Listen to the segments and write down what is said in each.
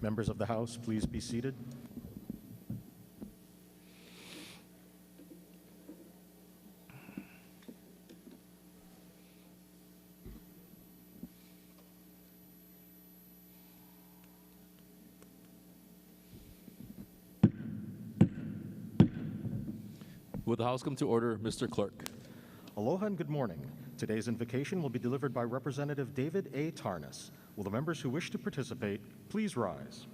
Members of the House, please be seated. Will the House come to order, Mr. Clerk? Aloha and good morning. Today's invocation will be delivered by Representative David A. Tarnas. Will the members who wish to participate please rise?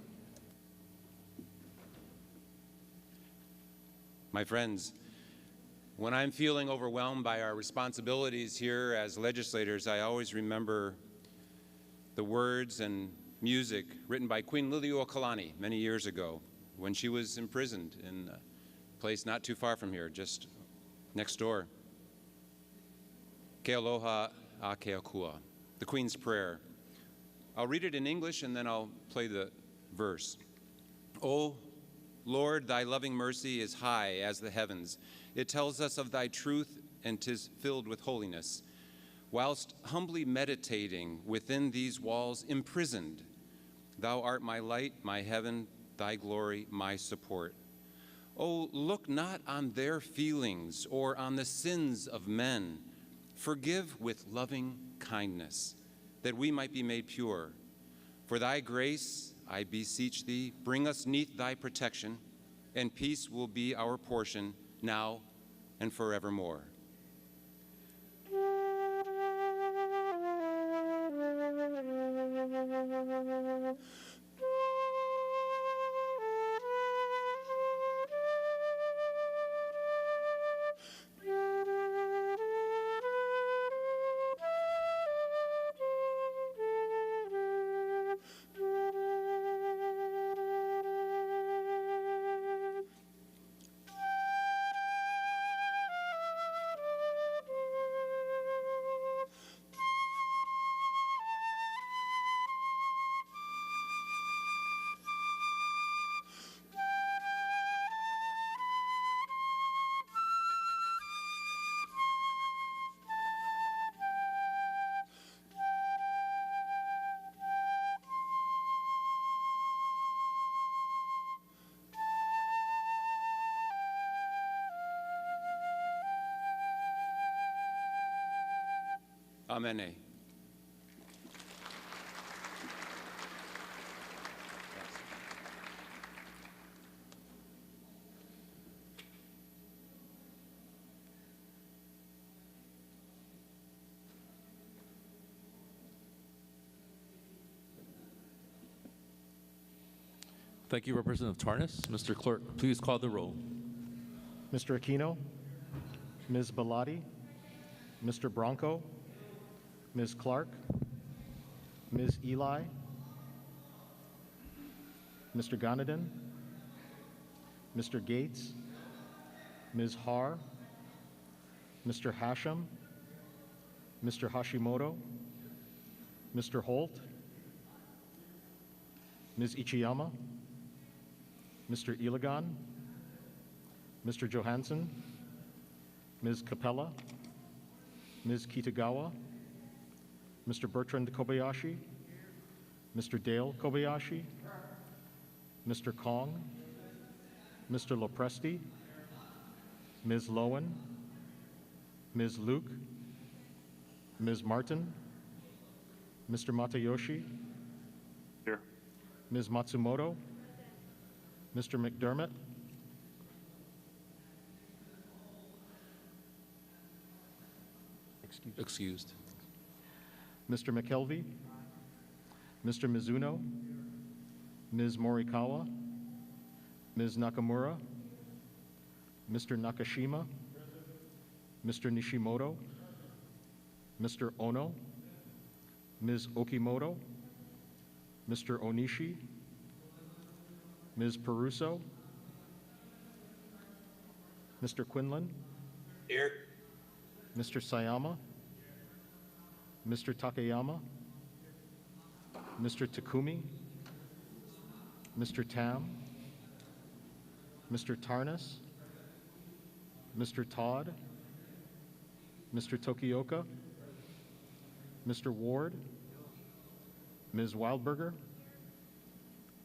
My friends, when I'm feeling overwhelmed by our responsibilities here as legislators, I always remember the words and music written by Queen Liliuokalani many years ago when she was imprisoned in a place not too far from here, just next door. Ke aloha a ke akua, the Queen's Prayer. I'll read it in English and then I'll play the verse. O Lord, thy loving mercy is high as the heavens. It tells us of thy truth and 'tis filled with holiness. Whilst humbly meditating within these walls imprisoned, thou art my light, my heaven, thy glory, my support. Oh, look not on their feelings or on the sins of men. Forgive with loving kindness, that we might be made pure. For thy grace, I beseech thee, bring us neath thy protection, and peace will be our portion now and forevermore. Amen. Thank you, Representative Tarnas. Mr. Clerk, please call the roll. Mr. Aquino, Ms. Bellotti, Mr. Bronco, Ms. Clark, Ms. Eli, Mr. Gonadin, Mr. Gates, Ms. Har, Mr. Hashem, Mr. Hashimoto, Mr. Holt, Ms. Ichiyama, Mr. Iligan, Mr. Johansson, Ms. Capella, Ms. Kitagawa, Mr. Bertrand Kobayashi, Mr. Dale Kobayashi, Mr. Kong, Mr. Lopresti, Ms. Lowen, Ms. Luke, Ms. Martin, Mr. Matayoshi, Here. Ms. Matsumoto, Mr. McDermott, Excused. Mr. McKelvey, Mr. Mizuno, Ms. Morikawa, Ms. Nakamura, Mr. Nakashima, Mr. Nishimoto, Mr. Ono, Ms. Okimoto, Mr. Onishi, Ms. Peruso, Mr. Quinlan, Here. Mr. Sayama, Mr. Takayama, Mr. Takumi, Mr. Tam, Mr. Tarnas, Mr. Todd, Mr. Tokioka, Mr. Ward, Ms. Wildberger,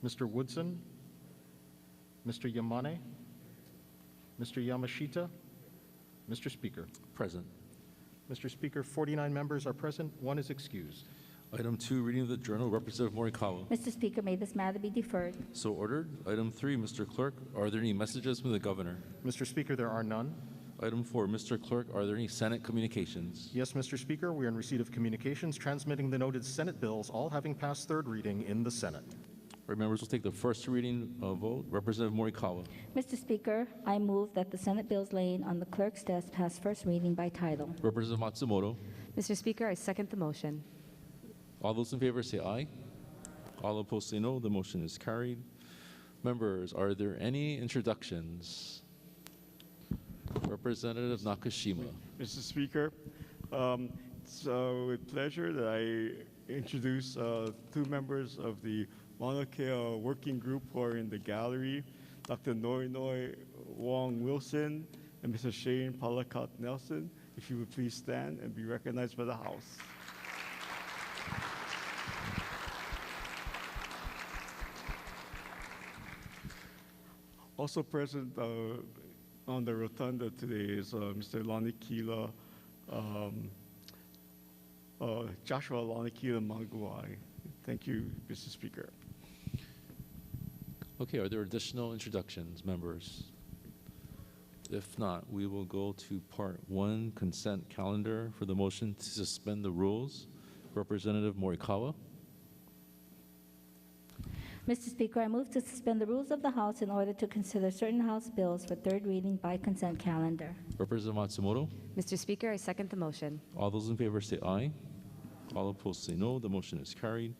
Mr. Woodson, Mr. Yamane, Mr. Yamashita, Mr. Speaker. Present. Mr. Speaker, 49 members are present, 1 is excused. Item 2, reading of the journal, Representative Morikawa. Mr. Speaker, may this matter be deferred. So ordered. Item 3, Mr. Clerk, are there any messages from the governor? Mr. Speaker, there are none. Item 4, Mr. Clerk, are there any Senate communications? Yes, Mr. Speaker, we are in receipt of communications transmitting the noted Senate bills, all having passed third reading in the Senate. All right, members will take the first reading vote. Representative Morikawa. Mr. Speaker, I move that the Senate bills laying on the clerk's desk pass first reading by title. Representative Matsumoto. Mr. Speaker, I second the motion. All those in favor say aye. All opposed say no. The motion is carried. Members, are there any introductions? Representative Nakashima. Mr. Speaker, it's with pleasure that I introduce 2 members of the Maunawakea working group who are in the gallery, Dr. Noinoi Wong Wilson and Mr. Shane Palakot Nelson. If you would please stand and be recognized by the House. Also present on the rotunda today is Mr. Lanikila, Joshua Lanikila Manguai. Thank you, Mr. Speaker. Okay, are there additional introductions, members? If not, we will go to Part 1, consent calendar for the motion to suspend the rules. Representative Morikawa. Mr. Speaker, I move to suspend the rules of the House in order to consider certain House bills for third reading by consent calendar. Representative Matsumoto. Mr. Speaker, I second the motion. All those in favor say aye. All opposed say no. The motion is carried.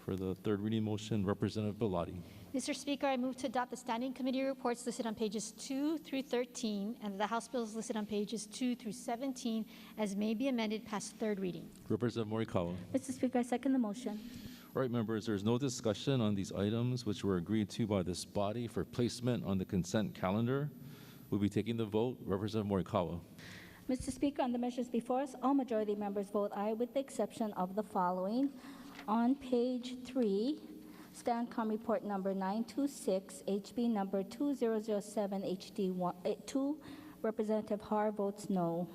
For the third reading motion, Representative Bellotti. Mr. Speaker, I move to adopt the standing committee reports listed on pages 2 through 13 and the House bills listed on pages 2 through 17 as may be amended past third reading. Representative Morikawa. Mr. Speaker, I second the motion. All right, members, there's no discussion on these items which were agreed to by this body for placement on the consent calendar. We'll be taking the vote. Representative Morikawa. Mr. Speaker, on the measures before us, all majority members vote aye with the exception of the following. On page 3, STANCOM report number 926, HB number 2007, HD2, Representative Har votes no.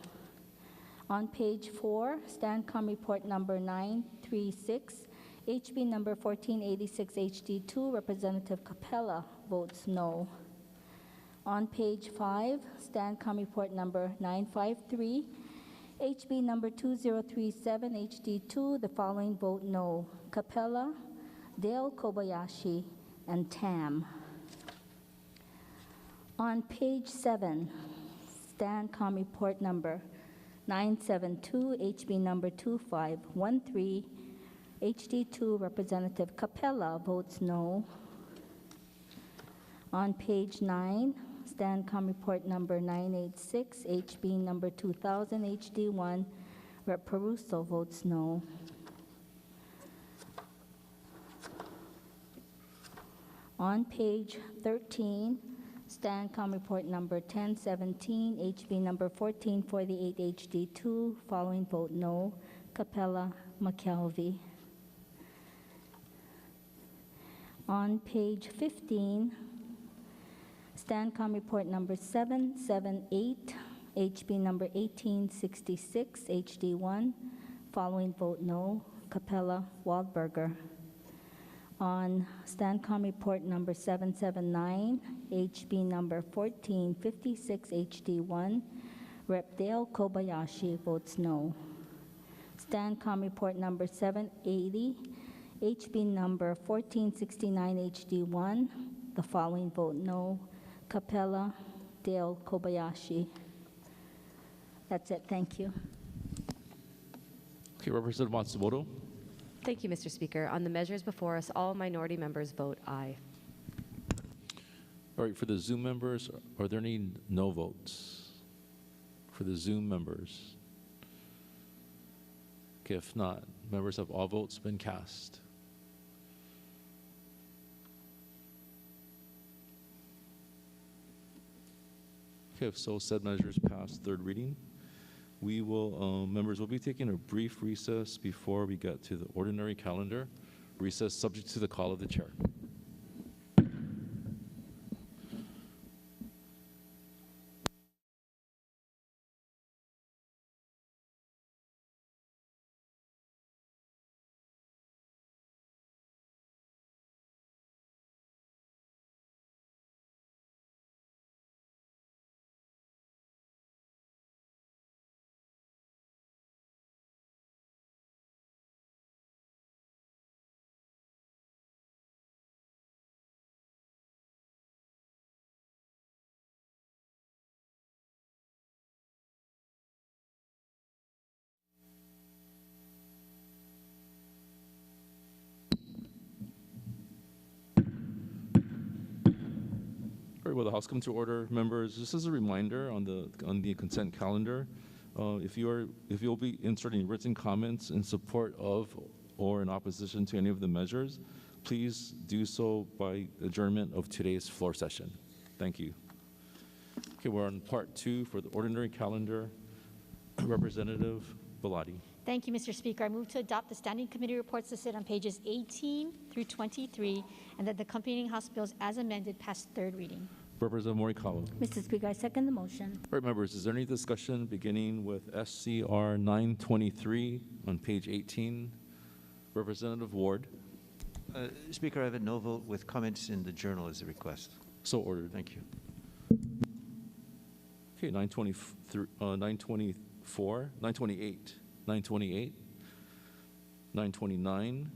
On page 4, STANCOM report number 936, HB number 1486, HD2, Representative Capella votes no. On page 5, STANCOM report number 953, HB number 2037, HD2, the following vote no. Capella, Dale Kobayashi, and Tam. On page 7, STANCOM report number 972, HB number 2513, HD2, Representative Capella votes no. On page 9, STANCOM report number 986, HB number 2000, HD1, Rep. Peruso votes no. On page 13, STANCOM report number 1017, HB number 1448, HD2, following vote no. Capella, McKelvey. On page 15, STANCOM report number 778, HB number 1866, HD1, following vote no. Capella, Waldberger. On STANCOM report number 779, HB number 1456, HD1, Rep. Dale Kobayashi votes no. STANCOM report number 780, HB number 1469, HD1, the following vote no. Capella, Dale Kobayashi. That's it. Thank you. Okay, Representative Matsumoto. Thank you, Mr. Speaker. On the measures before us, all minority members vote aye. All right, for the Zoom members, are there any no votes? For the Zoom members? Okay, if not, members, have all votes been cast? Okay, if so, said measures pass third reading. We will, members will be taking a brief recess before we get to the ordinary calendar. Recess subject to the call of the chair. right, will the House come to order, members? Just as a reminder on the consent calendar, if you'll be inserting written comments in support of or in opposition to any of the measures, please do so by adjournment of today's floor session. Thank you. Okay, we're on part 2 for the ordinary calendar. Representative Bellotti. Thank you, Mr. Speaker. I move to adopt the standing committee reports listed on pages 18 through 23, and that the accompanying House bills as amended pass third reading. Representative Morikawa. Mr. Speaker, I second the motion. All right, members, is there any discussion beginning with SCR 923 on page 18? Representative Ward. Speaker, I have a no vote with comments in the journal as a request. So ordered. Thank you. Okay, 924, 928, 928, 929,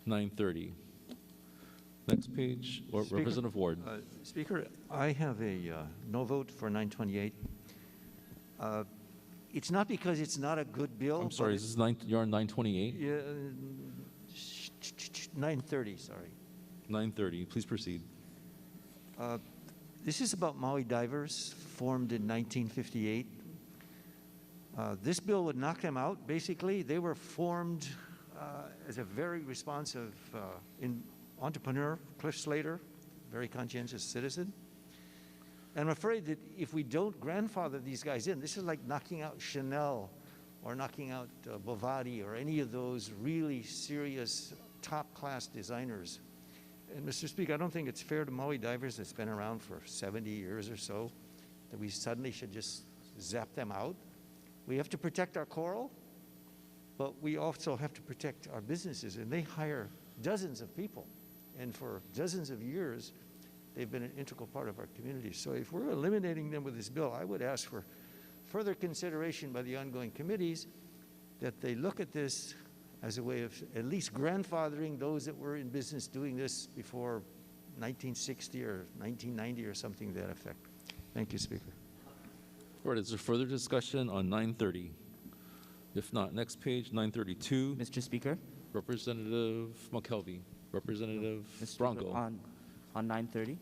930. Next page, or Speaker, Representative Ward. Speaker, I have a no vote for 928. It's not because it's not a good bill. I'm sorry, you're on 928? Yeah, 930, sorry. 930, please proceed. This is about Maui divers formed in 1958. This bill would knock them out, basically. They were formed as a very responsive entrepreneur, Cliff Slater, very conscientious citizen. And I'm afraid that if we don't grandfather these guys in, this is like knocking out Chanel or knocking out Bovatti or any of those really serious top-class designers. And Mr. Speaker, I don't think it's fair to Maui divers that's been around for 70 years or so that we suddenly should just zap them out. We have to protect our coral, but we also have to protect our businesses, and they hire dozens of people. And for dozens of years, they've been an integral part of our community. So if we're eliminating them with this bill, I would ask for further consideration by the ongoing committees that they look at this as a way of at least grandfathering those that were in business doing this before 1960 or 1990 or something to that effect. Thank you, Speaker. All right, is there further discussion on 930? If not, next page, 932. Mr. Speaker, Representative McKelvey. Representative Mr. Bronco. Speaker, on 930,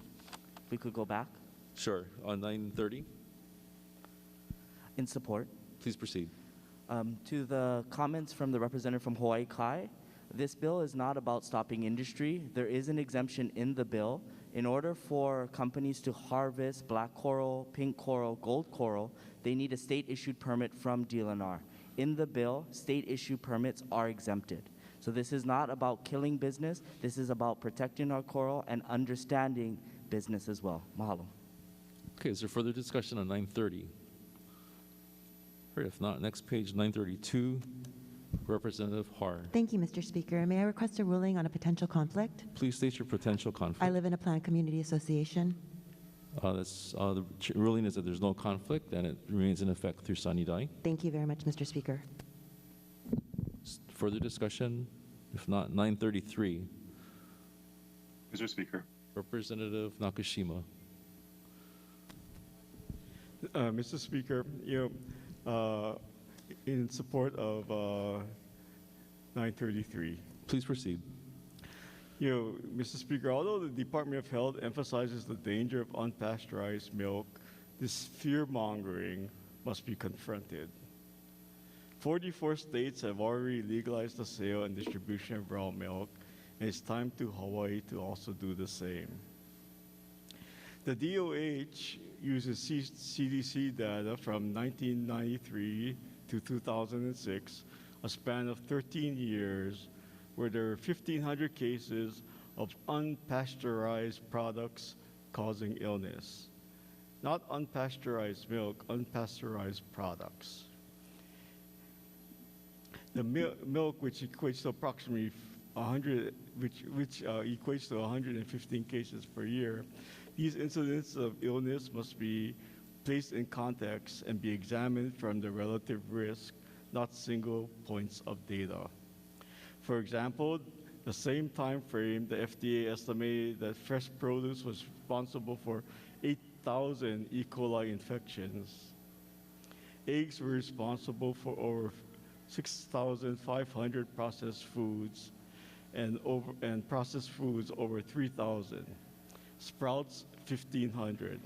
we could go back Sure, on 930, in support. please proceed. To the comments from the representative from Hawaii Kai, this bill is not about stopping industry. There is an exemption in the bill. In order for companies to harvest black coral, pink coral, gold coral, they need a state-issued permit from DLNR. In the bill, state-issued permits are exempted. So this is not about killing business. This is about protecting our coral and understanding business as well. Mahalo. Okay, is there further discussion on 930? All right, if not, next page, 932. Representative Har. Thank you, Mr. Speaker. May I request a ruling on a potential conflict? Please state your potential conflict. I live in a planned community association. The ruling is that there's no conflict and it remains in effect through Sani Dai. Thank you very much, Mr. Speaker. Further discussion? If not, 933. Mr. Speaker. Representative Nakashima. Mr. Speaker, in support of 933. Please proceed. Mr. Speaker, although the Department of Health emphasizes the danger of unpasteurized milk, this fear-mongering must be confronted. 44 states have already legalized the sale and distribution of raw milk, and it's time to Hawaii to also do the same. The DOH uses CDC data from 1993 to 2006, a span of 13 years, where there are 1,500 cases of unpasteurized products causing illness. Not unpasteurized milk, unpasteurized products. The milk, which equates to approximately 100, which equates to 115 cases per year, these incidents of illness must be placed in context and be examined from the relative risk, not single points of data. For example, the same time frame, the FDA estimated that fresh produce was responsible for 8,000 E. coli infections. Eggs were responsible for over 6,500 processed foods, and processed foods over 3,000. Sprouts 1,500,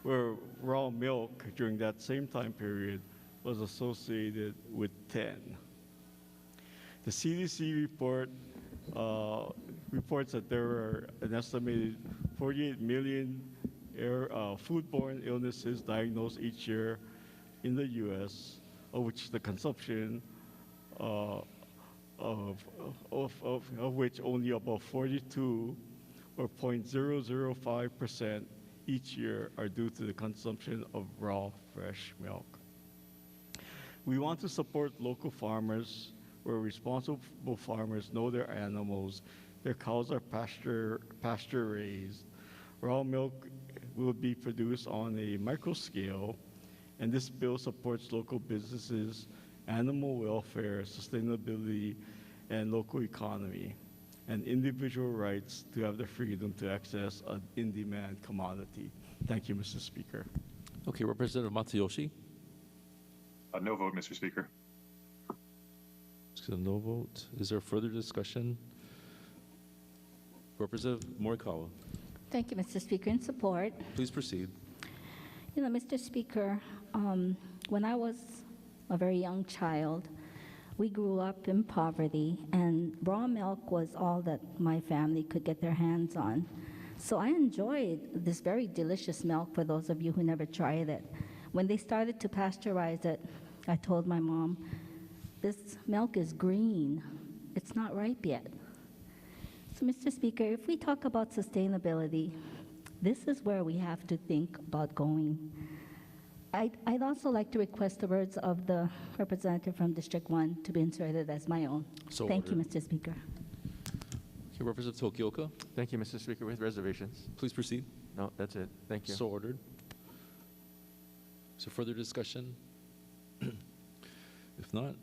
where raw milk during that same time period was associated with 10. The CDC report reports that there are an estimated 48 million foodborne illnesses diagnosed each year in the U.S., of which the consumption of which only about 42 or 0.005% each year are due to the consumption of raw, fresh milk. We want to support local farmers where responsible farmers know their animals, their cows are pasture raised. Raw milk will be produced on a micro scale, and this bill supports local businesses, animal welfare, sustainability, and local economy, and individual rights to have the freedom to access an in-demand commodity. Thank you, Mr. Speaker. Okay, Representative Matsuyoshi. No vote, Mr. Speaker. So no vote. Is there further discussion? Representative Morikawa. Thank you, Mr. Speaker. In support. Please proceed. You know, Mr. Speaker, when I was a very young child, we grew up in poverty, and raw milk was all that my family could get their hands on. So I enjoyed this very delicious milk, for those of you who never tried it. When they started to pasteurize it, I told my mom, this milk is green. It's not ripe yet. So, Mr. Speaker, if we talk about sustainability, this is where we have to think about going. I'd also like to request the words of the representative from District 1 to be inserted as my own. So Thank you, ordered. Mr. Speaker. Okay, Representative Tokioka. Thank you, Mr. Speaker, with reservations. Please proceed. No, that's it. Thank you. So ordered. So further discussion? If not,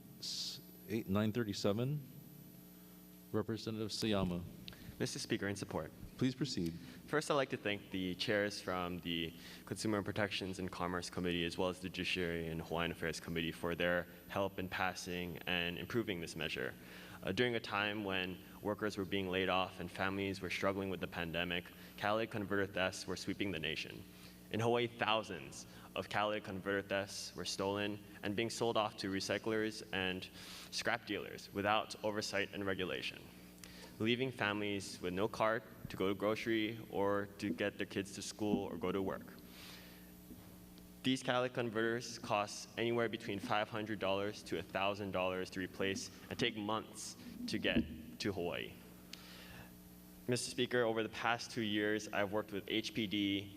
937. Representative Sayama. Mr. Speaker, in support. Please proceed. First, I'd like to thank the chairs from the Consumer Protections and Commerce Committee, as well as the Judiciary and Hawaiian Affairs Committee, for their help in passing and improving this measure. During a time when workers were being laid off and families were struggling with the pandemic, catalytic converter thefts were sweeping the nation. In Hawaii, thousands of catalytic converter thefts were stolen and being sold off to recyclers and scrap dealers without oversight and regulation, leaving families with no card to go to grocery or to get their kids to school or go to work. These catalytic converters cost anywhere between $500 to $1,000 to replace and take months to get to Hawaii. Mr. Speaker, over the past 2 years, I've worked with HPD,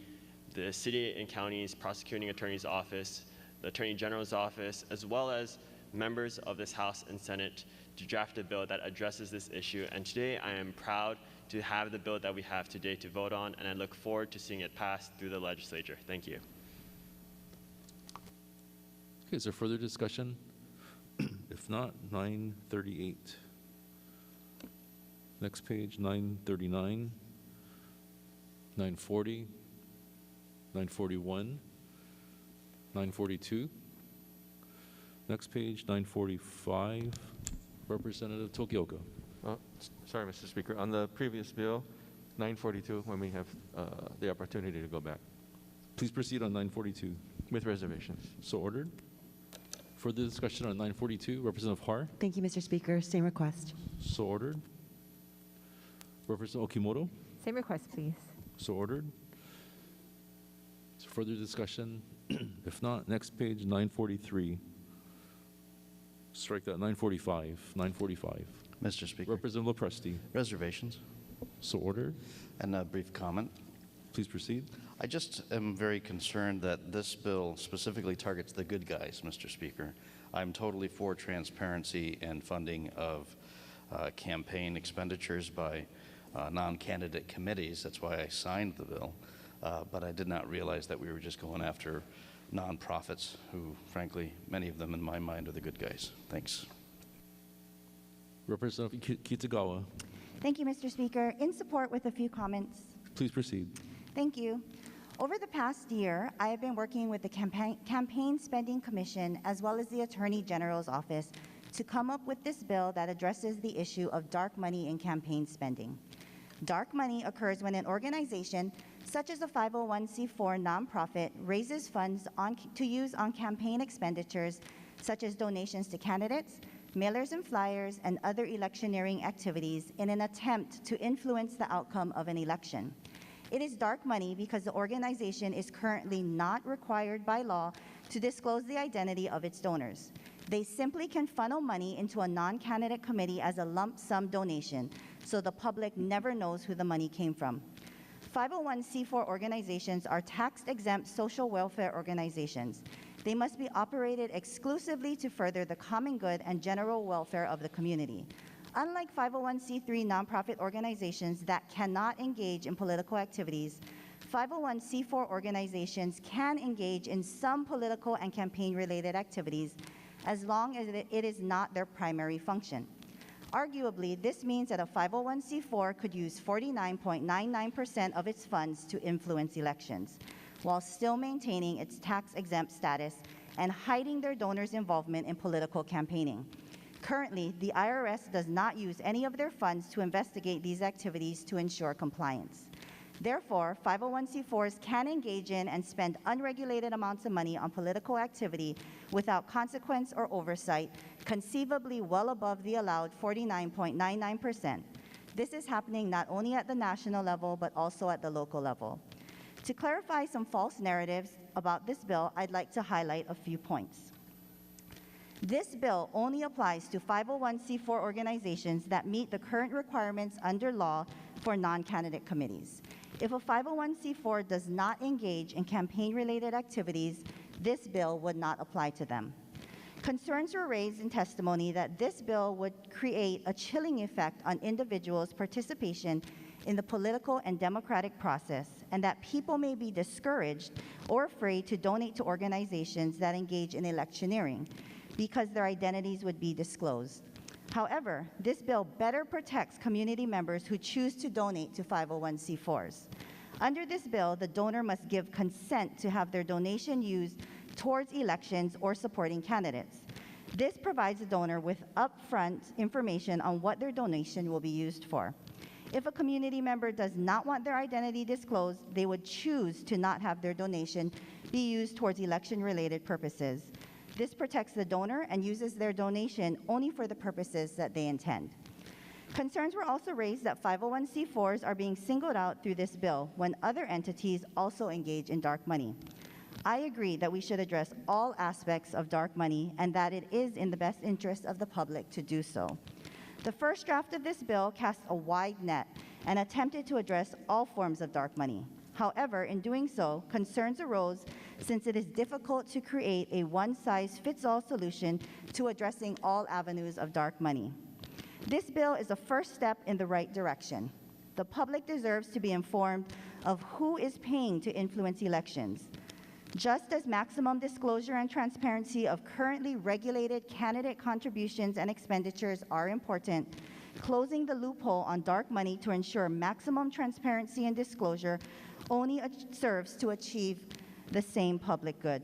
the City and County's Prosecuting Attorney's Office, the Attorney General's Office, as well as members of this House and Senate to draft a bill that addresses this issue. And today I am proud to have the bill that we have today to vote on, and I look forward to seeing it passed through the legislature. Thank you. Okay, is there further discussion? If not, 938. Next page, 939, 940, 941, 942. Next page, 945. Representative Tokioka. Sorry, Mr. Speaker. On the previous bill, 942, when we have the opportunity to go back. Please proceed on 942. With reservations. So ordered. Further discussion on 942. Representative Har. Thank you, Mr. Speaker. Same request. So ordered. Representative Okimoto. Same request, please. So ordered. So further discussion? If not, next page, 943. Strike that, 945. 945. Mr. Speaker. Representative Lopresti. Reservations. So ordered. And a brief comment. Please proceed. I just am very concerned that this bill specifically targets the good guys, Mr. Speaker. I'm totally for transparency and funding of campaign expenditures by non-candidate committees. That's why I signed the bill. But I did not realize that we were just going after nonprofits who, frankly, many of them in my mind are the good guys. Thanks. Representative Kitagawa. Thank you, Mr. Speaker. In support with a few comments. Please proceed. Thank you. Over the past year, I have been working with the Campaign Spending Commission as well as the Attorney General's Office to come up with this bill that addresses the issue of dark money in campaign spending. Dark money occurs when an organization, such as a 501c4 nonprofit, raises funds to use on campaign expenditures, such as donations to candidates, mailers and flyers, and other electioneering activities in an attempt to influence the outcome of an election. It is dark money because the organization is currently not required by law to disclose the identity of its donors. They simply can funnel money into a non-candidate committee as a lump sum donation, so the public never knows who the money came from. 501c4 organizations are tax-exempt social welfare organizations. They must be operated exclusively to further the common good and general welfare of the community. Unlike 501c3 nonprofit organizations that cannot engage in political activities, 501c4 organizations can engage in some political and campaign-related activities as long as it is not their primary function. Arguably, this means that a 501c4 could use 49.99% of its funds to influence elections, while still maintaining its tax-exempt status and hiding their donors' involvement in political campaigning. Currently, the IRS does not use any of their funds to investigate these activities to ensure compliance. Therefore, 501c4s can engage in and spend unregulated amounts of money on political activity without consequence or oversight, conceivably well above the allowed 49.99%. This is happening not only at the national level, but also at the local level. To clarify some false narratives about this bill, I'd like to highlight a few points. This bill only applies to 501c4 organizations that meet the current requirements under law for non-candidate committees. If a 501c4 does not engage in campaign-related activities, this bill would not apply to them. Concerns were raised in testimony that this bill would create a chilling effect on individuals' participation in the political and democratic process, and that people may be discouraged or afraid to donate to organizations that engage in electioneering because their identities would be disclosed. However, this bill better protects community members who choose to donate to 501c4s. Under this bill, the donor must give consent to have their donation used towards elections or supporting candidates. This provides the donor with upfront information on what their donation will be used for. If a community member does not want their identity disclosed, they would choose to not have their donation be used towards election-related purposes. This protects the donor and uses their donation only for the purposes that they intend. Concerns were also raised that 501c4s are being singled out through this bill when other entities also engage in dark money. I agree that we should address all aspects of dark money and that it is in the best interest of the public to do so. The first draft of this bill cast a wide net and attempted to address all forms of dark money. However, in doing so, concerns arose since it is difficult to create a one-size-fits-all solution to addressing all avenues of dark money. This bill is a first step in the right direction. The public deserves to be informed of who is paying to influence elections. Just as maximum disclosure and transparency of currently regulated candidate contributions and expenditures are important, closing the loophole on dark money to ensure maximum transparency and disclosure only serves to achieve the same public good.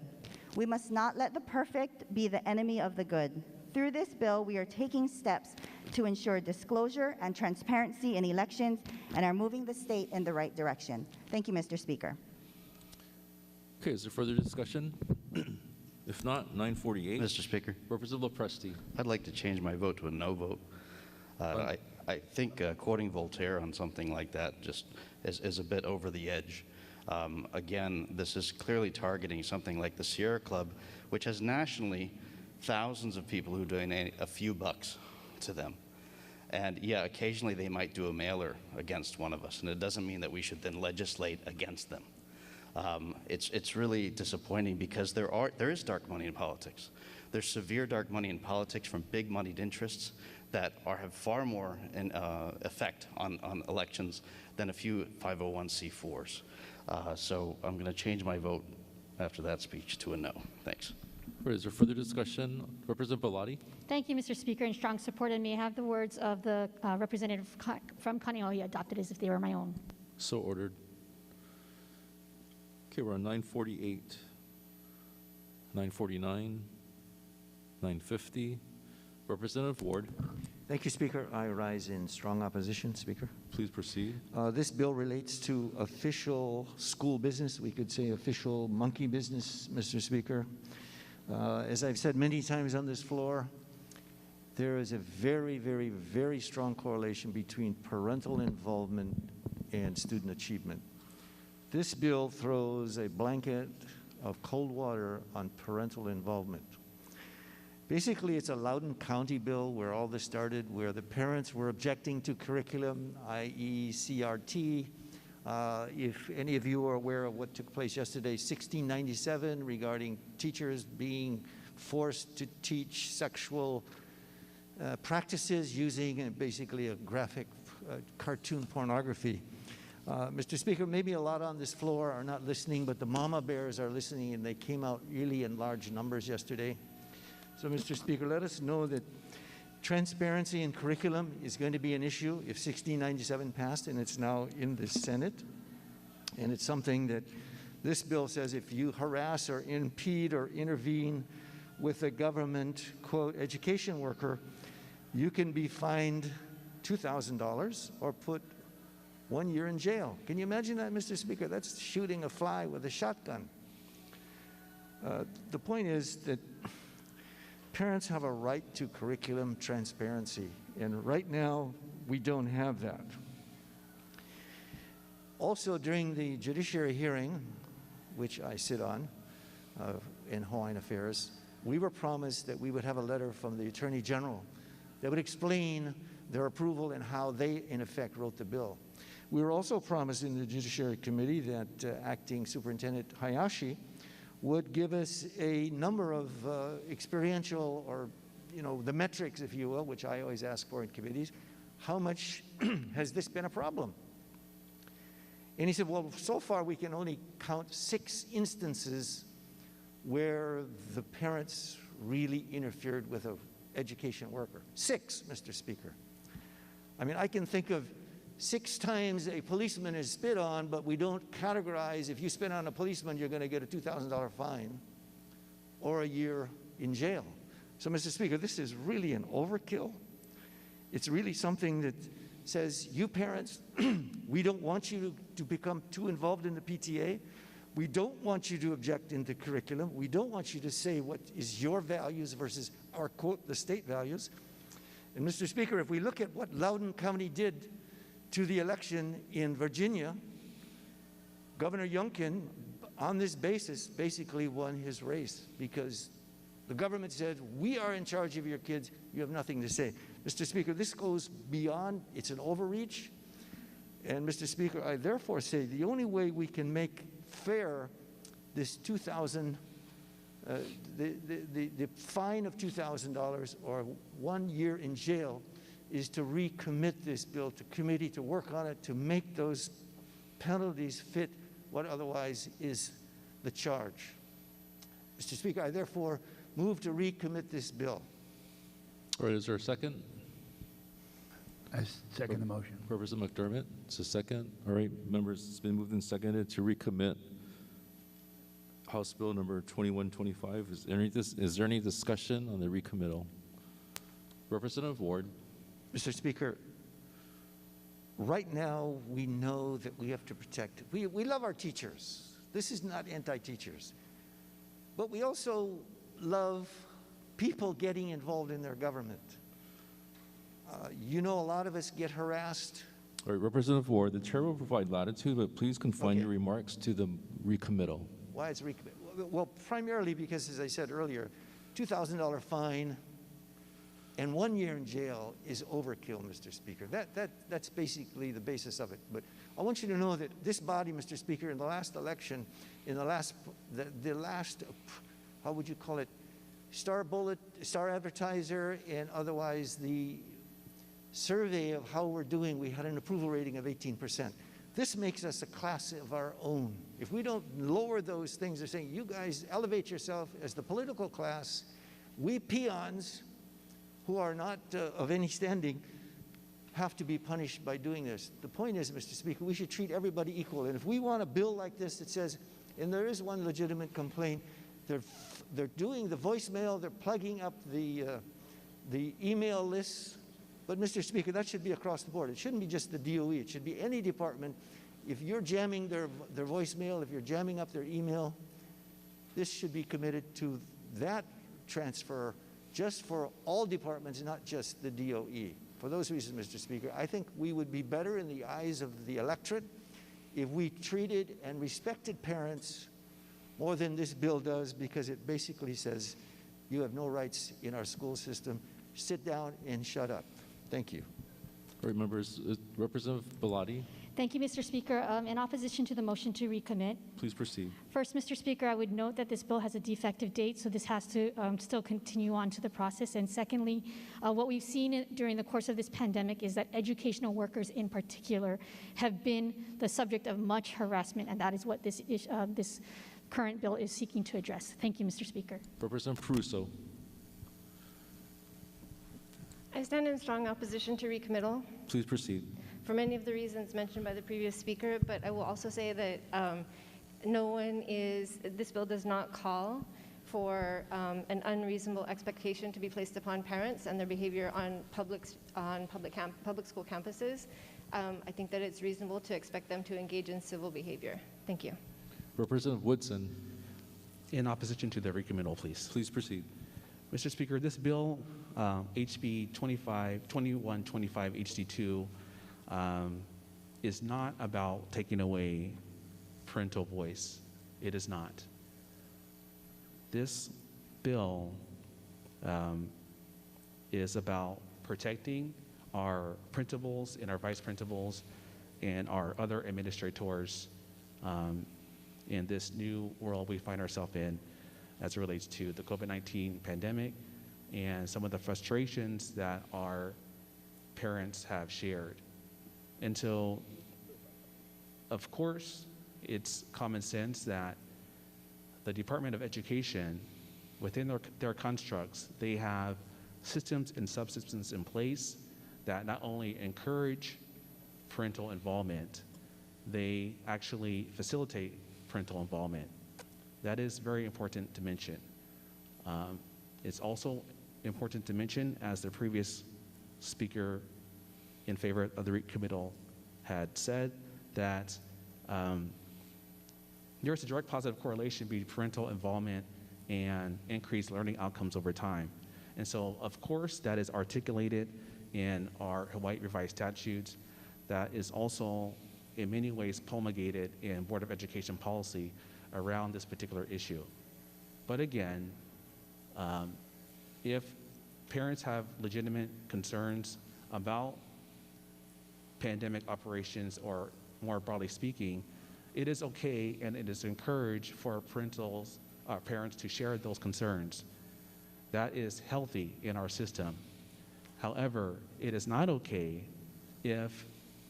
We must not let the perfect be the enemy of the good. Through this bill, we are taking steps to ensure disclosure and transparency in elections and are moving the state in the right direction. Thank you, Mr. Speaker. Okay, is there further discussion? If not, 948. Mr. Speaker, Representative Lopresti. I'd like to change my vote to a no vote. I think quoting Voltaire on something like that just is a bit over the edge. Again, this is clearly targeting something like the Sierra Club, which has nationally thousands of people who donate a few bucks to them. And yeah, occasionally they might do a mailer against one of us, and it doesn't mean that we should then legislate against them. It's really disappointing because there is dark money in politics. There's severe dark money in politics from big moneyed interests that have far more effect on elections than a few 501c4s. So I'm going to change my vote after that speech to a no. Thanks. Is there further discussion? Representative Bellotti. Thank you, Mr. Speaker. In strong support, and may I have the words of the representative from Kaneohe adopted as if they were my own. So ordered. Okay, we're on 948, 949, 950. Representative Ward. Thank you, Speaker. I rise in strong opposition, Speaker. Please proceed. This bill relates to official school business. We could say official monkey business, Mr. Speaker. As I've said many times on this floor, there is a very, very, very strong correlation between parental involvement and student achievement. This bill throws a blanket of cold water on parental involvement. Basically, it's a Loudoun County bill where all this started, where the parents were objecting to curriculum, i.e. CRT. If any of you are aware of what took place yesterday, 1697, regarding teachers being forced to teach sexual practices using basically a graphic cartoon pornography. Mr. Speaker, maybe a lot on this floor are not listening, but the mama bears are listening, and they came out really in large numbers yesterday. So, Mr. Speaker, let us know that transparency in curriculum is going to be an issue if 1697 passed, and it's now in the Senate. And it's something that this bill says if you harass or impede or intervene with a government, quote, education worker, you can be fined $2,000 or put 1 year in jail. Can you imagine that, Mr. Speaker? That's shooting a fly with a shotgun. The point is that parents have a right to curriculum transparency, and right now we don't have that. Also, during the judiciary hearing, which I sit on in Hawaiian Affairs, we were promised that we would have a letter from the Attorney General that would explain their approval and how they, in effect, wrote the bill. We were also promised in the Judiciary Committee that Acting Superintendent Hayashi would give us a number of experiential, or, you know, the metrics, if you will, which I always ask for in committees. How much has this been a problem? And he said, well, so far we can only count 6 instances where the parents really interfered with an education worker. 6, Mr. Speaker. I mean, I can think of 6 times a policeman is spit on, but we don't categorize, if you spit on a policeman, you're going to get a $2,000 fine or a year in jail. So, Mr. Speaker, this is really an overkill. It's really something that says, you parents, we don't want you to become too involved in the PTA. We don't want you to object in the curriculum. We don't want you to say what is your values versus our, quote, the state values. And, Mr. Speaker, if we look at what Loudoun County did to the election in Virginia, Governor Youngkin, on this basis, basically won his race because the government said, we are in charge of your kids, you have nothing to say. Mr. Speaker, this goes beyond, it's an overreach. And, Mr. Speaker, I therefore say the only way we can make fair this $2,000, the fine of $2,000 or 1 year in jail is to recommit this bill to committee to work on it, to make those penalties fit what otherwise is the charge. Mr. Speaker, I therefore move to recommit this bill. All right, is there a second? I second the motion. Representative McDermott, it's a second. All right, members, it's been moved and seconded to recommit House Bill number 2125. Is there any discussion on the recommittal? Representative Ward. Mr. Speaker, right now we know that we have to protect. We love our teachers. This is not anti-teachers. But we also love people getting involved in their government. You know, a lot of us get harassed. All right, Representative Ward, the chair will provide latitude, but please confine your remarks to the recommittal. Why is recommittal? Well, primarily because, as I said earlier, $2,000 fine and 1 year in jail is overkill, Mr. Speaker. That's basically the basis of it. But I want you to know that this body, Mr. Speaker, in the last election, in the last, how would you call it, Star Advertiser, and otherwise the survey of how we're doing, we had an approval rating of 18%. This makes us a class of our own. If we don't lower those things, they're saying, you guys elevate yourself as the political class. We peons, who are not of any standing, have to be punished by doing this. The point is, Mr. Speaker, we should treat everybody equal. And if we want a bill like this that says, and there is one legitimate complaint, they're doing the voicemail, they're plugging up the email lists, But Mr. Speaker, that should be across the board. It shouldn't be just the DOE. It should be any department. If you're jamming their voicemail, if you're jamming up their email, this should be committed to that transfer just for all departments, not just the DOE. For those reasons, Mr. Speaker, I think we would be better in the eyes of the electorate if we treated and respected parents more than this bill does, because it basically says you have no rights in our school system. Sit down and shut up. Thank you. All right, members, Representative Bellotti, Thank you, Mr. Speaker. In opposition to the motion to recommit, please proceed. first, Mr. Speaker, I would note that this bill has a defective date, so this has to still continue on to the process. And secondly, what we've seen during the course of this pandemic is that educational workers in particular have been the subject of much harassment, and that is what this current bill is seeking to address. Thank you, Mr. Speaker. Representative Pruso. I stand in strong opposition to recommittal Please proceed. for many of the reasons mentioned by the previous speaker, but I will also say that this bill does not call for an unreasonable expectation to be placed upon parents and their behavior on public school campuses. I think that it's reasonable to expect them to engage in civil behavior. Thank you. Representative Woodson. In opposition to the recommittal, please. Please proceed. Mr. Speaker, this bill, HB 2125 HD2, is not about taking away parental voice. It is not. This bill is about protecting our principals and our vice principals and our other administrators in this new world we find ourselves in as it relates to the COVID-19 pandemic and some of the frustrations that our parents have shared. And so, of course, it's common sense that the Department of Education, within their constructs, they have systems and subsystems in place that not only encourage parental involvement, they actually facilitate parental involvement. That is very important to mention. It's also important to mention, as the previous speaker in favor of the recommittal had said, that there's a direct positive correlation between parental involvement and increased learning outcomes over time. And so, of course, that is articulated in our Hawaii revised statutes. That is also in many ways promulgated in Board of Education policy around this particular issue. But again, if parents have legitimate concerns about pandemic operations, or more broadly speaking, it is okay and it is encouraged for parents to share those concerns. That is healthy in our system. However, it is not okay if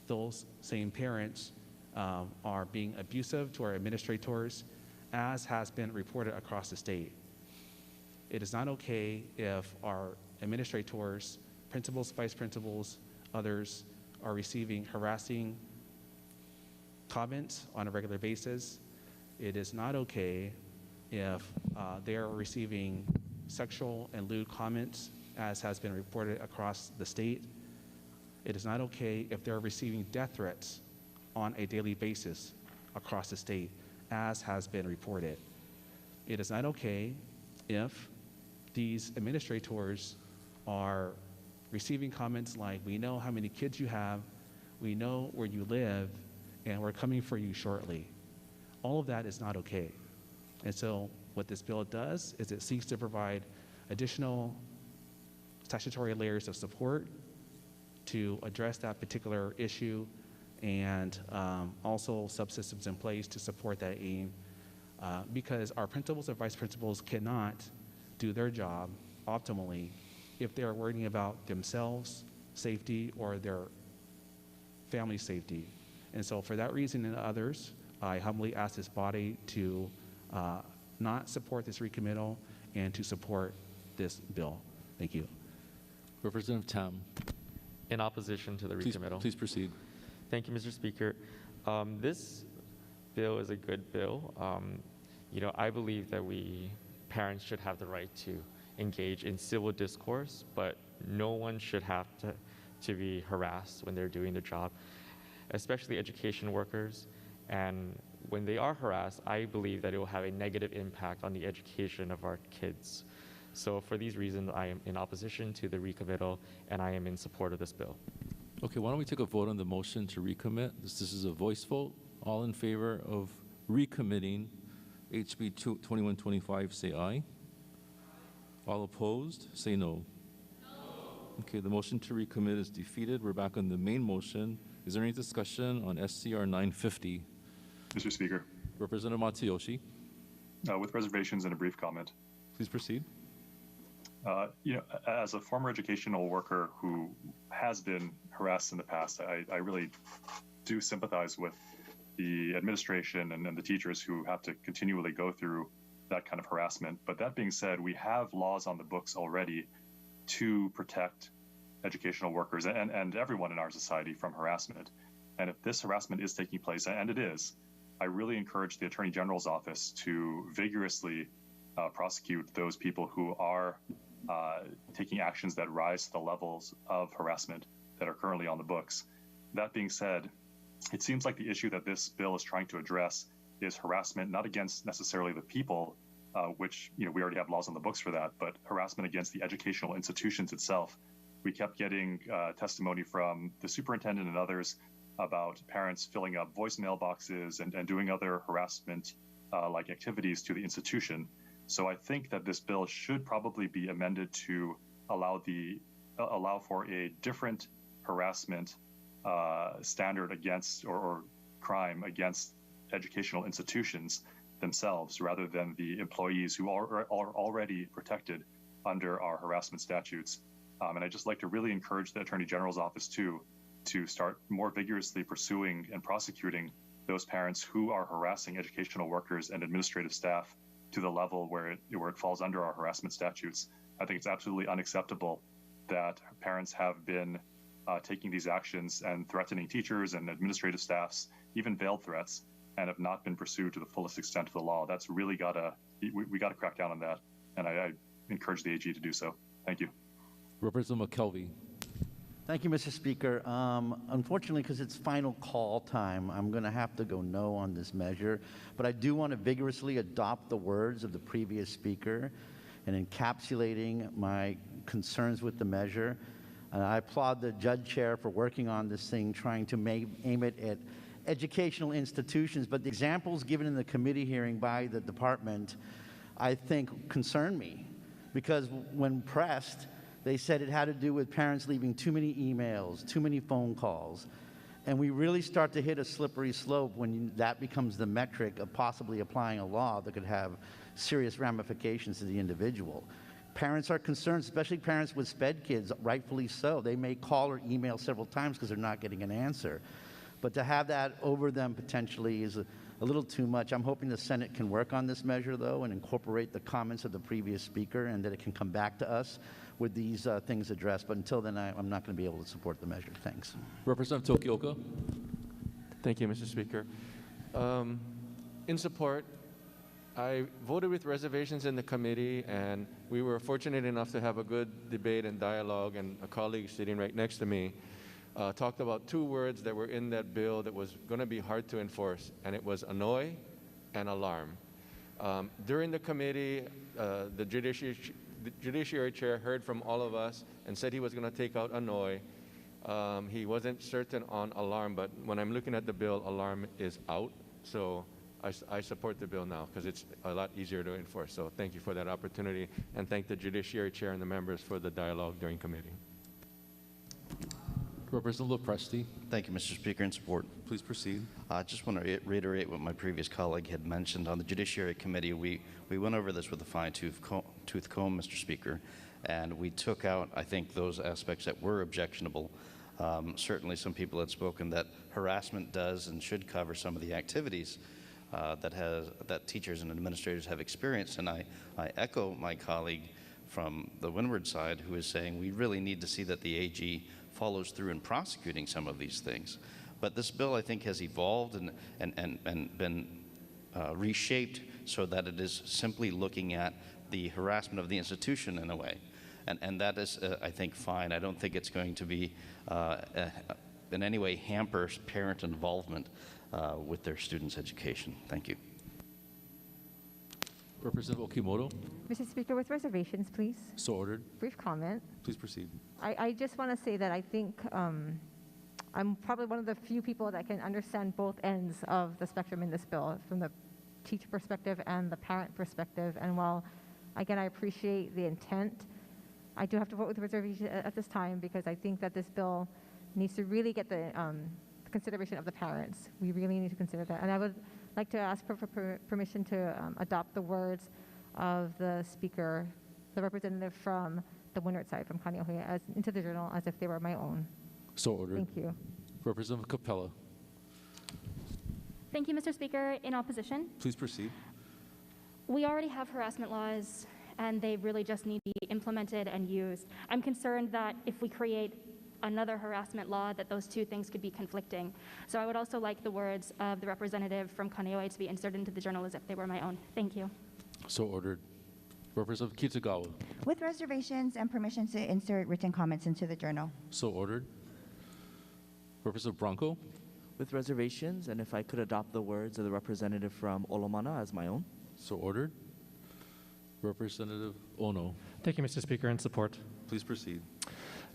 those same parents are being abusive to our administrators, as has been reported across the state. It is not okay if our administrators, principals, vice principals, others are receiving harassing comments on a regular basis. It is not okay if they are receiving sexual and lewd comments, as has been reported across the state. It is not okay if they're receiving death threats on a daily basis across the state, as has been reported. It is not okay if these administrators are receiving comments like, "We know how many kids you have, we know where you live, and we're coming for you shortly." All of that is not okay. And so what this bill does is it seeks to provide additional statutory layers of support to address that particular issue, and also subsystems in place to support that aim, because our principals and vice principals cannot do their job optimally if they're worrying about themselves, safety, or their family safety. And so for that reason and others, I humbly ask this body to not support this recommittal and to support this bill. Thank you. Representative Tam. In opposition to the recommittal. Please proceed. Thank you, Mr. Speaker. This bill is a good bill. I believe that parents should have the right to engage in civil discourse, but no one should have to to be harassed when they're doing their job, especially education workers. And when they are harassed, I believe that it will have a negative impact on the education of our kids. So for these reasons, I am in opposition to the recommittal, and I am in support of this bill. Okay, why don't we take a vote on the motion to recommit? This is a voice vote. All in favor of recommitting HB 2125, say aye. All opposed, say no. Okay, the motion to recommit is defeated. We're back on the main motion. Is there any discussion on SCR 950? Mr. Speaker, Representative Matayoshi, with reservations and a brief comment. please proceed. As a former educational worker who has been harassed in the past, I really do sympathize with the administration and the teachers who have to continually go through that kind of harassment. But that being said, we have laws on the books already to protect educational workers and everyone in our society from harassment. And if this harassment is taking place, and it is, I really encourage the Attorney General's office to vigorously prosecute those people who are taking actions that rise to the levels of harassment that are currently on the books. That being said, it seems like the issue that this bill is trying to address is harassment not against necessarily the people, which we already have laws on the books for that, but harassment against the educational institutions itself. We kept getting testimony from the superintendent and others about parents filling up voicemail boxes and doing other harassment like activities to the institution. So I think that this bill should probably be amended to allow for a different harassment standard against or crime against educational institutions themselves, rather than the employees who are already protected under our harassment statutes. And I'd just like to really encourage the Attorney General's office to start more vigorously pursuing and prosecuting those parents who are harassing educational workers and administrative staff to the level where it falls under our harassment statutes. I think it's absolutely unacceptable that parents have been taking these actions and threatening teachers and administrative staffs, even veiled threats, and have not been pursued to the fullest extent of the law. That's really we gotta crack down on that, and I encourage the AG to do so. Thank you. Representative McKelvey. Thank you, Mr. Speaker. Unfortunately, because it's final call time, I'm going to have to go no on this measure. But I do want to vigorously adopt the words of the previous speaker and encapsulating my concerns with the measure. I applaud the judge chair for working on this thing, trying to aim it at educational institutions. But the examples given in the committee hearing by the department, I think, concern me. Because when pressed, they said it had to do with parents leaving too many emails, too many phone calls. And we really start to hit a slippery slope when that becomes the metric of possibly applying a law that could have serious ramifications to the individual. Parents are concerned, especially parents with SPED kids, rightfully so. They may call or email several times because they're not getting an answer. But to have that over them potentially is a little too much. I'm hoping the Senate can work on this measure, though, and incorporate the comments of the previous speaker, and that it can come back to us with these things addressed. But until then, I'm not going to be able to support the measure. Thanks. Representative Tokioka. Thank you, Mr. Speaker. In support, I voted with reservations in the committee, and we were fortunate enough to have a good debate and dialogue, and a colleague sitting right next to me talked about two words that were in that bill that was going to be hard to enforce, and it was annoy and alarm. During the committee, the Judiciary Chair heard from all of us and said he was going to take out annoy. He wasn't certain on alarm, but when I'm looking at the bill, alarm is out. So I support the bill now because it's a lot easier to enforce. So thank you for that opportunity, and thank the Judiciary Chair and the members for the dialogue during committee. Representative Presti. Thank you, Mr. Speaker. In support. Please proceed. I just want to reiterate what my previous colleague had mentioned. On the Judiciary Committee, we went over this with a fine-tooth comb, Mr. Speaker, and we took out, I think, those aspects that were objectionable. Certainly some people had spoken that harassment does and should cover some of the activities that teachers and administrators have experienced, and I echo my colleague from the windward side who is saying we really need to see that the AG follows through in prosecuting some of these things. But this bill, I think, has evolved and been reshaped so that it is simply looking at the harassment of the institution in a way. And that is, I think, fine. I don't think it's going to be in any way hamper parent involvement with their students' education. Thank you. Representative Okimoto, Mr. Speaker, with reservations, please. so ordered. Brief comment. Please proceed. I just want to say that I think I'm probably one of the few people that can understand both ends of the spectrum in this bill, from the teacher perspective and the parent perspective. And while, again, I appreciate the intent, I do have to vote with reservation at this time because I think that this bill needs to really get the consideration of the parents. We really need to consider that. And I would like to ask for permission to adopt the words of the speaker, the representative from the Wynyard side, from Kaneohe, as into the journal as if they were my own. So ordered. Thank you. Representative Capella, Thank you, Mr. Speaker. In opposition, please proceed. we already have harassment laws, and they really just need to be implemented and used. I'm concerned that if we create another harassment law, that those two things could be conflicting. So I would also like the words of the representative from Kaneohe to be inserted into the journal as if they were my own. Thank you. So ordered. Representative Kitagawa, With reservations and permission to insert written comments into the journal. so ordered. Representative Bronco, With reservations, and if I could adopt the words of the representative from Olomana as my own. so ordered. Representative Ono, Thank you, Mr. Speaker, and support. please proceed.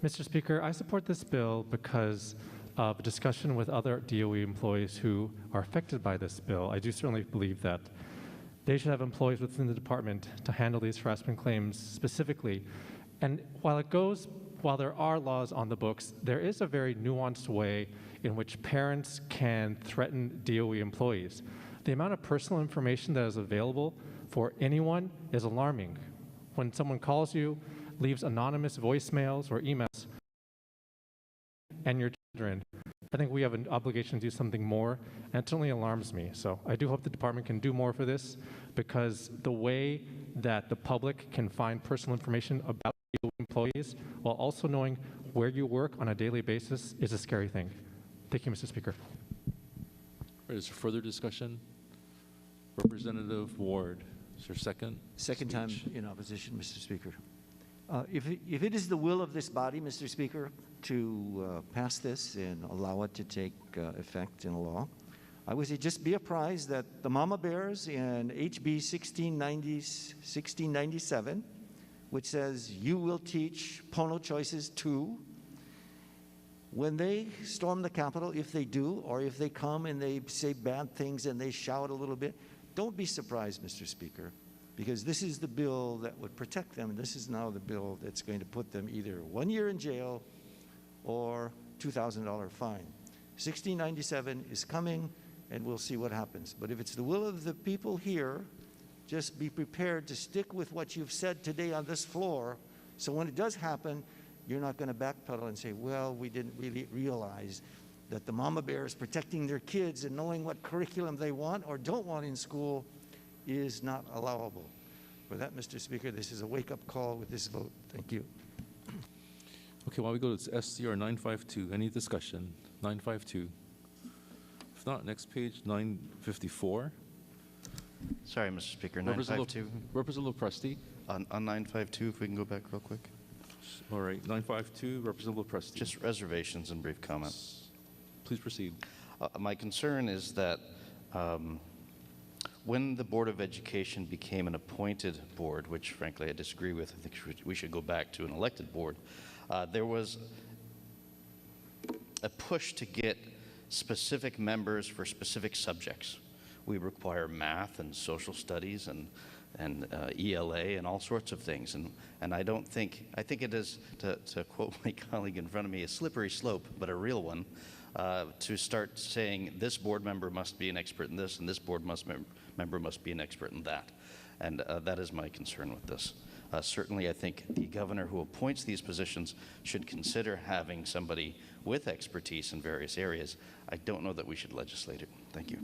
Mr. Speaker, I support this bill because of discussion with other DOE employees who are affected by this bill. I do certainly believe that they should have employees within the department to handle these harassment claims specifically. And while there are laws on the books, there is a very nuanced way in which parents can threaten DOE employees. The amount of personal information that is available for anyone is alarming. When someone calls you, leaves anonymous voicemails or emails, and your children, I think we have an obligation to do something more, and it certainly alarms me. So I do hope the department can do more for this, because the way that the public can find personal information about employees while also knowing where you work on a daily basis is a scary thing. Thank you, Mr. Speaker. Is there further discussion? Representative Ward, is there second? Second time in opposition, Mr. Speaker. If it is the will of this body, Mr. Speaker, to pass this and allow it to take effect in law, I would say just be apprised that the Mama Bears in HB 1697, which says you will teach Pono Choices 2, when they storm the Capitol, if they do, or if they come and they say bad things and they shout a little bit, don't be surprised, Mr. Speaker, because this is the bill that would protect them, and this is now the bill that's going to put them either 1 year in jail or $2,000 fine. 1697 is coming, and we'll see what happens. But if it's the will of the people here, just be prepared to stick with what you've said today on this floor, so when it does happen, you're not going to backpedal and say, well, we didn't really realize that the Mama Bears protecting their kids and knowing what curriculum they want or don't want in school is not allowable. For that, Mr. Speaker, this is a wake-up call with this vote. Thank you. Okay, while we go to SCR 952, any discussion? 952. If not, next page, 954. Sorry, Mr. Speaker, 952. Representative Presti. On 952, if we can go back real quick. All right, 952, Representative Presti. Just reservations and brief comments. Please proceed. My concern is that when the Board of Education became an appointed board, which frankly I disagree with, I think we should go back to an elected board, there was a push to get specific members for specific subjects. We require math and social studies and ELA and all sorts of things. And I think it is, to quote my colleague in front of me, a slippery slope, but a real one, to start saying this board member must be an expert in this and this board member must be an expert in that. And that is my concern with this. Certainly, I think the governor who appoints these positions should consider having somebody with expertise in various areas. I don't know that we should legislate it. Thank you.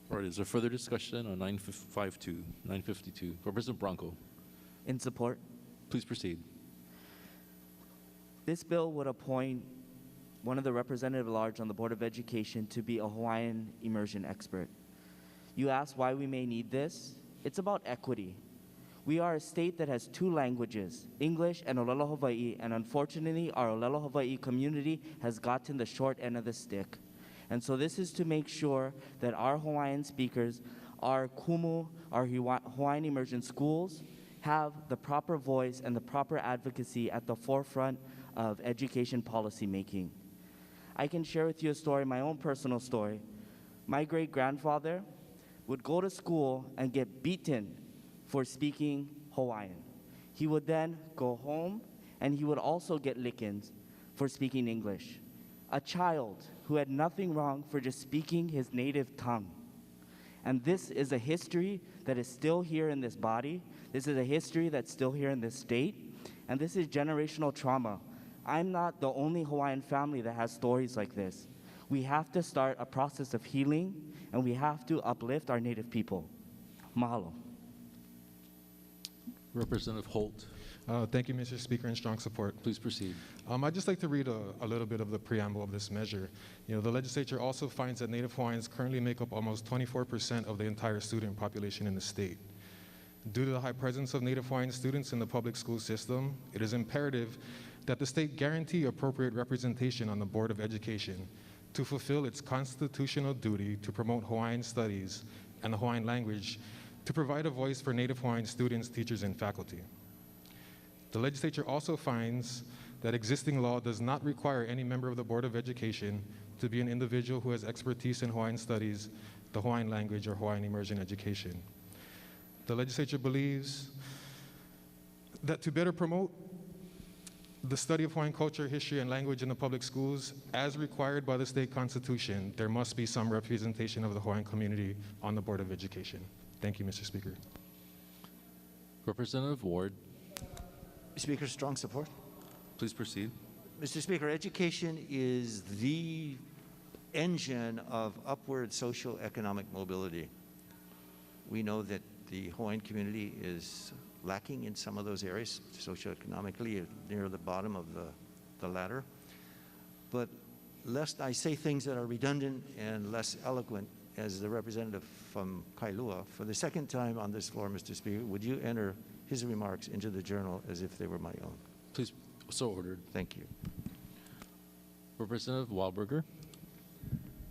All right, is there further discussion on 952, 952? Representative Bronco. In support. Please proceed. This bill would appoint one of the representative at large on the Board of Education to be a Hawaiian immersion expert. You ask why we may need this? It's about equity. We are a state that has two languages, English and Olelo Hawaii, and unfortunately, our Olelo Hawaii community has gotten the short end of the stick. And so this is to make sure that our Hawaiian speakers, our kumu, our Hawaiian immersion schools, have the proper voice and the proper advocacy at the forefront of education policy making. I can share with you a story, my own personal story. My great-grandfather would go to school and get beaten for speaking Hawaiian. He would then go home and he would also get lickings for speaking English. A child who had nothing wrong for just speaking his native tongue. And this is a history that is still here in this body. This is a history that's still here in this state. And this is generational trauma. I'm not the only Hawaiian family that has stories like this. We have to start a process of healing, and we have to uplift our native people. Mahalo. Representative Holt. Thank you, Mr. Speaker, and strong support. Please proceed. I'd just like to read a little bit of the preamble of this measure. The legislature also finds that Native Hawaiians currently make up almost 24% of the entire student population in the state. Due to the high presence of Native Hawaiian students in the public school system, it is imperative that the state guarantee appropriate representation on the Board of Education to fulfill its constitutional duty to promote Hawaiian studies and the Hawaiian language, to provide a voice for Native Hawaiian students, teachers, and faculty. The legislature also finds that existing law does not require any member of the Board of Education to be an individual who has expertise in Hawaiian studies, the Hawaiian language, or Hawaiian immersion education. The legislature believes that to better promote the study of Hawaiian culture, history, and language in the public schools, as required by the state constitution, there must be some representation of the Hawaiian community on the Board of Education. Thank you, Mr. Speaker. Representative Ward. Speaker, strong support. Please proceed. Mr. Speaker, education is the engine of upward social economic mobility. We know that the Hawaiian community is lacking in some of those areas, socioeconomically, near the bottom of the ladder. But lest I say things that are redundant and less eloquent, as the representative from Kailua, for the second time on this floor, Mr. Speaker, would you enter his remarks into the journal as if they were my own? Please, so ordered. Thank you. Representative Wildberger.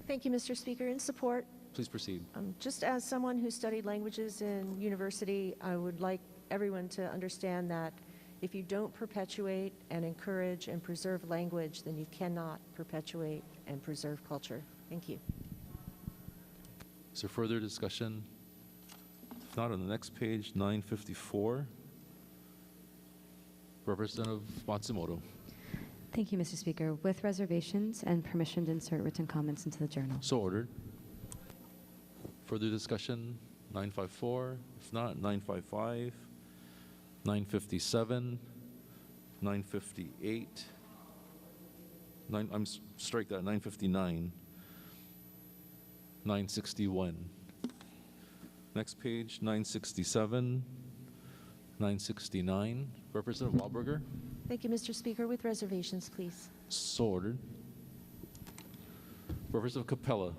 Thank you, Mr. Speaker. In support, Please proceed. just as someone who studied languages in university, I would like everyone to understand that if you don't perpetuate and encourage and preserve language, then you cannot perpetuate and preserve culture. Thank you. Is there further discussion? If not, on the next page, 954. Representative Matsumoto. Thank you, Mr. Speaker. With reservations and permission to insert written comments into the journal. So ordered. Further discussion, 954. If not, 955, 957, 958. Strike that, 959. 961. Next page, 967, 969. Representative Wildberger. Thank you, Mr. Speaker. With reservations, please. So ordered. Representative Capella.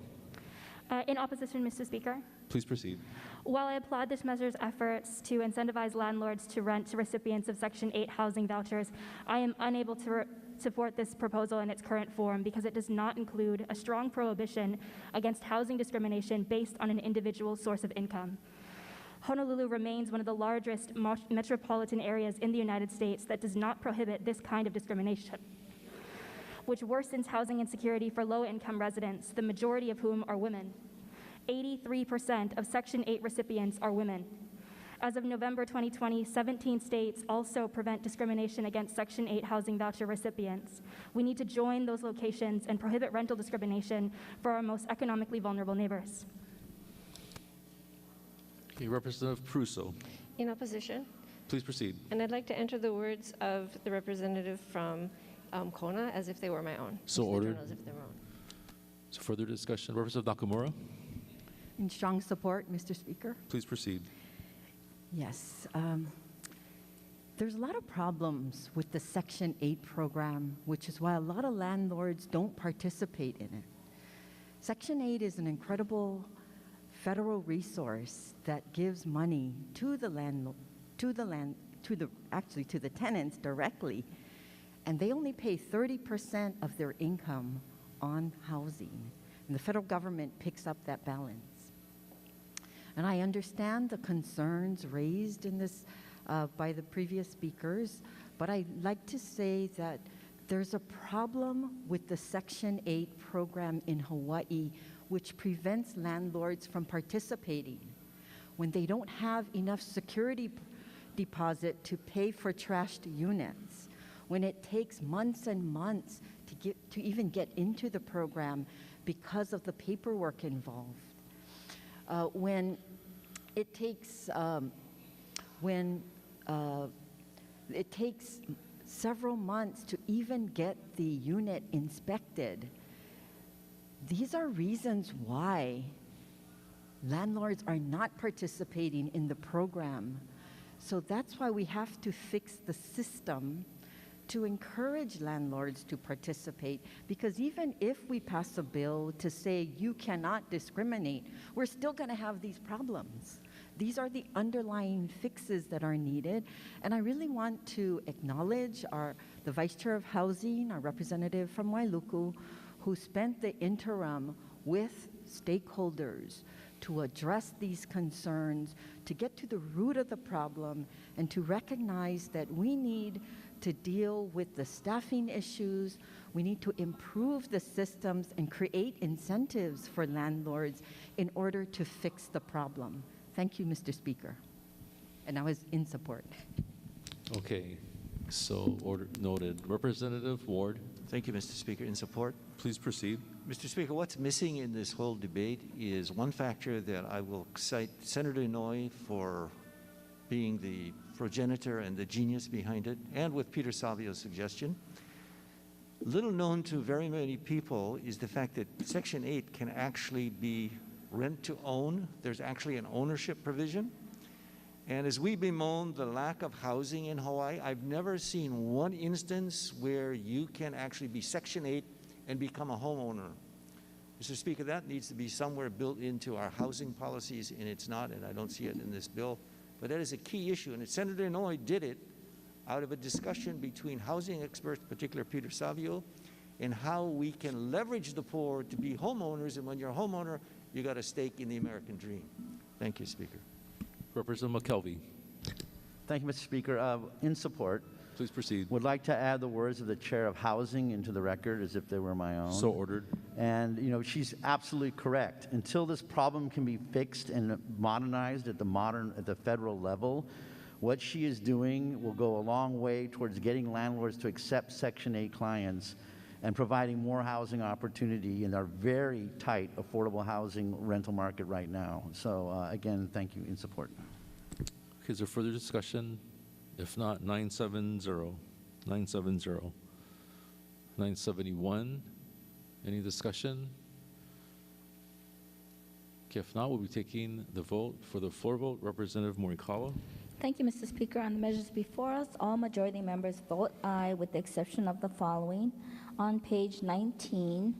In opposition, Mr. Speaker. Please proceed. While I applaud this measure's efforts to incentivize landlords to rent to recipients of Section 8 housing vouchers, I am unable to support this proposal in its current form because it does not include a strong prohibition against housing discrimination based on an individual's source of income. Honolulu remains one of the largest metropolitan areas in the United States that does not prohibit this kind of discrimination, which worsens housing insecurity for low-income residents, the majority of whom are women. 83% of Section 8 recipients are women. As of November 2020, 17 states also prevent discrimination against Section 8 housing voucher recipients. We need to join those locations and prohibit rental discrimination for our most economically vulnerable neighbors. Okay, Representative Pruso. In opposition. Please proceed. And I'd like to enter the words of the representative from Kona as if they were my own. So Use the ordered. journal as if they were own. So further discussion. Representative Nakamura. In strong support, Mr. Speaker. Please proceed. Yes. There's a lot of problems with the Section 8 program, which is why a lot of landlords don't participate in it. Section 8 is an incredible federal resource that gives money to the to the tenants directly, and they only pay 30% of their income on housing, and the federal government picks up that balance. And I understand the concerns raised in this by the previous speakers, but I'd like to say that there's a problem with the Section 8 program in Hawaii, which prevents landlords from participating when they don't have enough security deposit to pay for trashed units, when it takes months and months to even get into the program because of the paperwork involved, when it takes several months to even get the unit inspected. These are reasons why landlords are not participating in the program. So that's why we have to fix the system to encourage landlords to participate, because even if we pass a bill to say you cannot discriminate, we're still going to have these problems. These are the underlying fixes that are needed, and I really want to acknowledge the Vice Chair of Housing, our representative from Wailuku, who spent the interim with stakeholders to address these concerns, to get to the root of the problem, and to recognize that we need to deal with the staffing issues. We need to improve the systems and create incentives for landlords in order to fix the problem. Thank you, Mr. Speaker. And I was in support. Okay, so order noted. Representative Ward. Thank you, Mr. Speaker. In support. Please proceed. Mr. Speaker, what's missing in this whole debate is one factor that I will cite Senator Inouye for being the progenitor and the genius behind it, and with Peter Savio's suggestion. Little known to very many people is the fact that Section 8 can actually be rent to own. There's actually an ownership provision. And as we bemoan the lack of housing in Hawaii, I've never seen one instance where you can actually be Section 8 and become a homeowner. Mr. Speaker, that needs to be somewhere built into our housing policies, and it's not, and I don't see it in this bill. But that is a key issue, and Senator Inouye did it out of a discussion between housing experts, particularly Peter Savio, and how we can leverage the poor to be homeowners, and when you're a homeowner, you got a stake in the American dream. Thank you, Speaker. Representative McKelvey. Thank you, Mr. Speaker. In support. Please proceed. Would like to add the words of the Chair of Housing into the record as if they were my own. So ordered. And, you know, she's absolutely correct. Until this problem can be fixed and modernized at the federal level, what she is doing will go a long way towards getting landlords to accept Section 8 clients and providing more housing opportunity in our very tight affordable housing rental market right now. So again, thank you, in support. Okay, is there further discussion? If not, 970. 971. Any discussion? Okay, if not, we'll be taking the vote. For the floor vote, Representative Morikawa. Thank you, Mr. Speaker. On the measures before us, all majority members vote aye with the exception of the following. On page 19,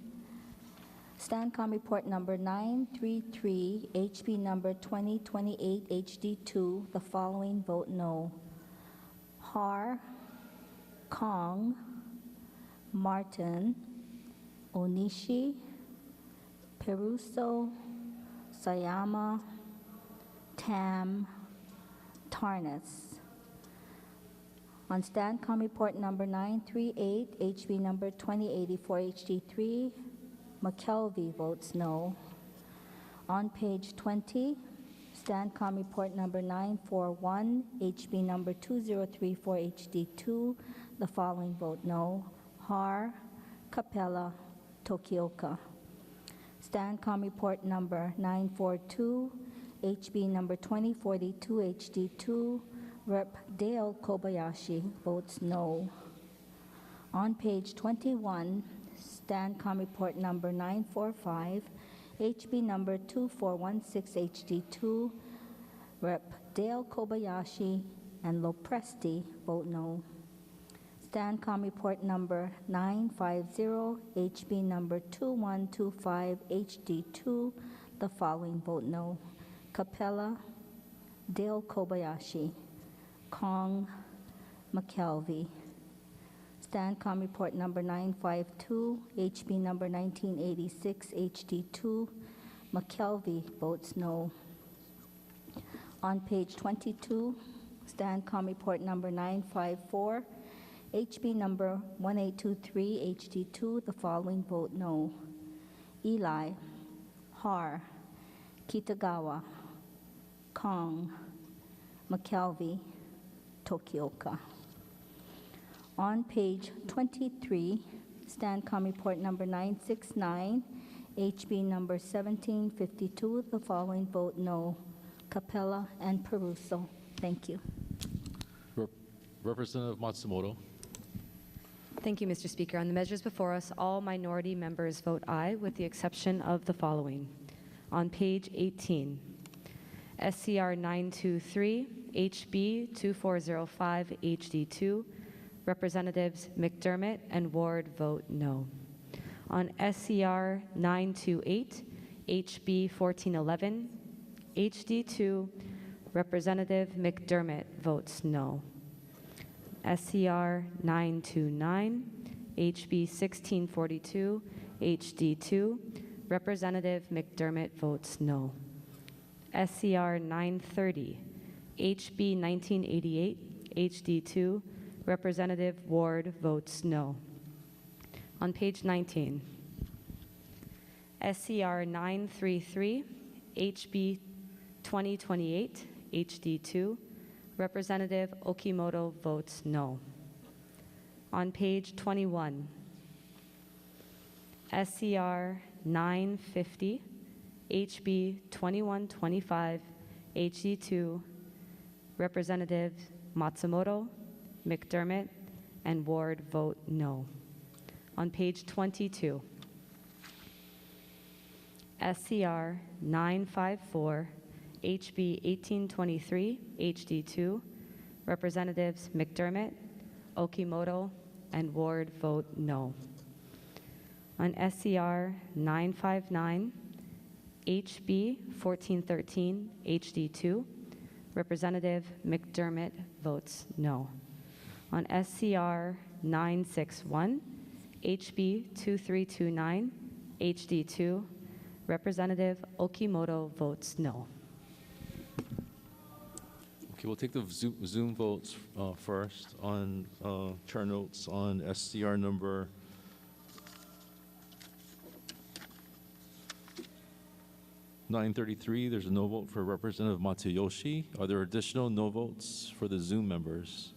STANCOM report number 933, HB number 2028 HD2, the following vote no. Har, Kong, Martin, Onishi, Peruso, Sayama, Tam, Tarnas. On STANCOM report number 938, HB number 2084 HD3, McKelvey votes no. On page 20, STANCOM report number 941, HB number 2034 HD2, the following vote no. Har, Capella, Tokioka. STANCOM report number 942, HB number 2042 HD2, Rep. Dale Kobayashi votes no. On page 21, STANCOM report number 945, HB number 2416 HD2, Rep. Dale Kobayashi and Lopresti vote no. STANCOM report number 950, HB number 2125 HD2, the following vote no. Capella, Dale Kobayashi. Kong, McKelvey. Stancom report number 952, HB number 1986, HD2, McKelvey votes no. On page 22, Stancom report number 954, HB number 1823, HD2, the following vote no. Eli, Har, Kitagawa, Kong, McKelvey, Tokioka. On page 23, Stancom report number 969, HB number 1752, the following vote no. Capella and Peruso. Thank you. Representative Matsumoto. Thank you, Mr. Speaker. On the measures before us, all minority members vote aye, with the exception of the following. On page 18, SCR 923, HB 2405, HD2, Representatives McDermott and Ward vote no. On SCR 928, HB 1411, HD2, Representative McDermott votes no. SCR 929, HB 1642, HD2, Representative McDermott votes no. SCR 930, HB 1988, HD2, Representative Ward votes no. On page 19, SCR 933, HB 2028, HD2, Representative Okimoto votes no. On page 21, SCR 950, HB 2125, HD2, Representative Matsumoto, McDermott, and Ward vote no. On page 22, SCR 954, HB 1823, HD2, Representatives McDermott, Okimoto, and Ward vote no. On SCR 959, HB 1413, HD2, Representative McDermott votes no. On SCR 961, HB 2329, HD2, Representative Okimoto votes no. Okay, we'll take the Zoom votes first on chair notes on SCR number 933. There's a no vote for Representative Matayoshi. Are there additional no votes for the Zoom members?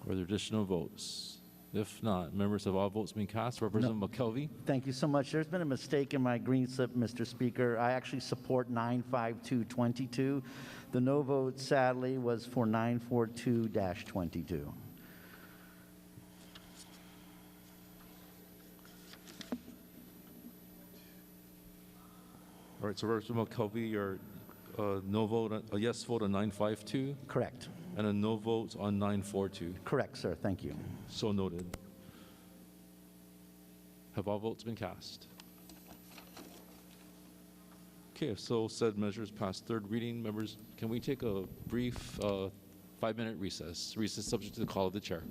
Are there additional votes? If not, members, have all votes been cast? Representative McKelvey? Thank you so much. There's been a mistake in my green slip, Mr. Speaker. I actually support 95222. The no vote, sadly, was for 942-22. All right, so Representative McKelvey, your no vote, a yes vote on 952? Correct. And a no vote on 942? Correct, sir. Thank you. So noted. Have all votes been cast? Okay, if so said measures past third reading, members, can we take a brief 5-minute recess? Recess subject to the call of the chair.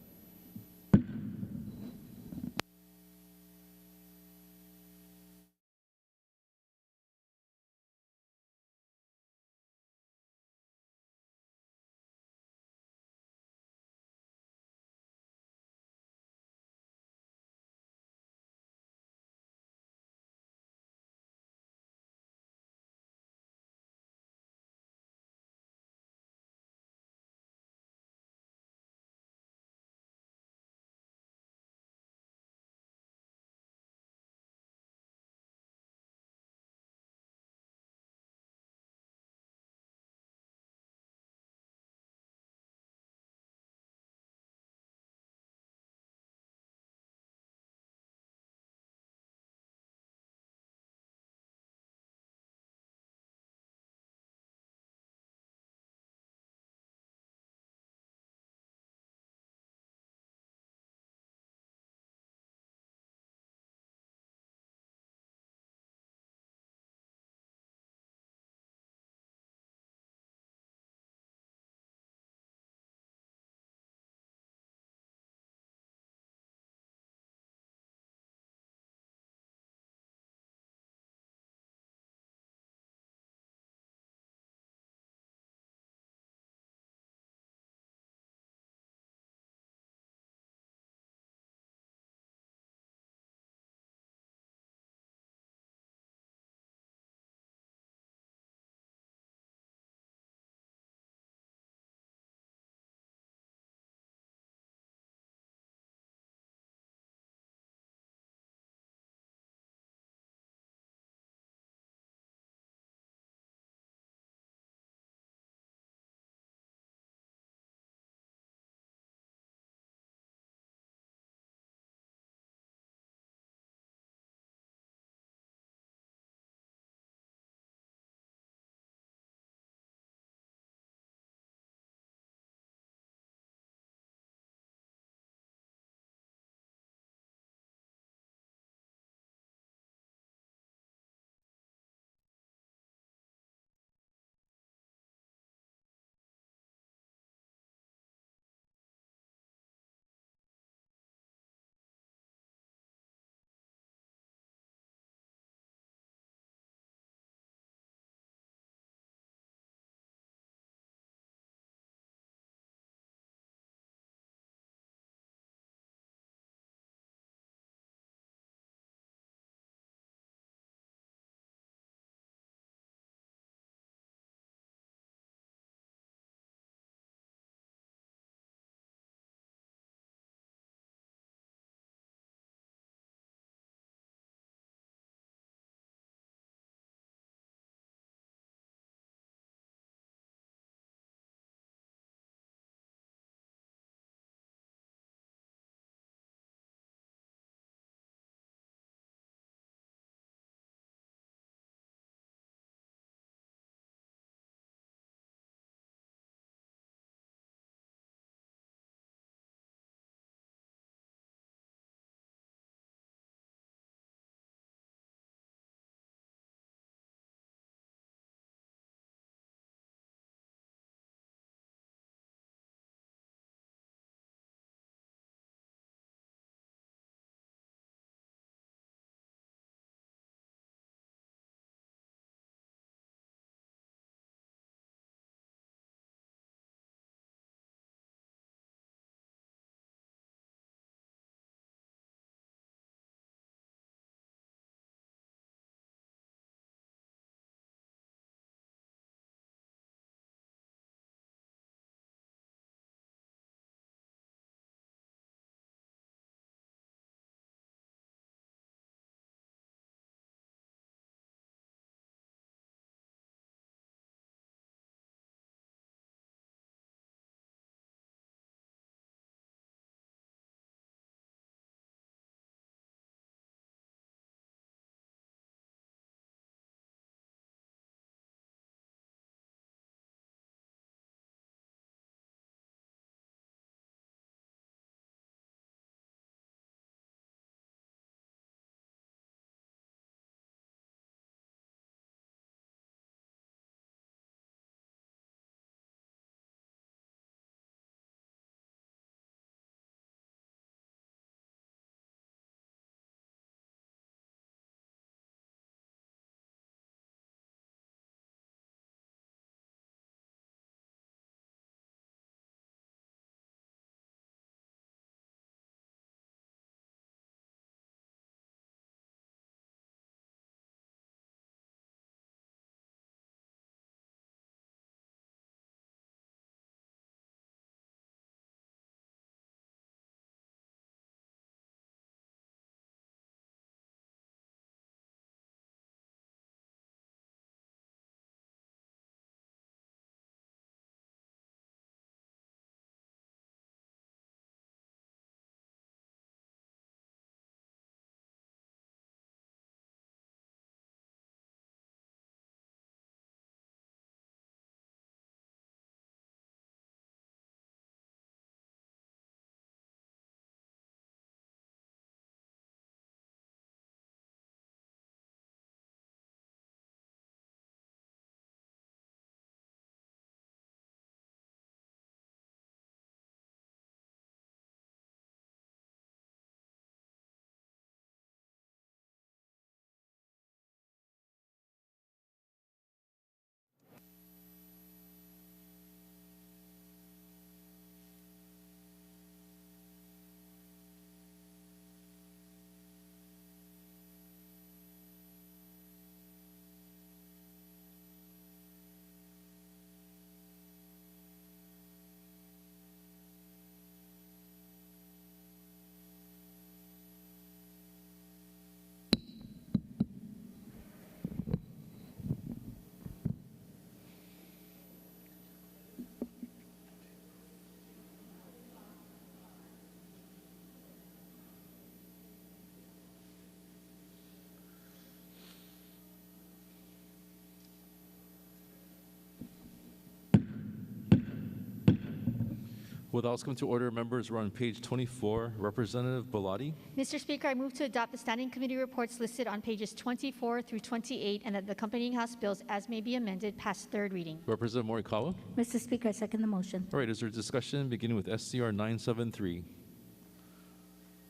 With the House come to order, members, we're on page 24. Representative Bellotti. Mr. Speaker, I move to adopt the standing committee reports listed on pages 24 through 28 and that the accompanying House bills, as may be amended, pass third reading. Representative Morikawa. Mr. Speaker, I second the motion. All right, is there discussion beginning with SCR 973,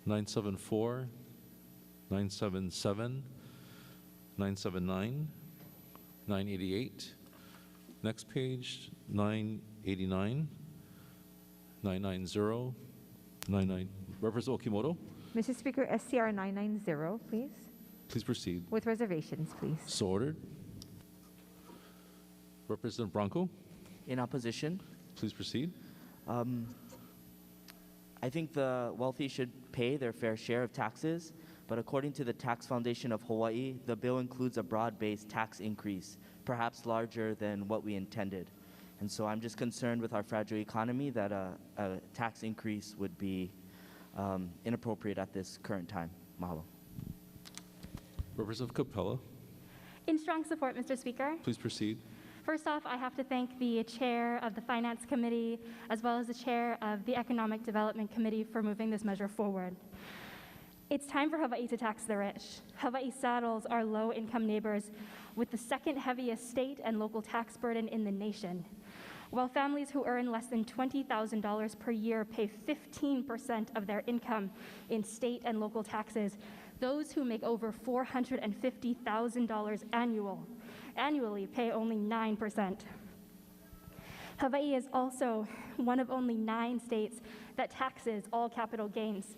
974, 977, 979, 988, next page 989, 990, 99. Representative Okimoto, Mr. Speaker, SCR 990, please. please proceed. With reservations, please. So ordered. Representative Branco, In opposition. please proceed. I think the wealthy should pay their fair share of taxes, but according to the Tax Foundation of Hawaii, the bill includes a broad-based tax increase, perhaps larger than what we intended. And so I'm just concerned with our fragile economy that a tax increase would be inappropriate at this current time. Mahalo. Representative Capella, In strong support, Mr. Speaker. please proceed. First off, I have to thank the chair of the Finance Committee as well as the chair of the Economic Development Committee for moving this measure forward. It's time for Hawaii to tax the rich. Hawaii saddles our low-income neighbors with the second heaviest state and local tax burden in the nation. While families who earn less than $20,000 per year pay 15% of their income in state and local taxes, those who make over $450,000 annually pay only 9%. Hawaii is also one of only 9 states that taxes all capital gains.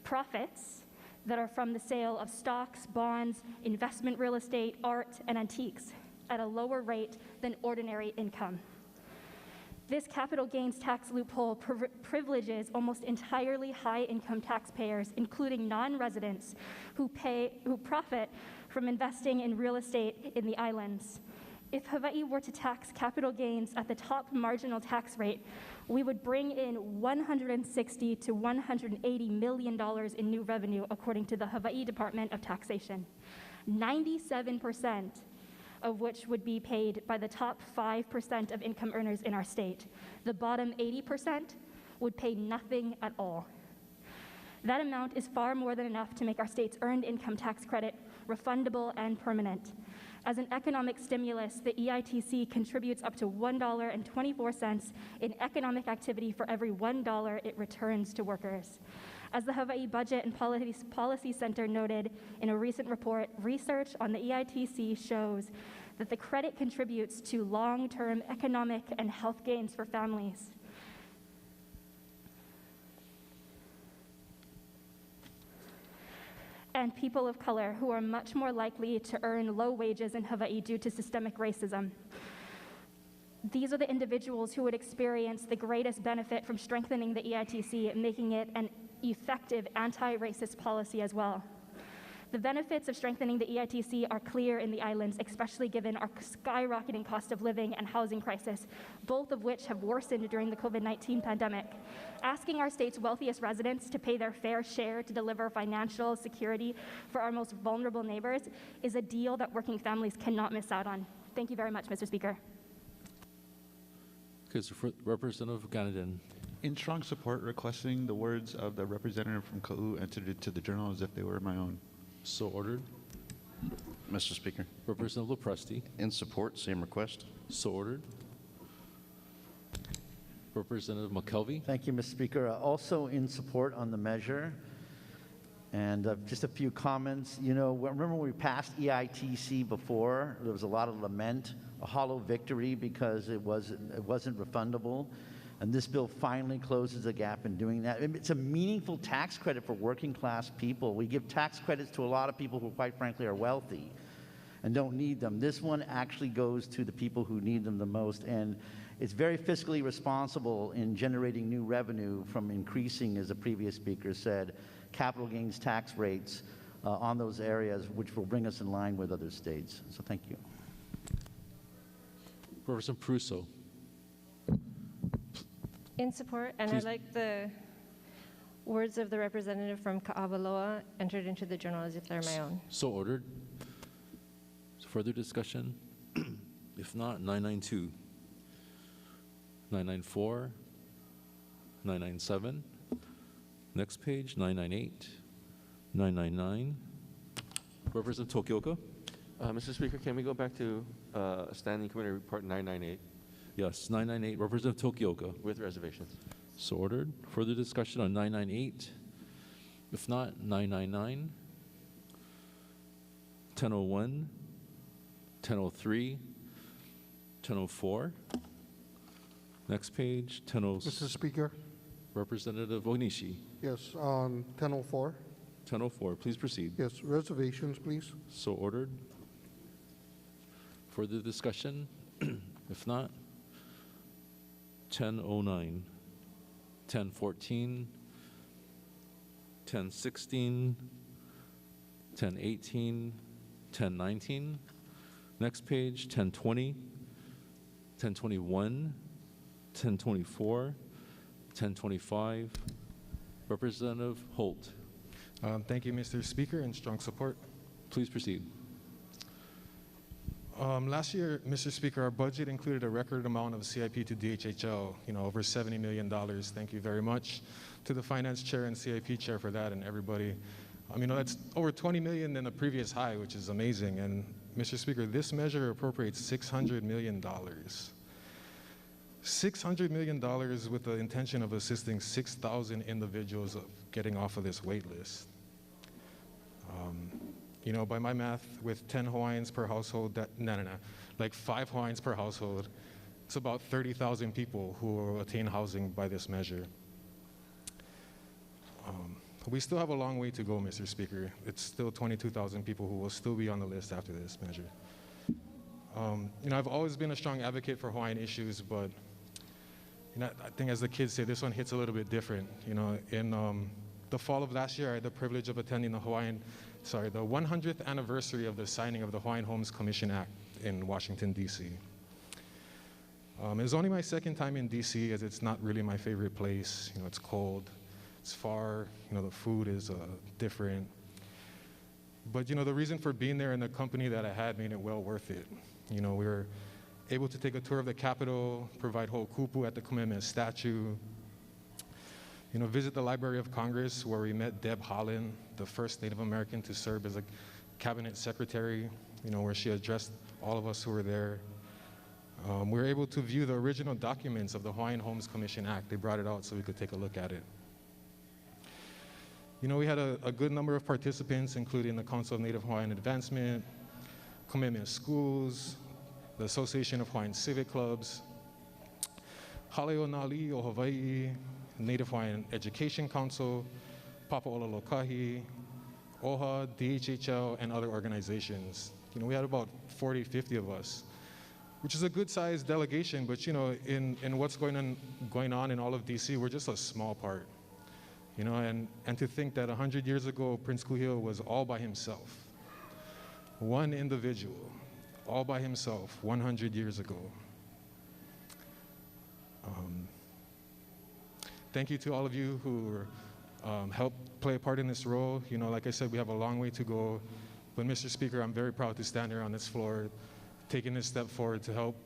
Profits that are from the sale of stocks, bonds, investment real estate, art, and antiques at a lower rate than ordinary income. This capital gains tax loophole privileges almost entirely high-income taxpayers, including non-residents who profit from investing in real estate in the islands. If Hawaii were to tax capital gains at the top marginal tax rate, we would bring in $160 to $180 million in new revenue, according to the Hawaii Department of Taxation. 97% of which would be paid by the top 5% of income earners in our state. The bottom 80% would pay nothing at all. That amount is far more than enough to make our state's earned income tax credit refundable and permanent. As an economic stimulus, the EITC contributes up to $1.24 in economic activity for every $1 it returns to workers. As the Hawaii Budget and Policy Center noted in a recent report, research on the EITC shows that the credit contributes to long-term economic and health gains for families. And people of color who are much more likely to earn low wages in Hawaii due to systemic racism. These are the individuals who would experience the greatest benefit from strengthening the EITC and making it an effective anti-racist policy as well. The benefits of strengthening the EITC are clear in the islands, especially given our skyrocketing cost of living and housing crisis, both of which have worsened during the COVID-19 pandemic. Asking our state's wealthiest residents to pay their fair share to deliver financial security for our most vulnerable neighbors is a deal that working families cannot miss out on. Thank you very much, Mr. Speaker. Okay, so for Representative Ganaden. In strong support, requesting the words of the representative from Ka'u entered into the journal as if they were my own. So ordered. Mr. Speaker. Representative Lopresti. In support, same request. So ordered. Representative McKelvey. Thank you, Mr. Speaker. Also in support on the measure. And just a few comments. You know, remember when we passed EITC before, there was a lot of lament, a hollow victory because it wasn't refundable. And this bill finally closes the gap in doing that. It's a meaningful tax credit for working class people. We give tax credits to a lot of people who, quite frankly, are wealthy and don't need them. This one actually goes to the people who need them the most. And it's very fiscally responsible in generating new revenue from increasing, as the previous speaker said, capital gains tax rates on those areas, which will bring us in line with other states. So thank you. Representative Pruso. In support, and Please. I like the words of the representative from Ka'awaloa entered into the journal as if they're my own. So ordered. Further discussion? If not, 992, 994, 997. Next page, 998, 999. Representative Tokioka? Mr. Speaker, can we go back to Standing Committee Report 998 Yes, 998, Representative Tokioka. with reservations? So ordered. Further discussion on 998? If not, 999, 1001, 1003, 1004. Next page, 1006. Mr. Speaker, Representative Onishi. yes, on 1004, 1004, please proceed. yes, reservations, please. So ordered. Further discussion? If not, 1009, 1014, 1016, 1018, 1019. Next page, 1020, 1021, 1024, 1025. Representative Holt. Thank you, Mr. Speaker, and strong support. Please proceed. Last year, Mr. Speaker, our budget included a record amount of CIP to DHHL, over $70 million. Thank you very much to the Finance Chair and CIP Chair for that, and everybody. That's over $20 million than the previous high, which is amazing. And Mr. Speaker, this measure appropriates $600 million. $600 million with the intention of assisting 6,000 individuals of getting off of this wait list. By my math, with 10 Hawaiians per household, like 5 Hawaiians per household, it's about 30,000 people who will attain housing by this measure. We still have a long way to go, Mr. Speaker. It's still 22,000 people who will still be on the list after this measure. I've always been a strong advocate for Hawaiian issues, but I think as the kids say, this one hits a little bit different. In the fall of last year, I had the privilege of attending the 100th anniversary of the signing of the Hawaiian Homes Commission Act in Washington, D.C. It was only my second time in D.C., as it's not really my favorite place. It's cold, it's far, the food is different. But, the reason for being there and the company that I had made it well worth it. We were able to take a tour of the Capitol, provide ho'okupu at the Kamehameha statue, visit the Library of Congress, where we met Deb Haaland, the first Native American to serve as a cabinet secretary, where she addressed all of us who were there. We were able to view the original documents of the Hawaiian Homes Commission Act. They brought it out so we could take a look at it. We had a good number of participants, including the Council of Native Hawaiian Advancement, Kamehameha Schools, the Association of Hawaiian Civic Clubs, Haleonali o Hawaii, Native Hawaiian Education Council, Papa'ololokahi, OHA, DHHL, and other organizations. We had about 40, 50 of us, which is a good-sized delegation, but in what's going on in all of DC, we're just a small part. And to think that 100 years ago, Prince Kuhio was all by himself, one individual, all by himself, 100 years ago. Thank you to all of you who helped play a part in this role. Like I said, we have a long way to go. But Mr. Speaker, I'm very proud to stand here on this floor, taking this step forward to help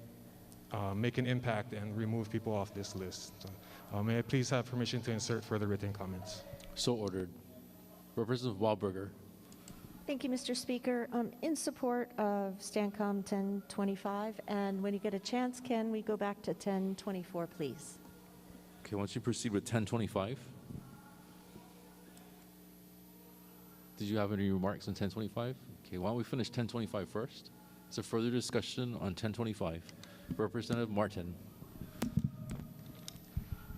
make an impact and remove people off this list. So, may I please have permission to insert further written comments? So ordered. Representative Wildberger. Thank you, Mr. Speaker. In support of STANCOM 1025, and when you get a chance, can we go back to 1024, please? Okay, why don't you proceed with 1025? Did you have any remarks on 1025? Okay, why don't we finish 1025 first? Is there further discussion on 1025? Representative Martin.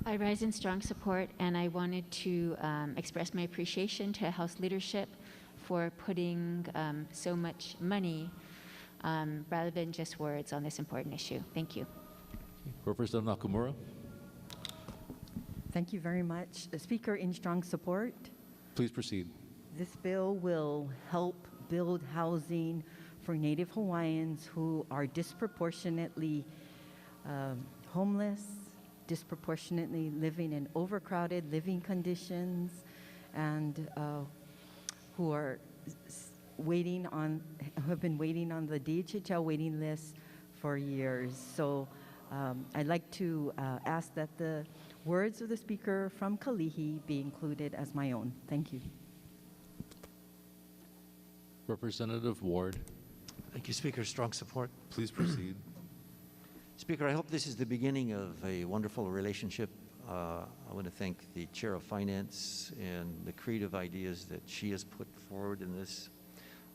I rise in strong support, and I wanted to express my appreciation to House leadership for putting so much money rather than just words on this important issue. Thank you. Representative Nakamura. Thank you very much. Speaker, in strong support. Please proceed. This bill will help build housing for Native Hawaiians who are disproportionately homeless, disproportionately living in overcrowded living conditions, and who are have been waiting on the DHHL waiting list for years. So I'd like to ask that the words of the speaker from Kalihi be included as my own. Thank you. Representative Ward, Thank you, Speaker. Strong support. please proceed. Speaker, I hope this is the beginning of a wonderful relationship. I want to thank the Chair of Finance and the creative ideas that she has put forward in this.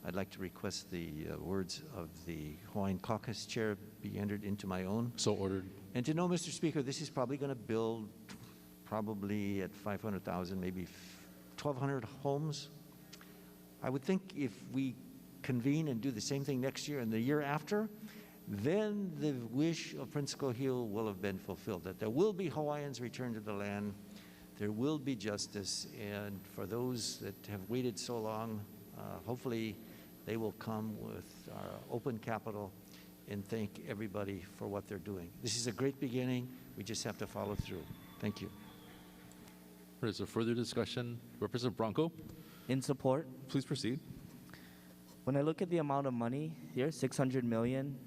I'd like to request the words of the Hawaiian Caucus Chair be entered into my own. So ordered. And to know, Mr. Speaker, this is probably going to build probably at 500,000, maybe 1,200 homes. I would think if we convene and do the same thing next year and the year after, then the wish of Prince Kohil will have been fulfilled, that there will be Hawaiians returned to the land, there will be justice, and for those that have waited so long, hopefully they will come with open capital and thank everybody for what they're doing. This is a great beginning. We just have to follow through. Thank you. Is there further discussion? Representative Bronco, In support. please proceed. When I look at the amount of money here, 600 million,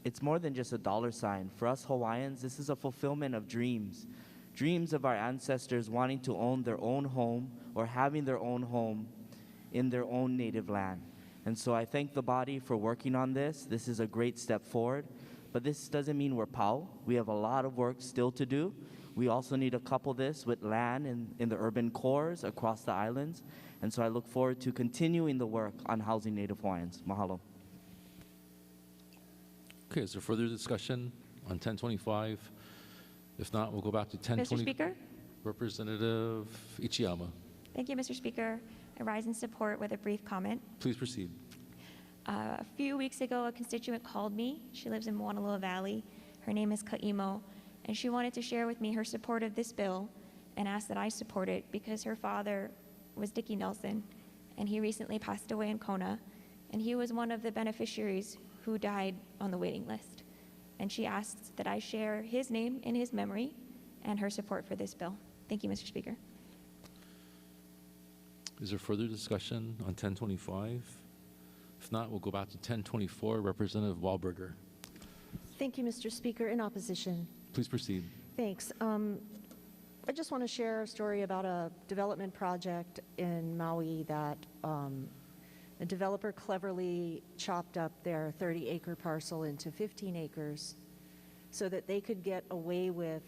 it's more than just a dollar sign. For us Hawaiians, this is a fulfillment of dreams. Dreams of our ancestors wanting to own their own home or having their own home in their own native land. And so I thank the body for working on this. This is a great step forward, but this doesn't mean we're POW. We have a lot of work still to do. We also need to couple this with land in the urban cores across the islands. And so I look forward to continuing the work on housing Native Hawaiians. Mahalo. Okay, is there further discussion on 1025? If not, we'll go back to 1020. Mr. Speaker? Representative Ichiyama, Thank you, Mr. Speaker. I rise in support with a brief comment. please proceed. A few weeks ago, a constituent called me. She lives in Maunawakea Valley. Her name is Ka'imo, and she wanted to share with me her support of this bill and asked that I support it because her father was Dickie Nelson, and he recently passed away in Kona, and he was one of the beneficiaries who died on the waiting list. And she asked that I share his name in his memory and her support for this bill. Thank you, Mr. Speaker. Is there further discussion on 1025? If not, we'll go back to 1024. Representative Wahlberger, Thank you, Mr. Speaker. In opposition. please proceed. Thanks. I just want to share a story about a development project in Maui that a developer cleverly chopped up their 30-acre parcel into 15 acres so that they could get away with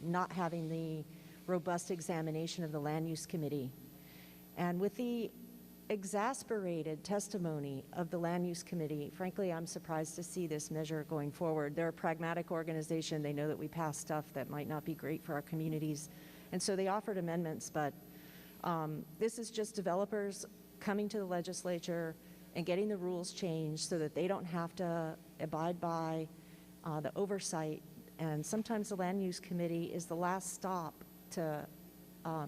not having the robust examination of the Land Use Committee. And with the exasperated testimony of the Land Use Committee, frankly, I'm surprised to see this measure going forward. They're a pragmatic organization. They know that we pass stuff that might not be great for our communities. And so they offered amendments, but this is just developers coming to the legislature and getting the rules changed so that they don't have to abide by the oversight. And sometimes the Land Use Committee is the last stop to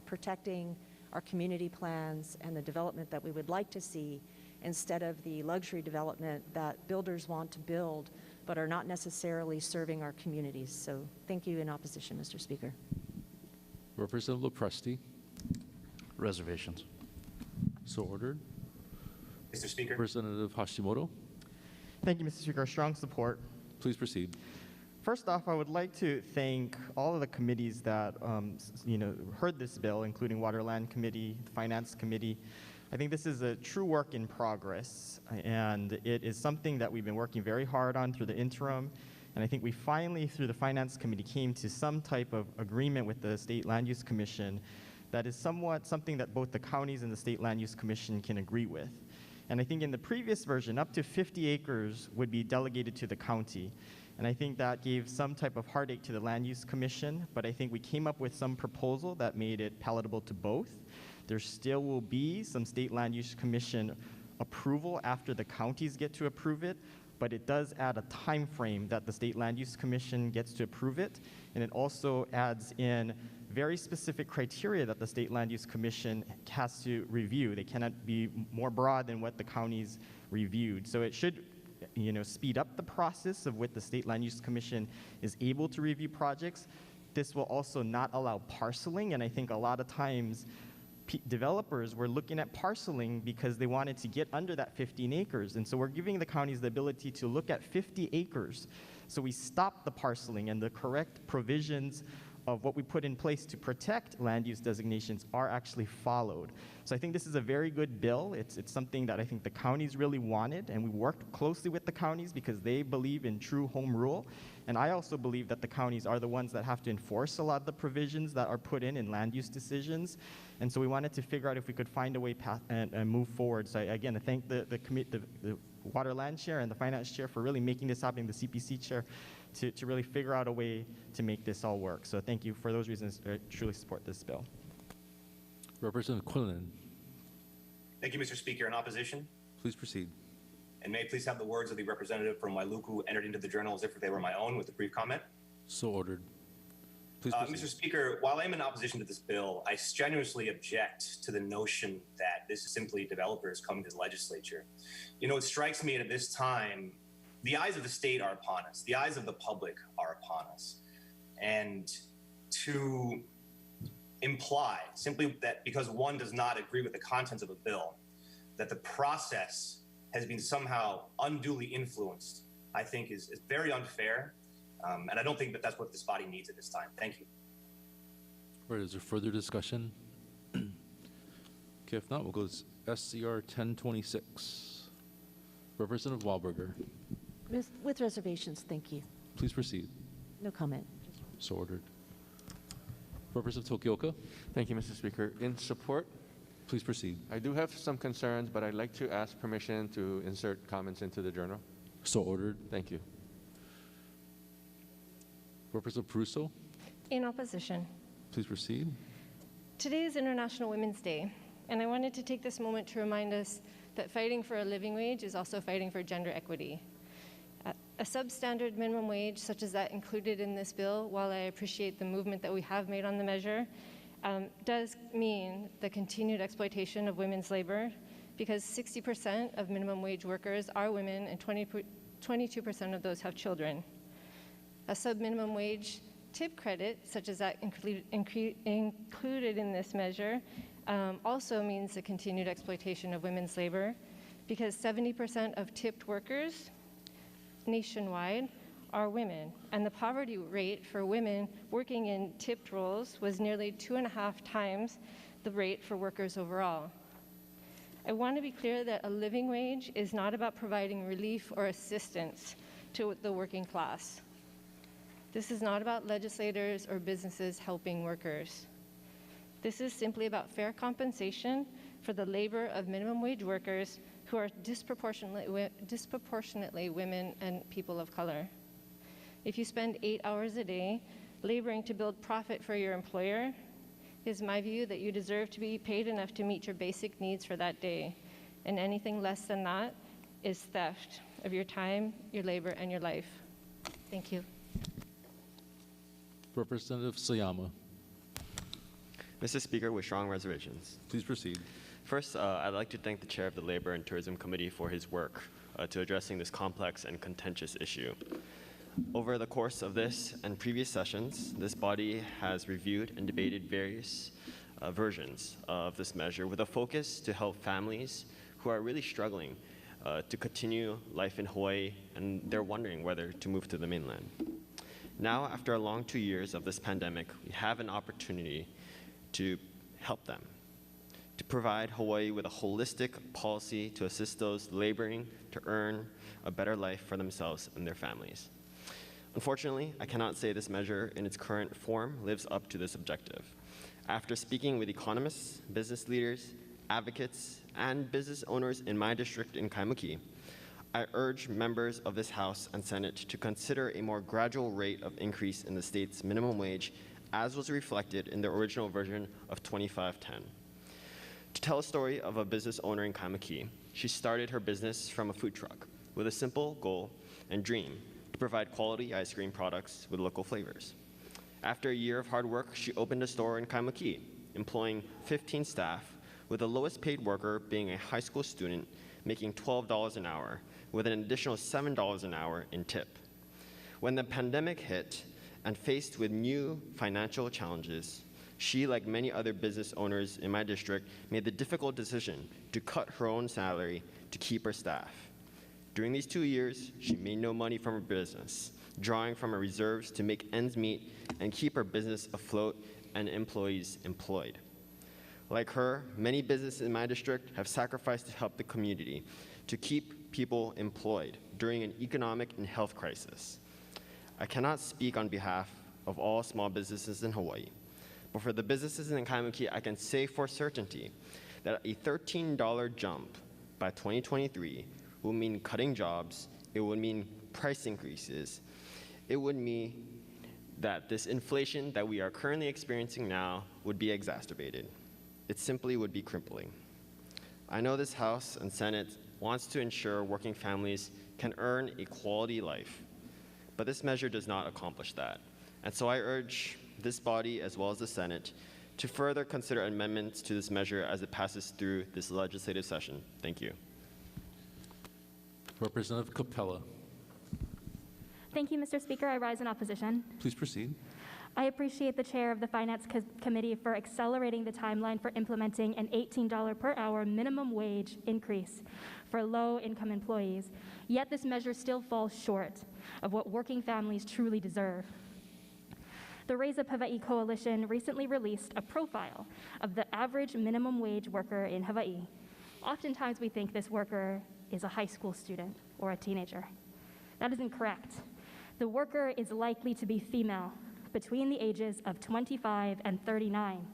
protecting our community plans and the development that we would like to see instead of the luxury development that builders want to build but are not necessarily serving our communities. So thank you in opposition, Mr. Speaker. Representative Lopresti, Reservations. so ordered. Mr. Speaker. Representative Hashimoto, Thank you, Mr. Speaker. Strong support. please proceed. First off, I would like to thank all of the committees that heard this bill, including Waterland Committee, Finance Committee. I think this is a true work in progress, and it is something that we've been working very hard on through the interim. And I think we finally, through the Finance Committee, came to some type of agreement with the State Land Use Commission that is somewhat something that both the counties and the State Land Use Commission can agree with. And I think in the previous version, up to 50 acres would be delegated to the county. And I think that gave some type of heartache to the Land Use Commission, but I think we came up with some proposal that made it palatable to both. There still will be some State Land Use Commission approval after the counties get to approve it, but it does add a time frame that the State Land Use Commission gets to approve it, and it also adds in very specific criteria that the State Land Use Commission has to review. They cannot be more broad than what the counties reviewed. So it should speed up the process of what the State Land Use Commission is able to review projects. This will also not allow parceling, and I think a lot of times developers were looking at parceling because they wanted to get under that 15 acres. And so we're giving the counties the ability to look at 50 acres. So we stop the parceling, and the correct provisions of what we put in place to protect land use designations are actually followed. So I think this is a very good bill. It's something that I think the counties really wanted, and we worked closely with the counties because they believe in true home rule. And I also believe that the counties are the ones that have to enforce a lot of the provisions that are put in land use decisions. And so we wanted to figure out if we could find a way and move forward. So again, I thank the Water Land Chair and the Finance Chair for really making this happen, the CPC Chair, to really figure out a way to make this all work. So thank you. For those reasons, I truly support this bill. Representative Quillen. Thank you, Mr. Speaker. In opposition? Please proceed. And may I please have the words of the representative from Wailuku entered into the journal as if they were my own with a brief comment? So ordered. Please proceed. Mr. Speaker, while I'm in opposition to this bill, I strenuously object to the notion that this is simply developers coming to the legislature. You know, it strikes me at this time, the eyes of the state are upon us. The eyes of the public are upon us. And to imply simply that because one does not agree with the contents of a bill, that the process has been somehow unduly influenced, I think is very unfair. And I don't think that that's what this body needs at this time. Thank you. All right, is there further discussion? Okay, if not, we'll go to SCR 1026. Representative Wahlberger. With reservations, thank you. Please proceed. No comment. So ordered. Representative Tokioka. Thank you, Mr. Speaker. In support, please proceed. I do have some concerns, but I'd like to ask permission to insert comments into the journal. So ordered. Thank you. Representative Prusso. In opposition. Please proceed. Today is International Women's Day, and I wanted to take this moment to remind us that fighting for a living wage is also fighting for gender equity. A substandard minimum wage, such as that included in this bill, while I appreciate the movement that we have made on the measure, does mean the continued exploitation of women's labor, because 60% of minimum wage workers are women and 22% of those have children. A sub-minimum wage tip credit, such as that included in this measure, also means the continued exploitation of women's labor, because 70% of tipped workers nationwide are women, and the poverty rate for women working in tipped roles was nearly 2.5 times the rate for workers overall. I want to be clear that a living wage is not about providing relief or assistance to the working class. This is not about legislators or businesses helping workers. This is simply about fair compensation for the labor of minimum wage workers who are disproportionately women and people of color. If you spend 8 hours a day laboring to build profit for your employer, it is my view that you deserve to be paid enough to meet your basic needs for that day. And anything less than that is theft of your time, your labor, and your life. Thank you. Representative Sayama. Mr. Speaker, with strong reservations. Please proceed. First, I'd like to thank the chair of the Labor and Tourism Committee for his work to addressing this complex and contentious issue. Over the course of this and previous sessions, this body has reviewed and debated various versions of this measure with a focus to help families who are really struggling to continue life in Hawaii, and they're wondering whether to move to the mainland. Now, after a long 2 years of this pandemic, we have an opportunity to help them, to provide Hawaii with a holistic policy to assist those laboring to earn a better life for themselves and their families. Unfortunately, I cannot say this measure in its current form lives up to this objective. After speaking with economists, business leaders, advocates, and business owners in my district in Kaimuki, I urge members of this House and Senate to consider a more gradual rate of increase in the state's minimum wage, as was reflected in the original version of 2510. To tell a story of a business owner in Kaimuki, she started her business from a food truck with a simple goal and dream to provide quality ice cream products with local flavors. After a year of hard work, she opened a store in Kaimuki, employing 15 staff, with the lowest paid worker being a high school student making $12 an hour, with an additional $7 an hour in tip. When the pandemic hit and faced with new financial challenges, she, like many other business owners in my district, made the difficult decision to cut her own salary to keep her staff. During these 2 years, she made no money from her business, drawing from her reserves to make ends meet and keep her business afloat and employees employed. Like her, many businesses in my district have sacrificed to help the community, to keep people employed during an economic and health crisis. I cannot speak on behalf of all small businesses in Hawaii, but for the businesses in Kaimuki, I can say for certainty that a $13 jump by 2023 will mean cutting jobs, it would mean price increases, it would mean that this inflation that we are currently experiencing now would be exacerbated. It simply would be crippling. I know this House and Senate wants to ensure working families can earn a quality life, but this measure does not accomplish that. And so I urge this body, as well as the Senate, to further consider amendments to this measure as it passes through this legislative session. Thank you. Representative Capella. Thank you, Mr. Speaker. I rise in opposition. Please proceed. I appreciate the chair of the Finance Committee for accelerating the timeline for implementing an $18 per hour minimum wage increase for low-income employees. Yet this measure still falls short of what working families truly deserve. The Raise Up Hawaii Coalition recently released a profile of the average minimum wage worker in Hawaii. Oftentimes we think this worker is a high school student or a teenager. That is incorrect. The worker is likely to be female, between the ages of 25 and 39.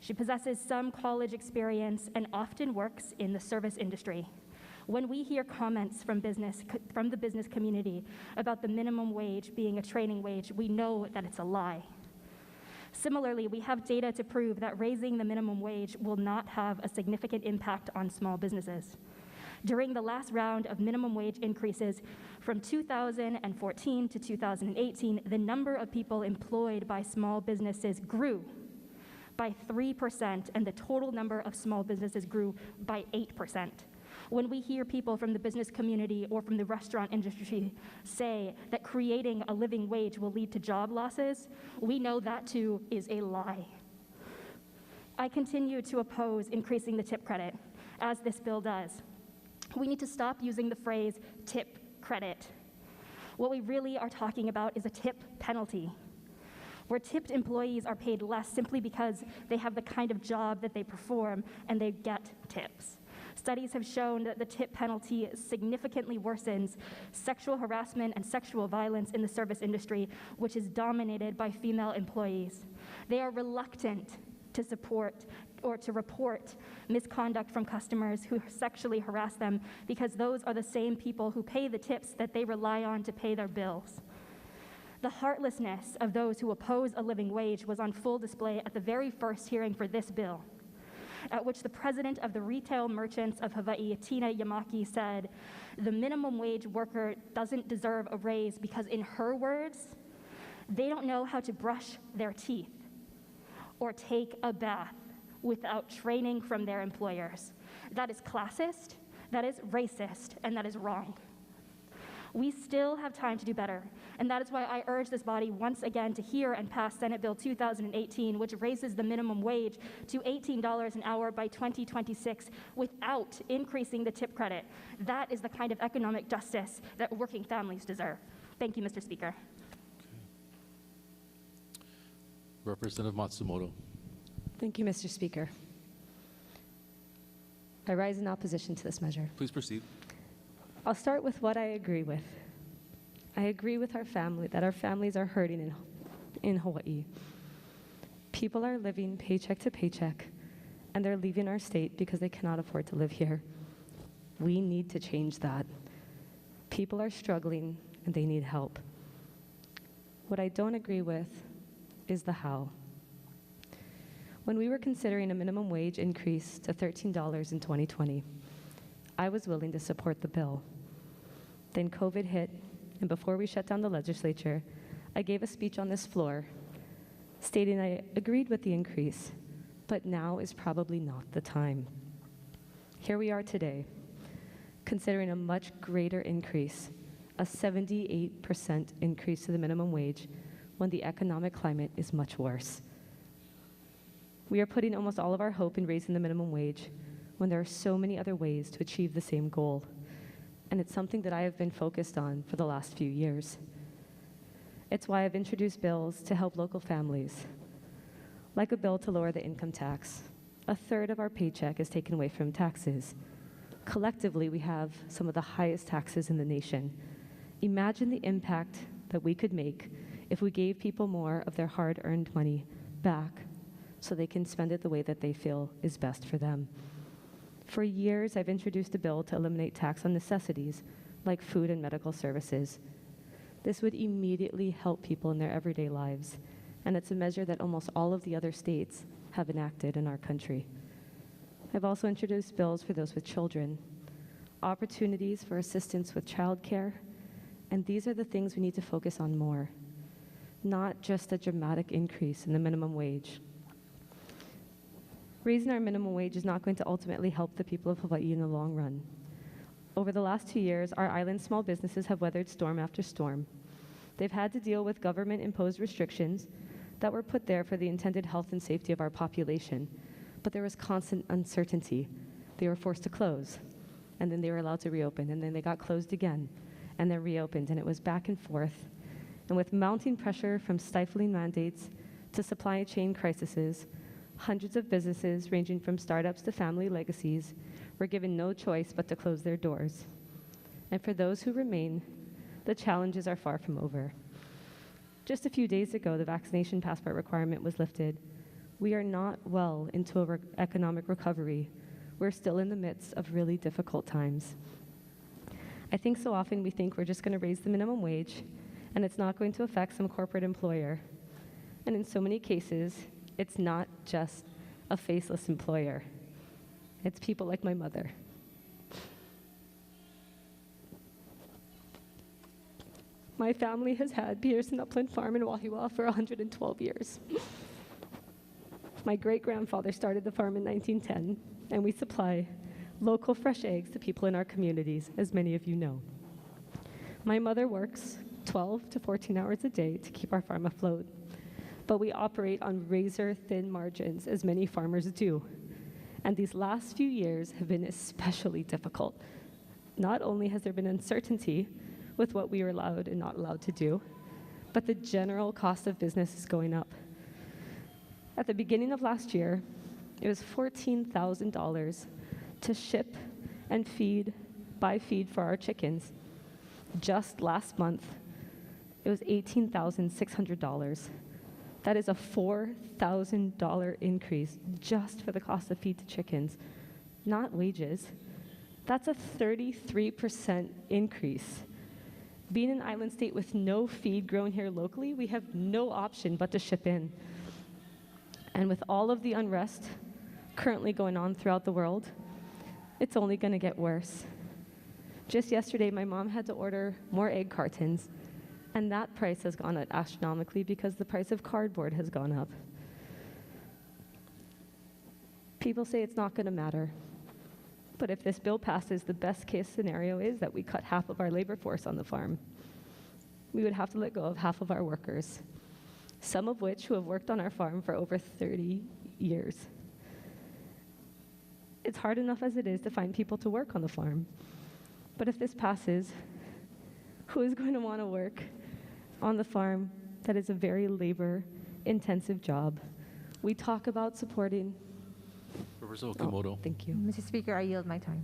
She possesses some college experience and often works in the service industry. When we hear comments from the business community about the minimum wage being a training wage, we know that it's a lie. Similarly, we have data to prove that raising the minimum wage will not have a significant impact on small businesses. During the last round of minimum wage increases from 2014 to 2018, the number of people employed by small businesses grew by 3%, and the total number of small businesses grew by 8%. When we hear people from the business community or from the restaurant industry say that creating a living wage will lead to job losses, we know that too is a lie. I continue to oppose increasing the tip credit, as this bill does. We need to stop using the phrase tip credit. What we really are talking about is a tip penalty, where tipped employees are paid less simply because they have the kind of job that they perform and they get tips. Studies have shown that the tip penalty significantly worsens sexual harassment and sexual violence in the service industry, which is dominated by female employees. They are reluctant to support or to report misconduct from customers who sexually harass them because those are the same people who pay the tips that they rely on to pay their bills. The heartlessness of those who oppose a living wage was on full display at the very first hearing for this bill, at which the president of the Retail Merchants of Hawaii, Tina Yamaki, said, "The minimum wage worker doesn't deserve a raise because, in her words, they don't know how to brush their teeth or take a bath without training from their employers. That is classist, that is racist, and that is wrong." We still have time to do better, and that is why I urge this body once again to hear and pass Senate Bill 2018, which raises the minimum wage to $18 an hour by 2026 without increasing the tip credit. That is the kind of economic justice that working families deserve. Thank you, Mr. Speaker. Representative Matsumoto. Thank you, Mr. Speaker. I rise in opposition to this measure. Please proceed. I'll start with what I agree with. I agree with our family, that our families are hurting in Hawaii. People are living paycheck to paycheck, and they're leaving our state because they cannot afford to live here. We need to change that. People are struggling, and they need help. What I don't agree with is the how. When we were considering a minimum wage increase to $13 in 2020, I was willing to support the bill. Then COVID hit, and before we shut down the legislature, I gave a speech on this floor stating I agreed with the increase, but now is probably not the time. Here we are today, considering a much greater increase, a 78% increase to the minimum wage, when the economic climate is much worse. We are putting almost all of our hope in raising the minimum wage when there are so many other ways to achieve the same goal. and it's something that I have been focused on for the last few years. It's why I've introduced bills to help local families, like a bill to lower the income tax. A third of our paycheck is taken away from taxes. Collectively, we have some of the highest taxes in the nation. Imagine the impact that we could make if we gave people more of their hard-earned money back so they can spend it the way that they feel is best for them. For years, I've introduced a bill to eliminate tax on necessities like food and medical services. This would immediately help people in their everyday lives, and it's a measure that almost all of the other states have enacted in our country. I've also introduced bills for those with children, opportunities for assistance with childcare, and these are the things we need to focus on more, not just a dramatic increase in the minimum wage. Raising our minimum wage is not going to ultimately help the people of Hawaii in the long run. Over the last 2 years, our island small businesses have weathered storm after storm. They've had to deal with government-imposed restrictions that were put there for the intended health and safety of our population, but there was constant uncertainty. They were forced to close, and then they were allowed to reopen, and then they got closed again, and then reopened, and it was back and forth. And with mounting pressure from stifling mandates to supply chain crises, hundreds of businesses, ranging from startups to family legacies, were given no choice but to close their doors. And for those who remain, the challenges are far from over. Just a few days ago, the vaccination passport requirement was lifted. We are not well into an economic recovery. We're still in the midst of really difficult times. I think so often we think we're just going to raise the minimum wage and it's not going to affect some corporate employer. And in so many cases, it's not just a faceless employer. It's people like my mother. My family has had Pearson Upland Farm in Wahiawa for 112 years. My great-grandfather started the farm in 1910, and we supply local fresh eggs to people in our communities, as many of you know. My mother works 12 to 14 hours a day to keep our farm afloat, but we operate on razor-thin margins, as many farmers do. And these last few years have been especially difficult. Not only has there been uncertainty with what we are allowed and not allowed to do, but the general cost of business is going up. At the beginning of last year, it was $14,000 to ship and buy feed for our chickens. Just last month, it was $18,600. That is a $4,000 increase just for the cost of feed to chickens, not wages. That's a 33% increase. Being an island state with no feed grown here locally, we have no option but to ship in. And with all of the unrest currently going on throughout the world, it's only going to get worse. Just yesterday, my mom had to order more egg cartons, and that price has gone up astronomically because the price of cardboard has gone up. People say it's not going to matter. But if this bill passes, the best case scenario is that we cut half of our labor force on the farm. We would have to let go of half of our workers, some of which who have worked on our farm for over 30 years. It's hard enough as it is to find people to work on the farm. But if this passes, who is going to want to work on the farm that is a very labor-intensive job? We talk about supporting... Thank you. Mr. Speaker, I yield my time.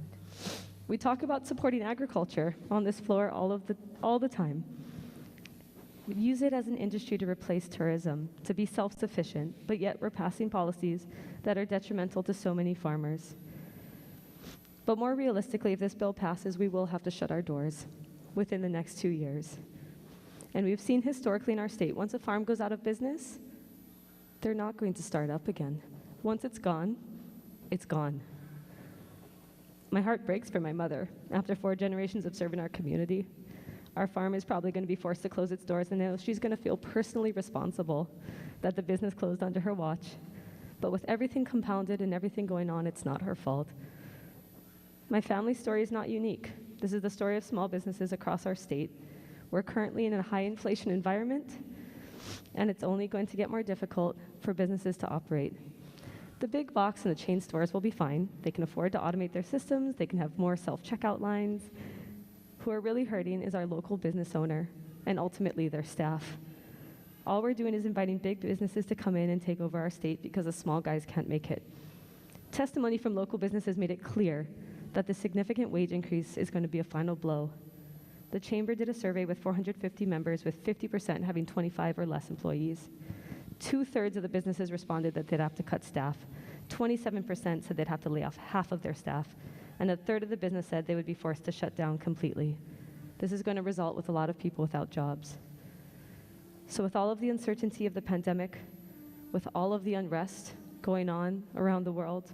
We talk about supporting agriculture on this floor all the time. We use it as an industry to replace tourism, to be self-sufficient, but yet we're passing policies that are detrimental to so many farmers. But more realistically, if this bill passes, we will have to shut our doors within the next 2 years. And we've seen historically in our state, once a farm goes out of business, they're not going to start up again. Once it's gone, it's gone. My heart breaks for my mother. After 4 generations of serving our community, our farm is probably going to be forced to close its doors, and now she's going to feel personally responsible that the business closed under her watch. But with everything compounded and everything going on, it's not her fault. My family's story is not unique. This is the story of small businesses across our state. We're currently in a high inflation environment, and it's only going to get more difficult for businesses to operate. The big box and the chain stores will be fine. They can afford to automate their systems. They can have more self-checkout lines. Who are really hurting is our local business owner and ultimately their staff. All we're doing is inviting big businesses to come in and take over our state because the small guys can't make it. Testimony from local businesses made it clear that the significant wage increase is going to be a final blow. The Chamber did a survey with 450 members, with 50% having 25 or less employees. 2/3 of the businesses responded that they'd have to cut staff. 27% said they'd have to lay off half of their staff. And 1/3 of the business said they would be forced to shut down completely. This is going to result with a lot of people without jobs. So with all of the uncertainty of the pandemic, with all of the unrest going on around the world,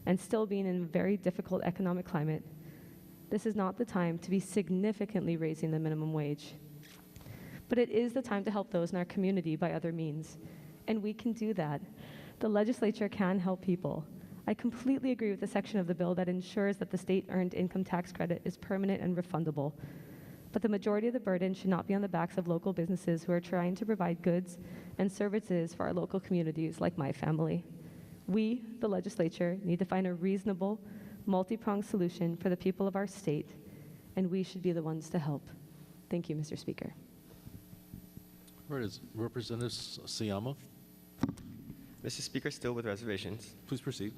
and still being in a very difficult economic climate, this is not the time to be significantly raising the minimum wage. But it is the time to help those in our community by other means, and we can do that. The legislature can help people. I completely agree with the section of the bill that ensures that the state earned income tax credit is permanent and refundable. But the majority of the burden should not be on the backs of local businesses who are trying to provide goods and services for our local communities, like my family. We, the legislature, need to find a reasonable, multi-pronged solution for the people of our state, and we should be the ones to help. Thank you, Mr. Speaker. Where is Representative Siyama? Mr. Speaker, still with reservations. Please proceed.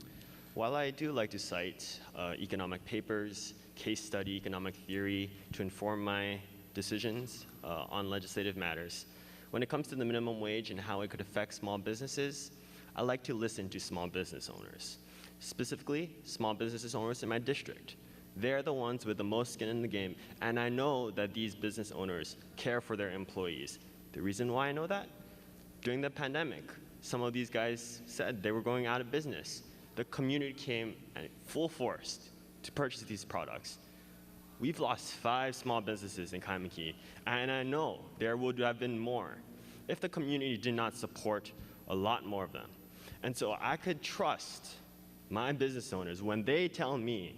While I do like to cite economic papers, case study, economic theory to inform my decisions on legislative matters, when it comes to the minimum wage and how it could affect small businesses, I like to listen to small business owners, specifically small business owners in my district. They're the ones with the most skin in the game, and I know that these business owners care for their employees. The reason why I know that? During the pandemic, some of these guys said they were going out of business. The community came in full force to purchase these products. We've lost 5 small businesses in Kaimuki, and I know there would have been more if the community did not support a lot more of them. And so I could trust my business owners when they tell me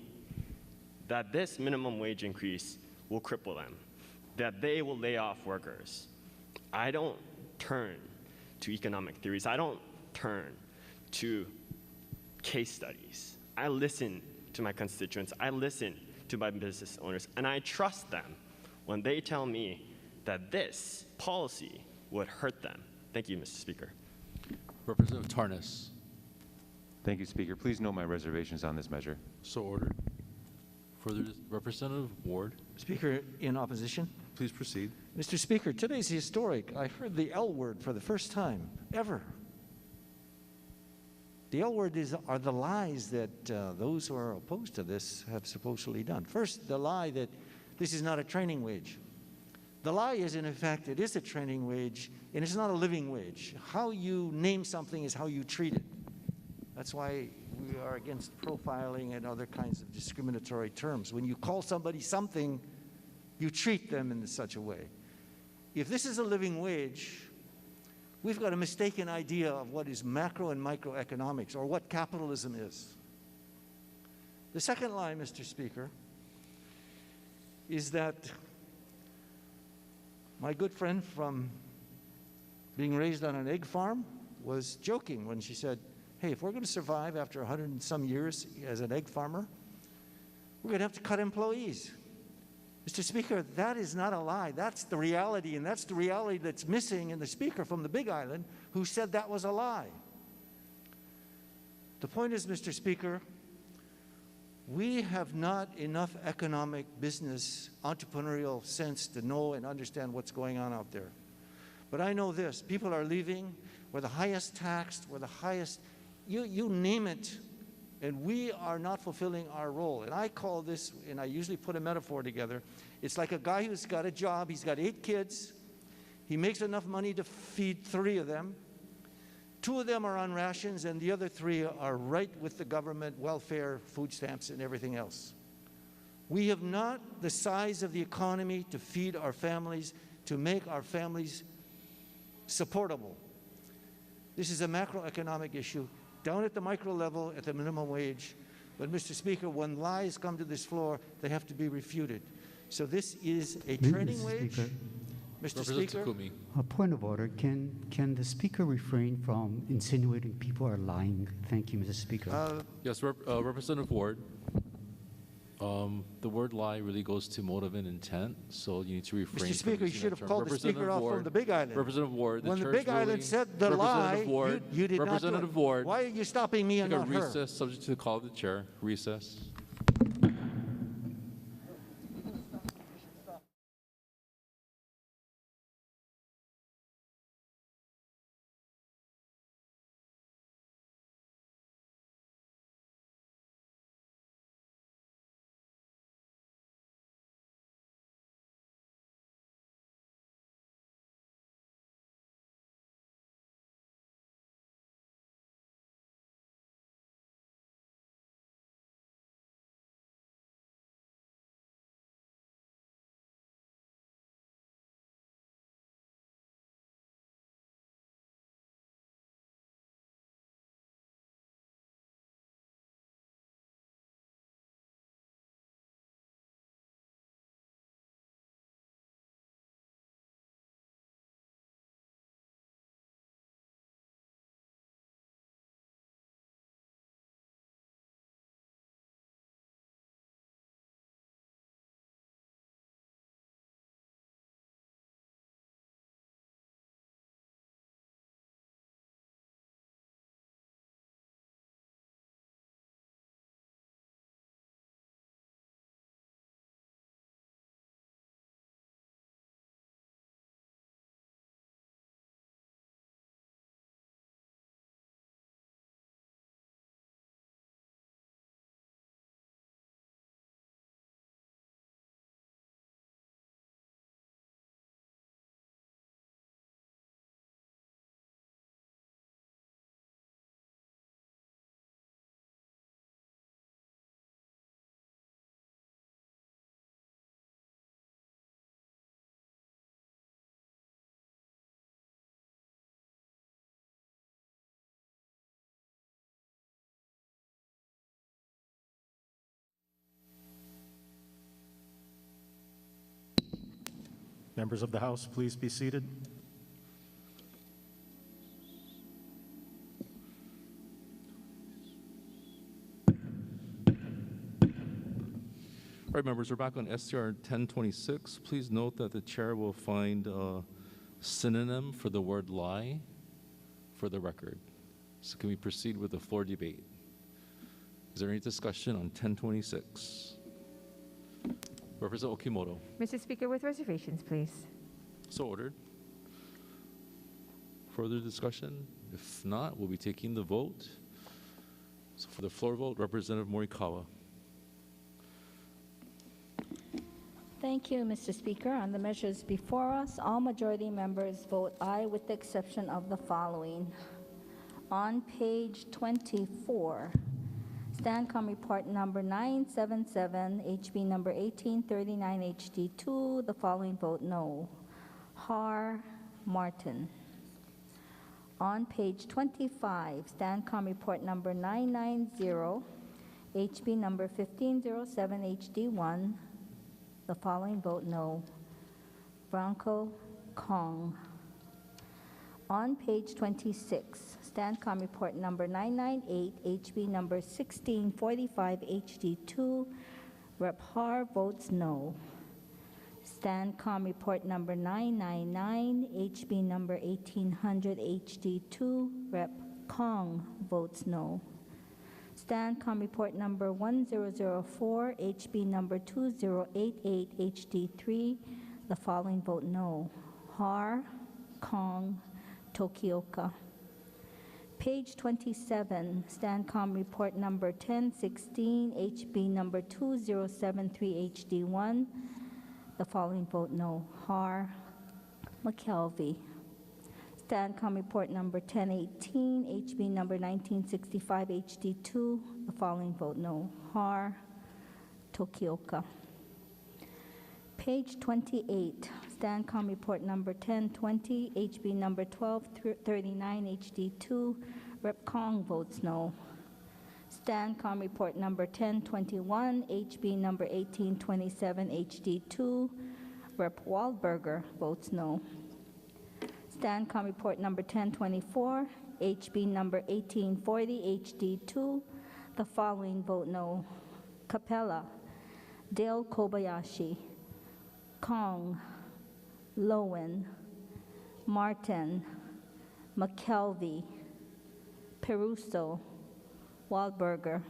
that this minimum wage increase will cripple them, that they will lay off workers. I don't turn to economic theories. I don't turn to case studies. I listen to my constituents. I listen to my business owners, and I trust them when they tell me that this policy would hurt them. Thank you, Mr. Speaker. Representative Tarnas. Thank you, Speaker. Please note my reservations on this measure. So ordered. Further, Representative Ward. Speaker, in opposition. Please proceed. Mr. Speaker, today's historic. I heard the L word for the first time ever. The L word are the lies that those who are opposed to this have supposedly done. First, the lie that this is not a training wage. The lie is, in effect, it is a training wage, and it's not a living wage. How you name something is how you treat it. That's why we are against profiling and other kinds of discriminatory terms. When you call somebody something, you treat them in such a way. If this is a living wage, we've got a mistaken idea of what is macro and microeconomics, or what capitalism is. The second lie, Mr. Speaker, is that my good friend from being raised on an egg farm was joking when she said, hey, if we're going to survive after 100 and some years as an egg farmer, we're going to have to cut employees. Mr. Speaker, that is not a lie. That's the reality, and that's the reality that's missing in the speaker from the Big Island who said that was a lie. The point is, Mr. Speaker, we have not enough economic, business, entrepreneurial sense to know and understand what's going on out there. But I know this, people are leaving, we're the highest taxed, we're the highest, you name it, and we are not fulfilling our role. And I call this, and I usually put a metaphor together, it's like a guy who's got a job, he's got 8 kids, he makes enough money to feed 3 of them, 2 of them are on rations, and the other 3 are right with the government, welfare, food stamps, and everything else. We have not the size of the economy to feed our families, to make our families supportable. This is a macroeconomic issue, down at the micro level, at the minimum wage. But, Mr. Speaker, when lies come to this floor, they have to be refuted. So this is a training wage. Mr. Speaker, a point of order. Can the speaker refrain from insinuating people are lying? Thank you, Mr. Speaker. Yes, Representative Ward. The word lie really goes to motive and intent, so you need to refrain Mr. Speaker, from you using should that have term. called the speaker out from the Big Island. Representative Ward, When the chair's Big Island ruling- said the lie, Representative Ward, you did not do it. Representative Ward. Why are you stopping me and Take a not her? recess, subject to the call of the chair. Recess. Members of the House, please be seated. All right, members, we're back on STR 1026. Please note that the chair will find a synonym for the word lie for the record. So can we proceed with the floor debate? Is there any discussion on 1026? Representative Okimoto. Mr. Speaker, with reservations, please. So ordered. Further discussion? If not, we'll be taking the vote. So for the floor vote, Representative Morikawa. Thank you, Mr. Speaker. On the measures before us, all majority members vote aye with the exception of the following. On page 24, Stancom report number 977, HB number 1839 HD2, the following vote no. Har, Martin. On page 25, Stancom report number 990, HB number 1507 HD1, the following vote no. Bronco, Kong. On page 26, Stancom report number 998, HB number 1645 HD2, Rep. Har votes no. Stancom report number 999, HB number 1800 HD2, Rep. Kong votes no. Stancom report number 1004, HB number 2088 HD3, the following vote no. Har, Kong, Tokioka. Page 27, Stancom report number 1016, HB number 2073 HD1, the following vote no. Har, McKelvey. Stancom report number 1018, HB number 1965 HD2, the following vote no. Har, Tokioka. Page 28, Stancom report number 1020, HB number 1239 HD2, Rep. Kong votes no. Stancom report number 1021, HB number 1827 HD2, Rep. Wahlberger votes no. Stancom report number 1024, HB number 1840 HD2, the following vote no. Capella. Dale Kobayashi, Kong, Lowen, Martin, McKelvey, Peruso, Wahlberger.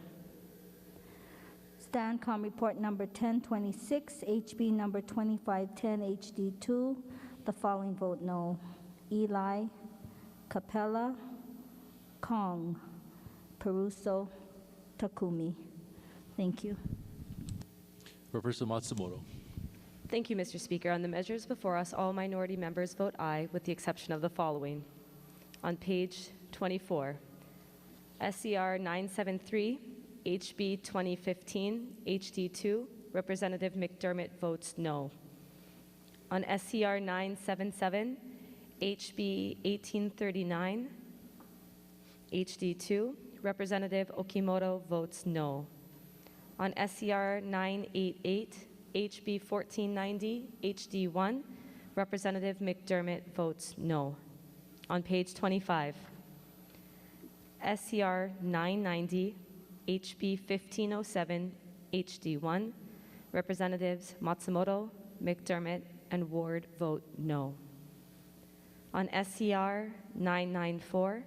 STANCOM report number 1026, HB number 2510, HD2. The following vote no. Eli, Capella, Kong, Peruso, Takumi. Thank you. Representative Matsumoto. Thank you, Mr. Speaker. On the measures before us, all minority members vote aye, with the exception of the following. On page 24, SCR 973, HB 2015, HD2, Representative McDermott votes no. On SCR 977, HB 1839, HD2, Representative Okimoto votes no. On SCR 988, HB 1490, HD1, Representative McDermott votes no. On page 25, SCR 990, HB 1507, HD1, Representatives Matsumoto, McDermott, and Ward vote no. On SCR 994,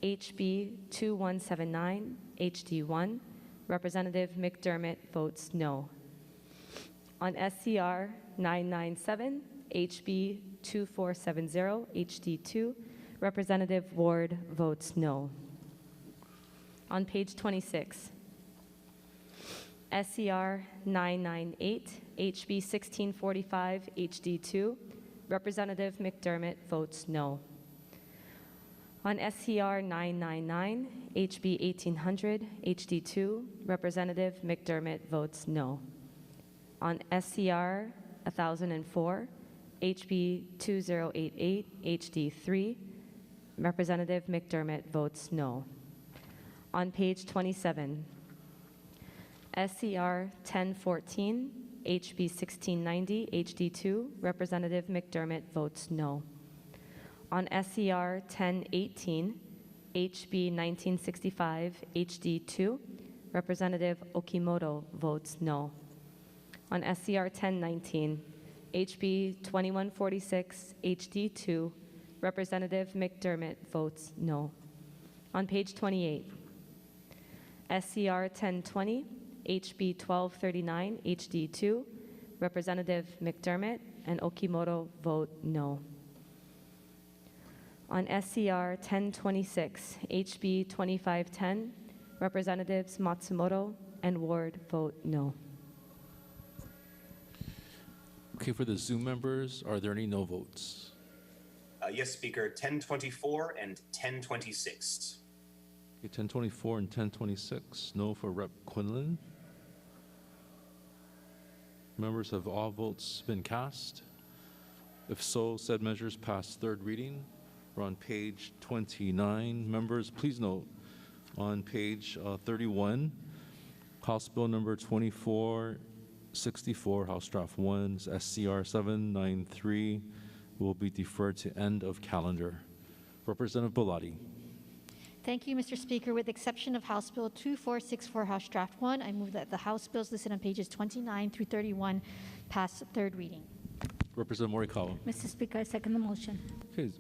HB 2179, HD1, Representative McDermott votes no. On SCR 997, HB 2470, HD2, Representative Ward votes no. On page 26, SCR 998, HB 1645, HD2, Representative McDermott votes no. On SCR 999, HB 1800, HD2, Representative McDermott votes no. On SCR 1004, HB 2088, HD3, Representative McDermott votes no. On page 27, SCR 1014, HB 1690, HD2, Representative McDermott votes no. On SCR 1018, HB 1965, HD2, Representative Okimoto votes no. On SCR 1019, HB 2146, HD2, Representative McDermott votes no. On page 28, SCR 1020, HB 1239, HD2, Representative McDermott and Okimoto vote no. On SCR 1026, HB 2510, Representatives Matsumoto and Ward vote no. Okay, for the Zoom members, are there any no votes? Yes, Speaker, 1024 and 1026. Okay, 1024 and 1026. No for Rep. Quinlan. Members, have all votes been cast? If so, said measures pass third reading. We're on page 29. Members, please note on page 31, House Bill number 2464, House Draft 1, SCR 793, will be deferred to end of calendar. Representative Belatti. Thank you, Mr. Speaker. With the exception of House Bill 2464, House Draft 1, I move that the House bills listed on pages 29 through 31 pass third reading. Representative Morikawa. Mr. Speaker, I second the motion. Okay,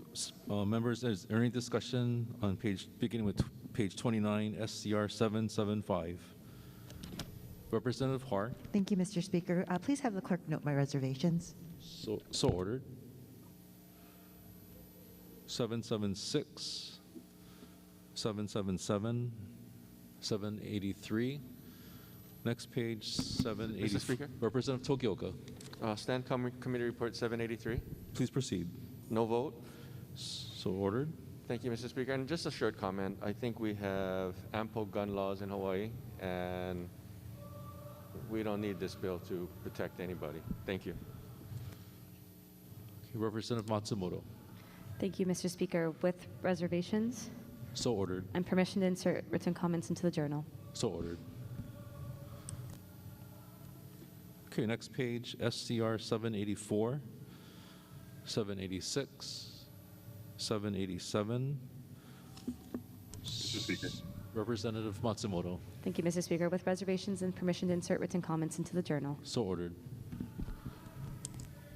members, is there any discussion on beginning with page 29, SCR 775? Representative Har. Thank you, Mr. Speaker. Please have the clerk note my reservations. So ordered. 776, 777, 783. Next page, 780. Mr. Speaker? Representative Tokioka. Stand Committee Report 783. Please proceed. No vote. So ordered. Thank you, Mr. Speaker. And just a short comment. I think we have ample gun laws in Hawaii, and we don't need this bill to protect anybody. Thank you. Okay, Representative Matsumoto. Thank you, Mr. Speaker. With reservations So ordered. and permission to insert written comments into the journal. So ordered. Okay, next page, SCR 784, 786, 787. Mr. Speaker. Representative Matsumoto. Thank you, Mr. Speaker. With reservations and permission to insert written comments into the journal. So ordered.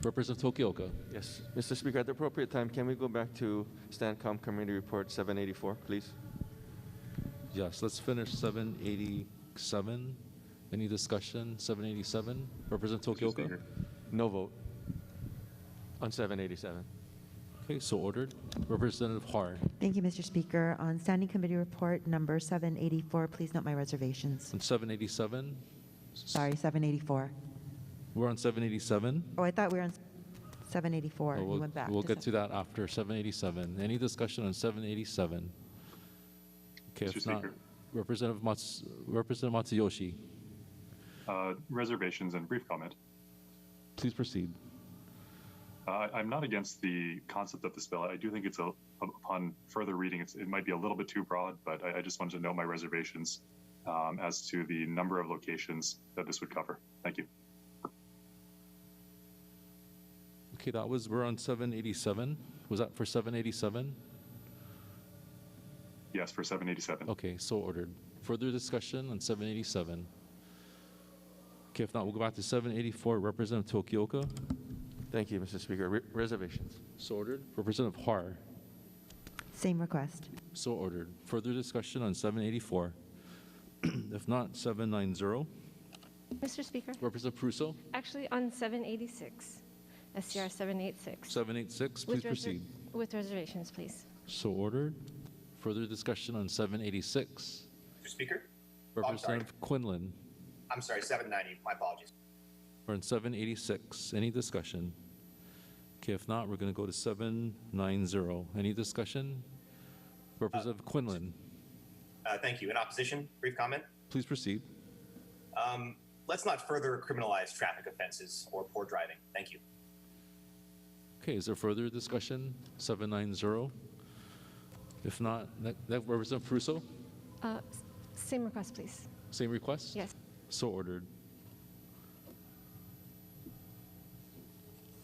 Representative Tokioka. Yes, Mr. Speaker, at the appropriate time, can we go back to Stancom Committee Report 784, please? Yes, let's finish 787. Any discussion? 787. Representative Tokioka. No vote on 787. Okay, so ordered. Representative Har. Thank you, Mr. Speaker. On Standing Committee Report number 784, please note my reservations. On 787. Sorry, 784. We're on 787. Oh, I thought we were on 784. We'll You went back. we'll get to that after 787. Any discussion on 787? Okay, Mr. if not, Speaker. Representative Matsuyoshi. Reservations and brief comment. Please proceed. I'm not against the concept of this bill. I do think it's upon further reading, it might be a little bit too broad, but I just wanted to note my reservations as to the number of locations that this would cover. Thank you. Okay, we're on 787. Was that for 787? Yes, for 787. Okay, so ordered. Further discussion on 787. Okay, if not, we'll go back to 784. Representative Tokioka. Thank you, Mr. Speaker. Reservations. So ordered. Representative Har. Same request. So ordered. Further discussion on 784. If not, 790. Mr. Speaker, Representative Prusso. actually on 786, SCR 786. 786, please proceed. With reservations, please. So ordered. Further discussion on 786. Mr. Speaker? Representative Quinlan. I'm sorry, 790. My apologies. We're on 786. Any discussion? Okay, if not, we're going to go to 790. Any discussion? Representative Quinlan. Thank you. In opposition, brief comment. Please proceed. Let's not further criminalize traffic offenses or poor driving. Thank you. Okay, is there further discussion? 790. If not, Representative Prusso. Same request, please. Same request? Yes. So ordered.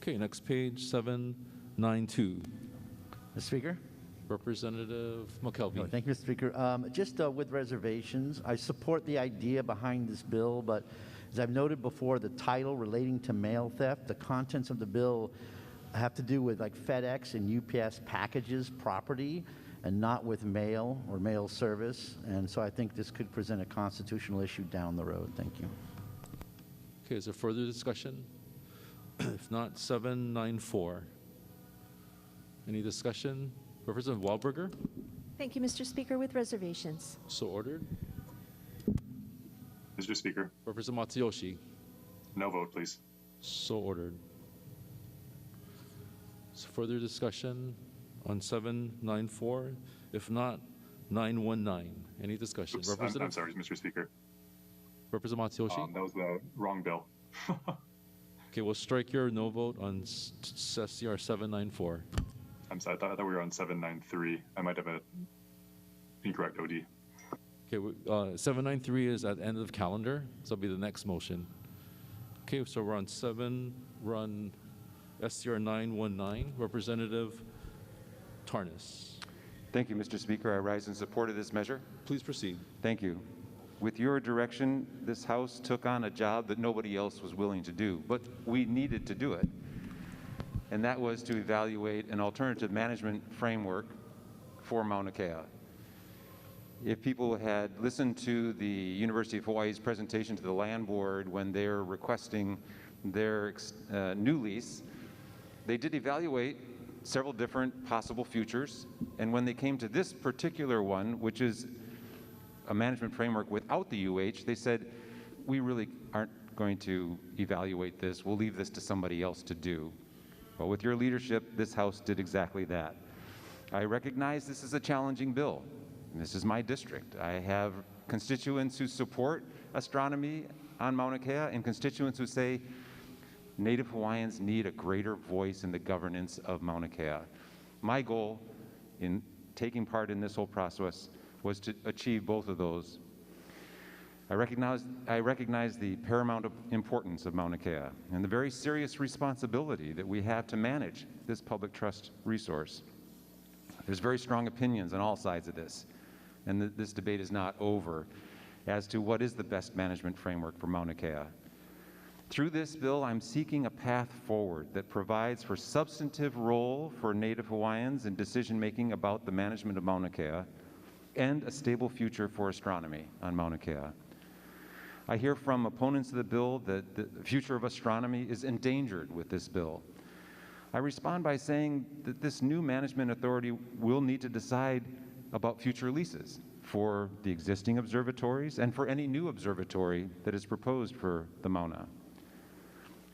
Okay, next page, 792. Mr. Speaker? Representative McKelvey. Thank you, Mr. Speaker. Just with reservations, I support the idea behind this bill, but as I've noted before, the title relating to mail theft, the contents of the bill have to do with like FedEx and UPS packages property and not with mail or mail service. And so I think this could present a constitutional issue down the road. Thank you. Okay, is there further discussion? If not, 794. Any discussion? Representative Wahlberger. Thank you, Mr. Speaker, with reservations. So ordered. Mr. Speaker. Representative Matsuyoshi. No vote, please. So ordered. So further discussion on 794? If not, 919. Any discussion? Oops, I'm sorry, Mr. Speaker. Representative Matsuyoshi? That was the wrong bill. Okay, we'll strike your no vote on SCR 794. I'm sorry, I thought we were on 793. I might have an incorrect OD. Okay, 793 is at the end of the calendar, so it'll be the next motion. Okay, so we're on SCR 919. Representative Tarnas. Thank you, Mr. Speaker. I rise in support of this measure. Please proceed. Thank you. With your direction, this House took on a job that nobody else was willing to do, but we needed to do it. And that was to evaluate an alternative management framework for Mauna Kea. If people had listened to the University of Hawaii's presentation to the Land Board when they're requesting their new lease, they did evaluate several different possible futures. And when they came to this particular one, which is a management framework without the UH, they said, we really aren't going to evaluate this. We'll leave this to somebody else to do. Well, with your leadership, this House did exactly that. I recognize this is a challenging bill. This is my district. I have constituents who support astronomy on Mauna Kea and constituents who say Native Hawaiians need a greater voice in the governance of Mauna Kea. My goal in taking part in this whole process was to achieve both of those. I recognize the paramount importance of Mauna Kea and the very serious responsibility that we have to manage this public trust resource. There's very strong opinions on all sides of this. and this debate is not over, as to what is the best management framework for Mauna Kea. Through this bill, I'm seeking a path forward that provides for substantive role for Native Hawaiians in decision-making about the management of Mauna Kea and a stable future for astronomy on Mauna Kea. I hear from opponents of the bill that the future of astronomy is endangered with this bill. I respond by saying that this new management authority will need to decide about future leases for the existing observatories and for any new observatory that is proposed for the Mauna.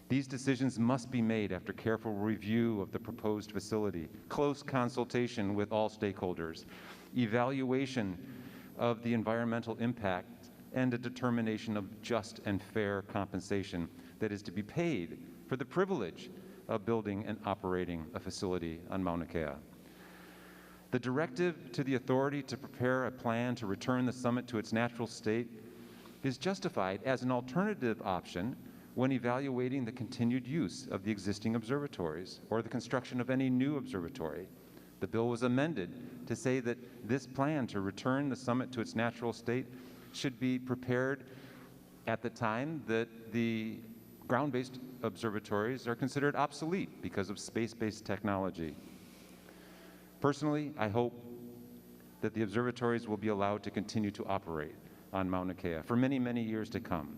These decisions must be made after careful review of the proposed facility, close consultation with all stakeholders, evaluation of the environmental impact, and a determination of just and fair compensation that is to be paid for the privilege of building and operating a facility on Mauna Kea. The directive to the authority to prepare a plan to return the summit to its natural state is justified as an alternative option when evaluating the continued use of the existing observatories or the construction of any new observatory. The bill was amended to say that this plan to return the summit to its natural state should be prepared at the time that the ground-based observatories are considered obsolete because of space-based technology. Personally, I hope that the observatories will be allowed to continue to operate on Mauna Kea for many, many years to come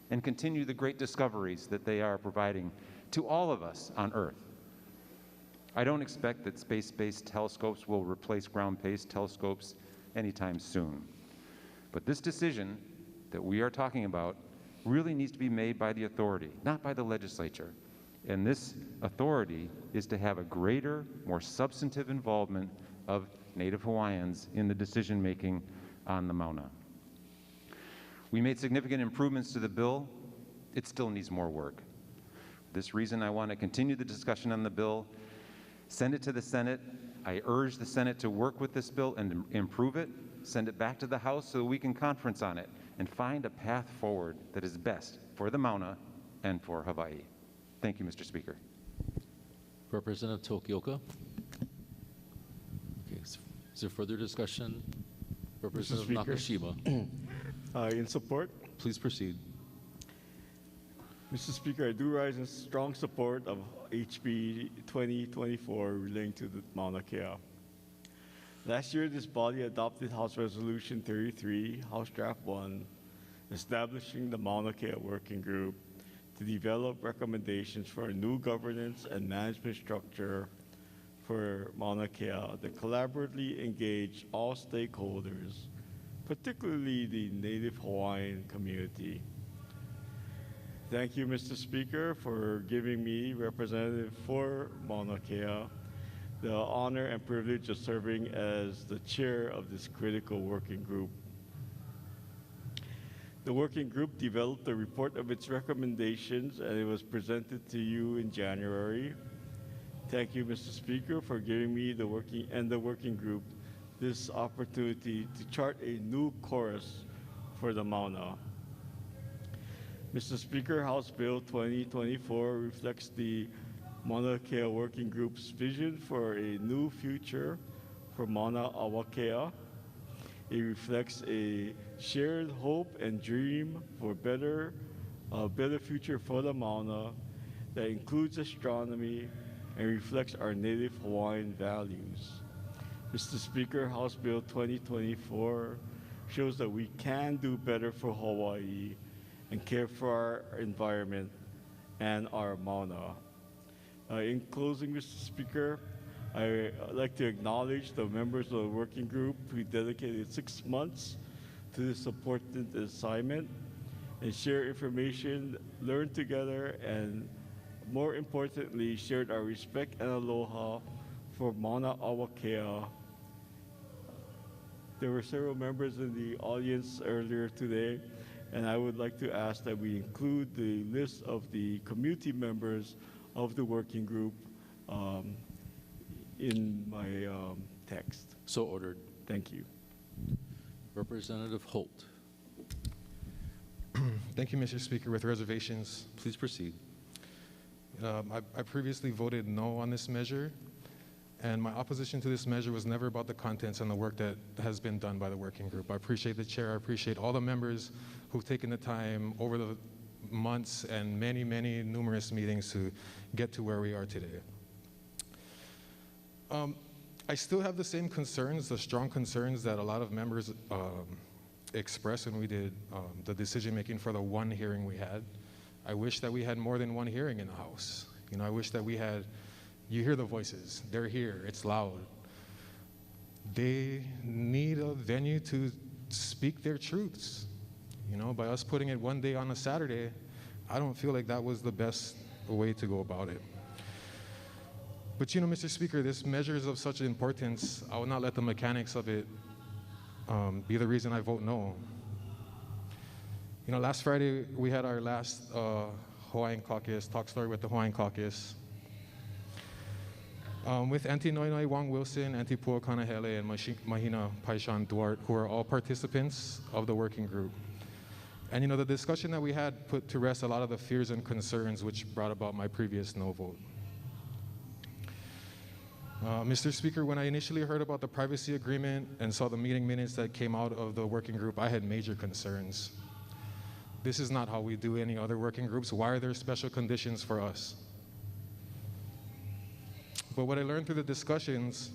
and continue the great discoveries that they are providing to all of us on Earth. I don't expect that space-based telescopes will replace ground-based telescopes anytime soon. But this decision that we are talking about really needs to be made by the authority, not by the legislature. And this authority is to have a greater, more substantive involvement of Native Hawaiians in the decision-making on the Mauna. We made significant improvements to the bill. It still needs more work. For this reason, I want to continue the discussion on the bill, send it to the Senate. I urge the Senate to work with this bill and improve it, send it back to the House so that we can conference on it and find a path forward that is best for the Mauna and for Hawaii. Thank you, Mr. Speaker. Representative Tokioka. Okay, is there further discussion? Representative Nakashima. In support. Please proceed. Mr. Speaker, I do rise in strong support of HB 2024 relating to the Mauna Kea. Last year, this body adopted House Resolution 33, House Draft 1, establishing the Mauna Kea Working Group to develop recommendations for a new governance and management structure for Mauna Kea that collaboratively engage all stakeholders, particularly the Native Hawaiian community. Thank you, Mr. Speaker, for giving me, representative for Mauna Kea, the honor and privilege of serving as the chair of this critical working group. The working group developed a report of its recommendations, and it was presented to you in January. Thank you, Mr. Speaker, for giving me the working group this opportunity to chart a new course for the Mauna. Mr. Speaker, House Bill 2024 reflects the Mauna Kea Working Group's vision for a new future for Maunawakea. It reflects a shared hope and dream for a better future for the Mauna that includes astronomy and reflects our Native Hawaiian values. Mr. Speaker, House Bill 2024 shows that we can do better for Hawaii and care for our environment and our Mauna. In closing, Mr. Speaker, I'd like to acknowledge the members of the working group who dedicated 6 months to this important assignment and share information, learned together, and more importantly, shared our respect and aloha for Maunawakea. There were several members in the audience earlier today, and I would like to ask that we include the list of the community members of the working group in my text. So ordered. Thank you. Representative Holt. Thank you, Mr. Speaker. With reservations. Please proceed. I previously voted no on this measure, And my opposition to this measure was never about the contents and the work that has been done by the working group. I appreciate the chair. I appreciate all the members who've taken the time over the months and many, many numerous meetings to get to where we are today. I still have the same concerns, the strong concerns that a lot of members expressed when we did the decision-making for the one hearing we had. I wish that we had more than one hearing in the House. You know, I wish that we had, you hear the voices, they're here, it's loud. They need a venue to speak their truths. You know, by us putting it one day on a Saturday, I don't feel like that was the best way to go about it. But you know, Mr. Speaker, this measure is of such importance, I will not let the mechanics of it be the reason I vote no. You know, last Friday, we had our last Hawaiian caucus, talk story with the Hawaiian caucus, with Auntie Noinoi Wong Wilson, Auntie Pua Kanahele, and Mahina Paishan Duarte, who are all participants of the working group. And you know, the discussion that we had put to rest a lot of the fears and concerns which brought about my previous no vote. Mr. Speaker, when I initially heard about the privacy agreement and saw the meeting minutes that came out of the working group, I had major concerns. This is not how we do any other working groups. Why are there special conditions for us? But what I learned through the discussions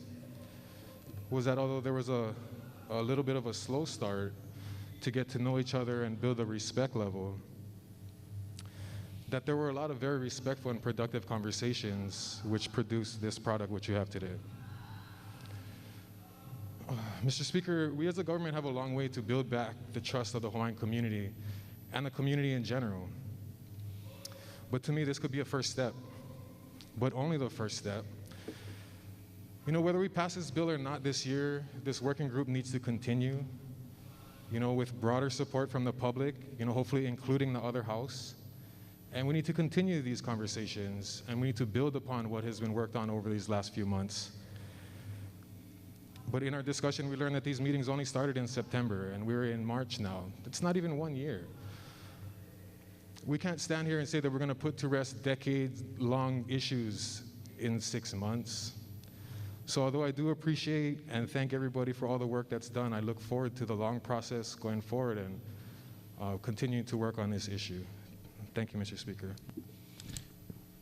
was that although there was a little bit of a slow start to get to know each other and build a respect level, that there were a lot of very respectful and productive conversations which produced this product which you have today. Mr. Speaker, we as a government have a long way to build back the trust of the Hawaiian community and the community in general. But to me, this could be a first step, but only the first step. You know, whether we pass this bill or not this year, this working group needs to continue, you know, with broader support from the public, you know, hopefully including the other House. And we need to continue these conversations, and we need to build upon what has been worked on over these last few months. But in our discussion, we learned that these meetings only started in September, and we're in March now. It's not even 1 year. We can't stand here and say that we're going to put to rest decade-long issues in 6 months. So although I do appreciate and thank everybody for all the work that's done, I look forward to the long process going forward and continuing to work on this issue. Thank you, Mr. Speaker.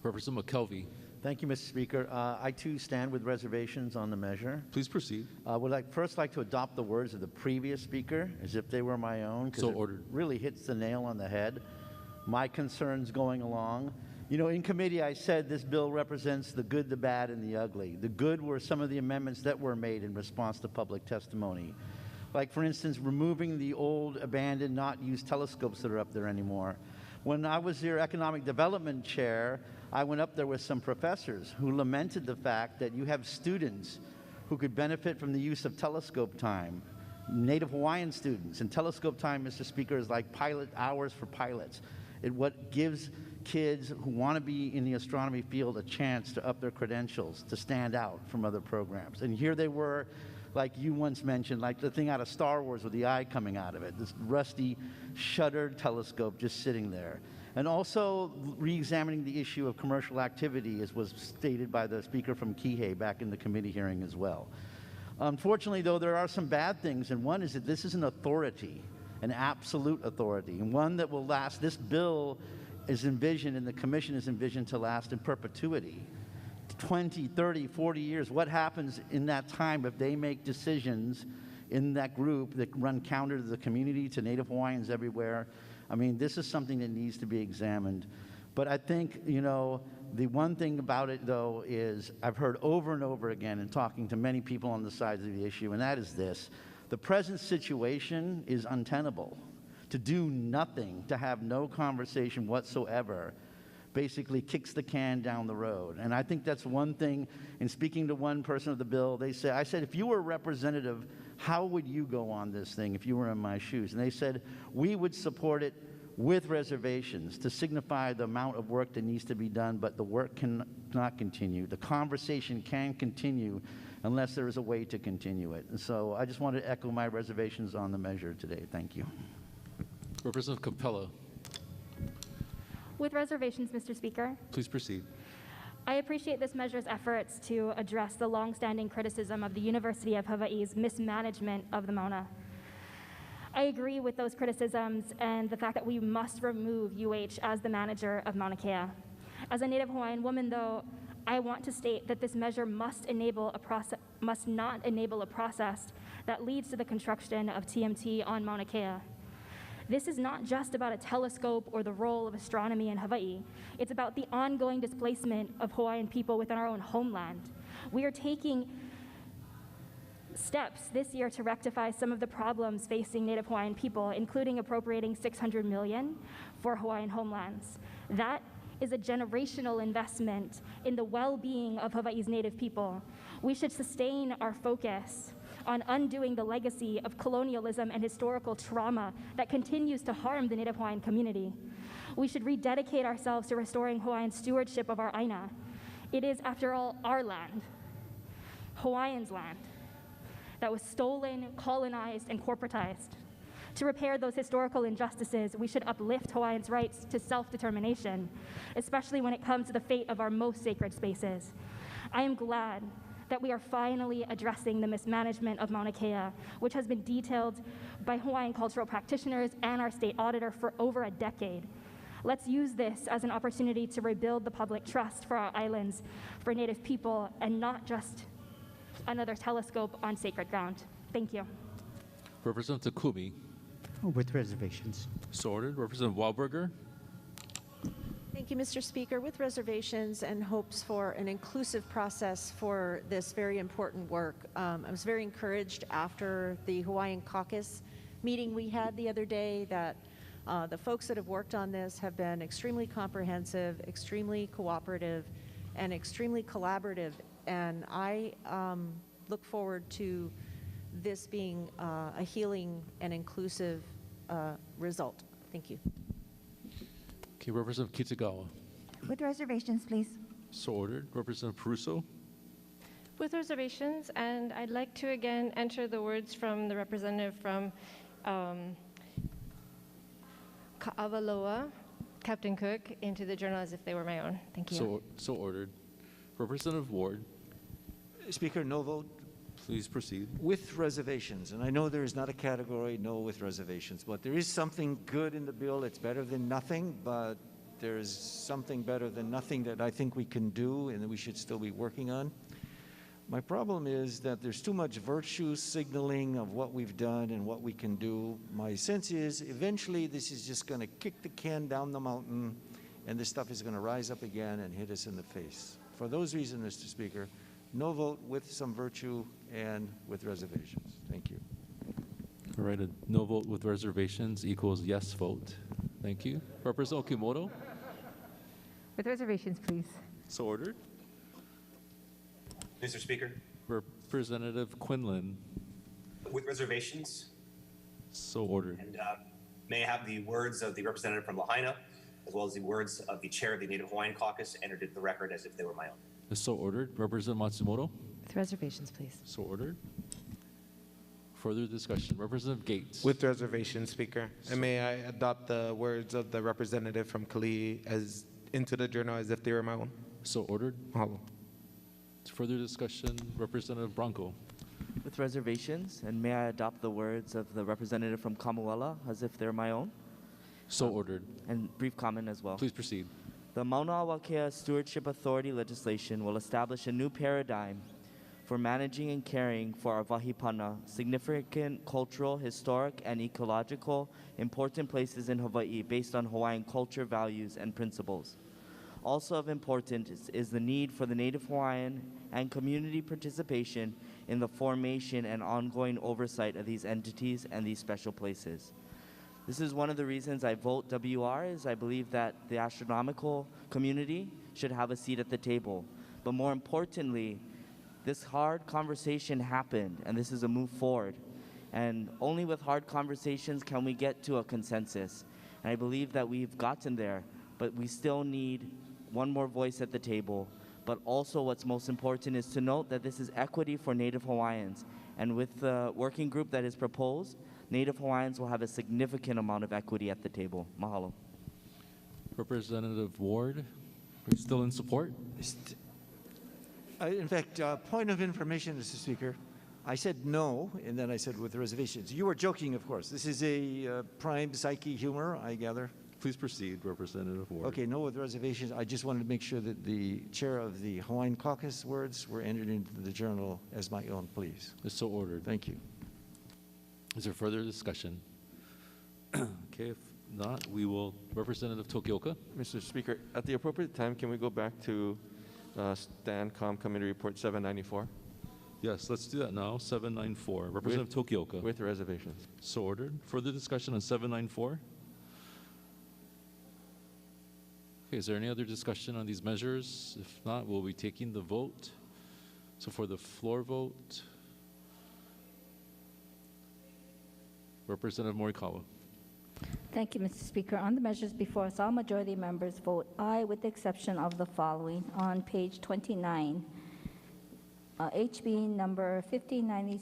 Representative McKelvey. Thank you, Mr. Speaker. I too stand with reservations on the measure. Please proceed. Would first like to adopt the words of the previous speaker as if they were my own, because it really hits the nail on the head. My concerns going along. You know, in committee I said this bill represents the good, the bad, and the ugly. The good were some of the amendments that were made in response to public testimony. Like, for instance, removing the old, abandoned, not used telescopes that are up there anymore. When I was your economic development chair, I went up there with some professors who lamented the fact that you have students who could benefit from the use of telescope time, Native Hawaiian students. And telescope time, Mr. Speaker, is like pilot hours for pilots. What gives kids who want to be in the astronomy field a chance to up their credentials, to stand out from other programs. And here they were, like you once mentioned, like the thing out of Star Wars with the eye coming out of it, this rusty, shuttered telescope just sitting there. And also re-examining the issue of commercial activity, as was stated by the speaker from Kihei back in the committee hearing as well. Unfortunately, though, there are some bad things, and one is that this is an authority, an absolute authority, and one that will last. This bill is envisioned, and the commission is envisioned to last in perpetuity. 20, 30, 40 years, what happens in that time if they make decisions in that group that run counter to the community, to Native Hawaiians everywhere? I mean, this is something that needs to be examined. But I think, you know, the one thing about it, though, is I've heard over and over again in talking to many people on the sides of the issue, and that is this. The present situation is untenable. To do nothing, to have no conversation whatsoever, basically kicks the can down the road. And I think that's one thing. In speaking to one person of the bill, I said, if you were a representative, how would you go on this thing if you were in my shoes? And they said, we would support it with reservations to signify the amount of work that needs to be done, but the work cannot continue. The conversation can continue unless there is a way to continue it. And so I just wanted to echo my reservations on the measure today. Thank you. Representative Capella. With reservations, Mr. Speaker. Please proceed. I appreciate this measure's efforts to address the longstanding criticism of the University of Hawaii's mismanagement of the Mauna. I agree with those criticisms and the fact that we must remove UH as the manager of Maunawakea. As a Native Hawaiian woman, though, I want to state that this measure must not enable a process that leads to the construction of TMT on Mauna Kea. This is not just about a telescope or the role of astronomy in Hawaii. It's about the ongoing displacement of Hawaiian people within our own homeland. We are taking steps this year to rectify some of the problems facing Native Hawaiian people, including appropriating $600 million for Hawaiian homelands. That is a generational investment in the well-being of Hawaii's Native people. We should sustain our focus on undoing the legacy of colonialism and historical trauma that continues to harm the Native Hawaiian community. We should rededicate ourselves to restoring Hawaiian stewardship of our Aina. It is, after all, our land, Hawaiians' land, that was stolen, colonized, and corporatized. To repair those historical injustices, we should uplift Hawaiians' rights to self-determination, especially when it comes to the fate of our most sacred spaces. I am glad that we are finally addressing the mismanagement of Mauna Kea, which has been detailed by Hawaiian cultural practitioners and our state auditor for over a decade. Let's use this as an opportunity to rebuild the public trust for our islands, for Native people, and not just another telescope on sacred ground. Thank you. Representative Kumi. With reservations. So ordered. Representative Wahlberger. Thank you, Mr. Speaker. With reservations and hopes for an inclusive process for this very important work, I was very encouraged after the Hawaiian caucus meeting we had the other day that the folks that have worked on this have been extremely comprehensive, extremely cooperative, and extremely collaborative. And I look forward to this being a healing and inclusive result. Thank you. Okay, Representative Kitagawa. With reservations, please. So ordered. Representative Peruso. With reservations, and I'd like to again enter the words from the representative from Ka'awaloa, Captain Cook, into the journal as if they were my own. Thank you. So ordered. Representative Ward. Speaker, no vote. Please proceed. With reservations, and I know there is not a category no with reservations, but there is something good in the bill. It's better than nothing, but there is something better than nothing that I think we can do and that we should still be working on. My problem is that there's too much virtue signaling of what we've done and what we can do. My sense is eventually this is just going to kick the can down the mountain and this stuff is going to rise up again and hit us in the face. For those reasons, Mr. Speaker, no vote with some virtue and with reservations. Thank you. All right, a no vote with reservations equals yes vote. Thank you. Representative Okimoto. With reservations, please. So ordered. Mr. Speaker, Representative Quinlan. with reservations, So ordered. and may I have the words of the representative from Lahaina, as well as the words of the chair of the Native Hawaiian Caucus entered into the record as if they were my own. So ordered. Representative Matsumoto. With reservations, please. So ordered. Further discussion. Representative Gates. With reservation, Speaker. And may I adopt the words of the representative from Kalihi as into the journal as if they were my own? So ordered. Mahalo. Further discussion. Representative Bronco. With reservations, and may I adopt the words of the representative from Kamuela as if they're my own? So ordered. And brief comment as well. Please proceed. The Maunawakea Stewardship Authority legislation will establish a new paradigm for managing and caring for our wahipana, significant cultural, historic, and ecological important places in Hawaii based on Hawaiian culture, values, and principles. Also of importance is the need for the Native Hawaiian and community participation in the formation and ongoing oversight of these entities and these special places. This is one of the reasons I vote WR, is I believe that the astronomical community should have a seat at the table. But more importantly, this hard conversation happened, and this is a move forward. And only with hard conversations can we get to a consensus. And I believe that we've gotten there, but we still need one more voice at the table. But also what's most important is to note that this is equity for Native Hawaiians. And with the working group that is proposed, Native Hawaiians will have a significant amount of equity at the table. Mahalo. Representative Ward. Are you still in support? In fact, point of information, Mr. Speaker, I said no, and then I said with reservations. You were joking, of course. This is a prime psyche humor, I gather. Please proceed, Representative Ward. Okay, no with reservations. I just wanted to make sure that the chair of the Hawaiian Caucus words were entered into the journal as my own, please. It's so ordered. Thank you. Is there further discussion? Okay, if not, we will, Representative Tokioka. Mr. Speaker, at the appropriate time, can we go back to StanCom Committee Report 794? Yes, let's do that now. 794, Representative Tokioka. With reservations. So ordered. Further discussion on 794? Okay, is there any other discussion on these measures? If not, we'll be taking the vote. So for the floor vote, Representative Morikawa. Thank you, Mr. Speaker. On the measures before us, all majority members vote aye with the exception of the following. On page 29, HB number 1590,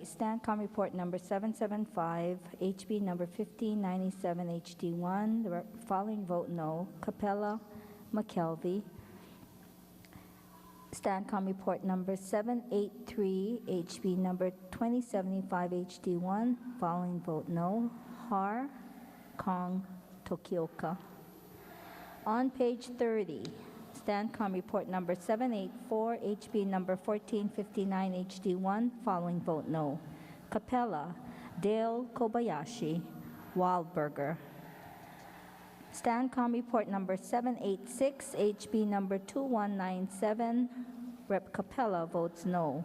StanCom report number 775, HB number 1597 HD1, the following vote no. Capella, McKelvey. StanCom report number 783, HB number 2075 HD1, following vote no. Har, Kong, Tokioka. On page 30, StanCom report number 784, HB number 1459 HD1, following vote no. Capella, Dale Kobayashi, Wildberger. StanCom report number 786, HB number 2197, Rep. Capella votes no.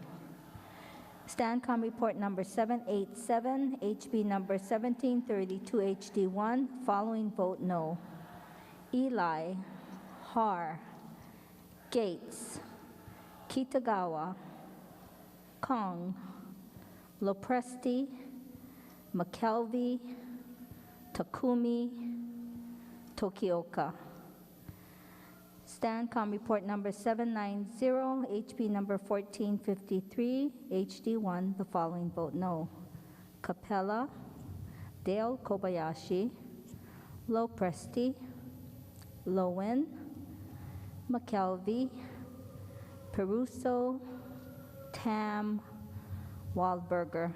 StanCom report number 787, HB number 1732 HD1, following vote no. Eli, Har, Gates, Kitagawa, Kong, Lopresti, McKelvey, Takumi, Tokioka. StanCom report number 790, HB number 1453, HD1, the following vote no. Capella, Dale Kobayashi, Lopresti, Lowen, McKelvey, Peruso, Tam, Waldberger.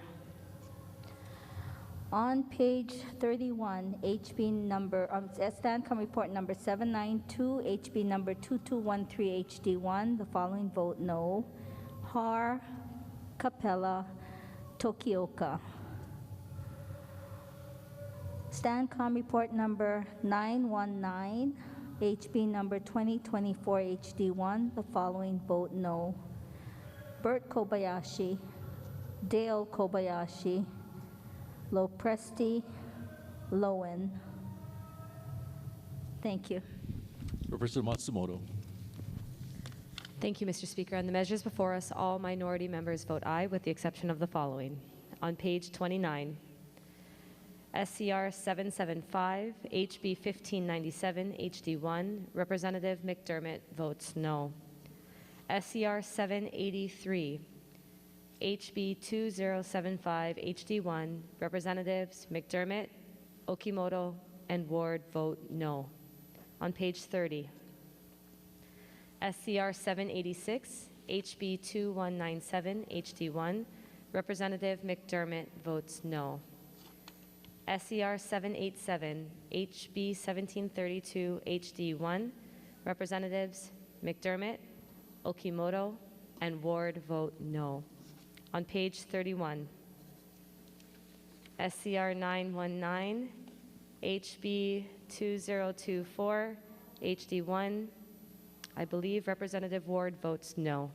On page 31, HB number, StanCom report number 792, HB number 2213 HD1, the following vote no. Har, Capella, Tokioka. StanCom report number 919, HB number 2024 HD1, the following vote no. Bert Kobayashi, Dale Kobayashi, Lopresti, Lowen. Thank you. Representative Matsumoto. Thank you, Mr. Speaker. On the measures before us, all minority members vote aye with the exception of the following. On page 29, SCR 775, HB 1597, HD1, Representative McDermott votes no. SCR 783, HB 2075, HD1, Representatives McDermott, Okimoto, and Ward vote no. On page 30, SCR 786, HB 2197, HD1, Representative McDermott votes no. SCR 787, HB 1732, HD1, Representatives McDermott, Okimoto, and Ward vote no. On page 31, SCR 919, HB 2024, HD1, I believe Representative Ward votes no.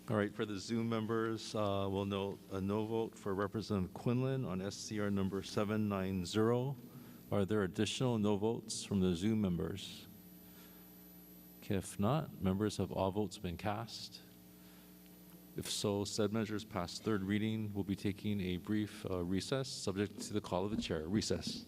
All right, for the Zoom members, we'll note a no vote for Representative Quinlan on SCR number 790. Are there additional no votes from the Zoom members? Okay, if not, members, have all votes been cast? If so, said measures pass third reading. We'll be taking a brief recess, subject to the call of the chair. Recess.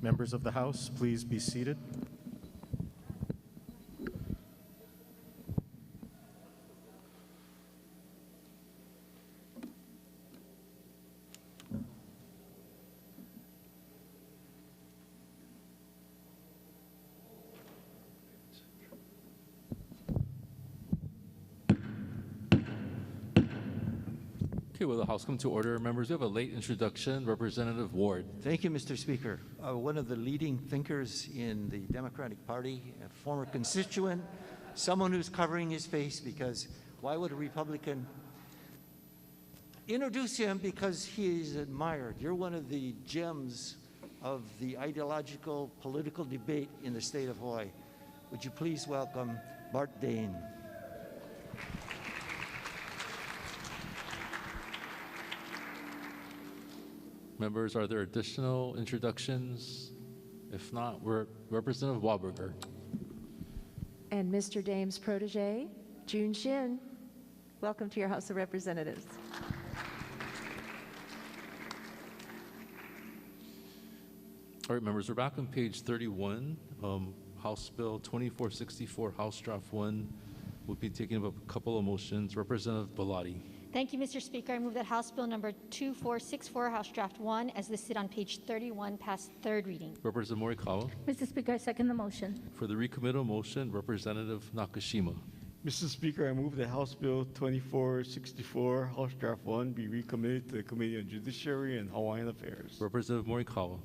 Members of the House, please be seated. Okay, will the House come to order? Members, we have a late introduction. Representative Ward. Thank you, Mr. Speaker. One of the leading thinkers in the Democratic Party, a former constituent, someone who's covering his face because why would a Republican introduce him? Because he is admired. You're one of the gems of the ideological political debate in the state of Hawaii. Would you please welcome Bart Dane? Members, are there additional introductions? If not, we're Representative Waberger. And Mr. Dame's protege, Jun Shin. Welcome to your House of Representatives. All right, members, we're back on page 31. House Bill 2464, House Draft 1. We'll be taking up a couple of motions. Representative Bellotti. Thank you, Mr. Speaker. I move that House Bill number 2464, House Draft 1, as listed on page 31, pass third reading. Representative Morikawa. Mr. Speaker, I second the motion. For the recommittal motion, Representative Nakashima. Mr. Speaker, I move that House Bill 2464, House Draft 1, be recommitted to the Committee on Judiciary and Hawaiian Affairs. Representative Morikawa.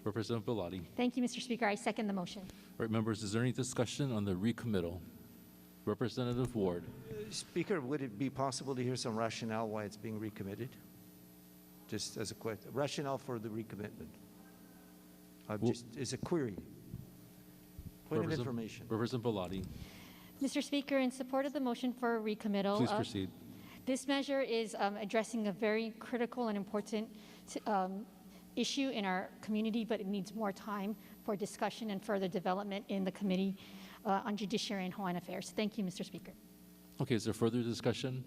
Representative Bellotti. Thank you, Mr. Speaker. I second the motion. All right, members, is there any discussion on the recommittal? Representative Ward. Speaker, would it be possible to hear some rationale why it's being recommitted? Just as a question, rationale for the recommitment. Just as a query. Point of information. Representative Bellotti. Mr. Speaker, in support of the motion for recommittal, Please proceed. This measure is addressing a very critical and important issue in our community, but it needs more time for discussion and further development in the Committee on Judiciary and Hawaiian Affairs. Thank you, Mr. Speaker. Okay, is there further discussion?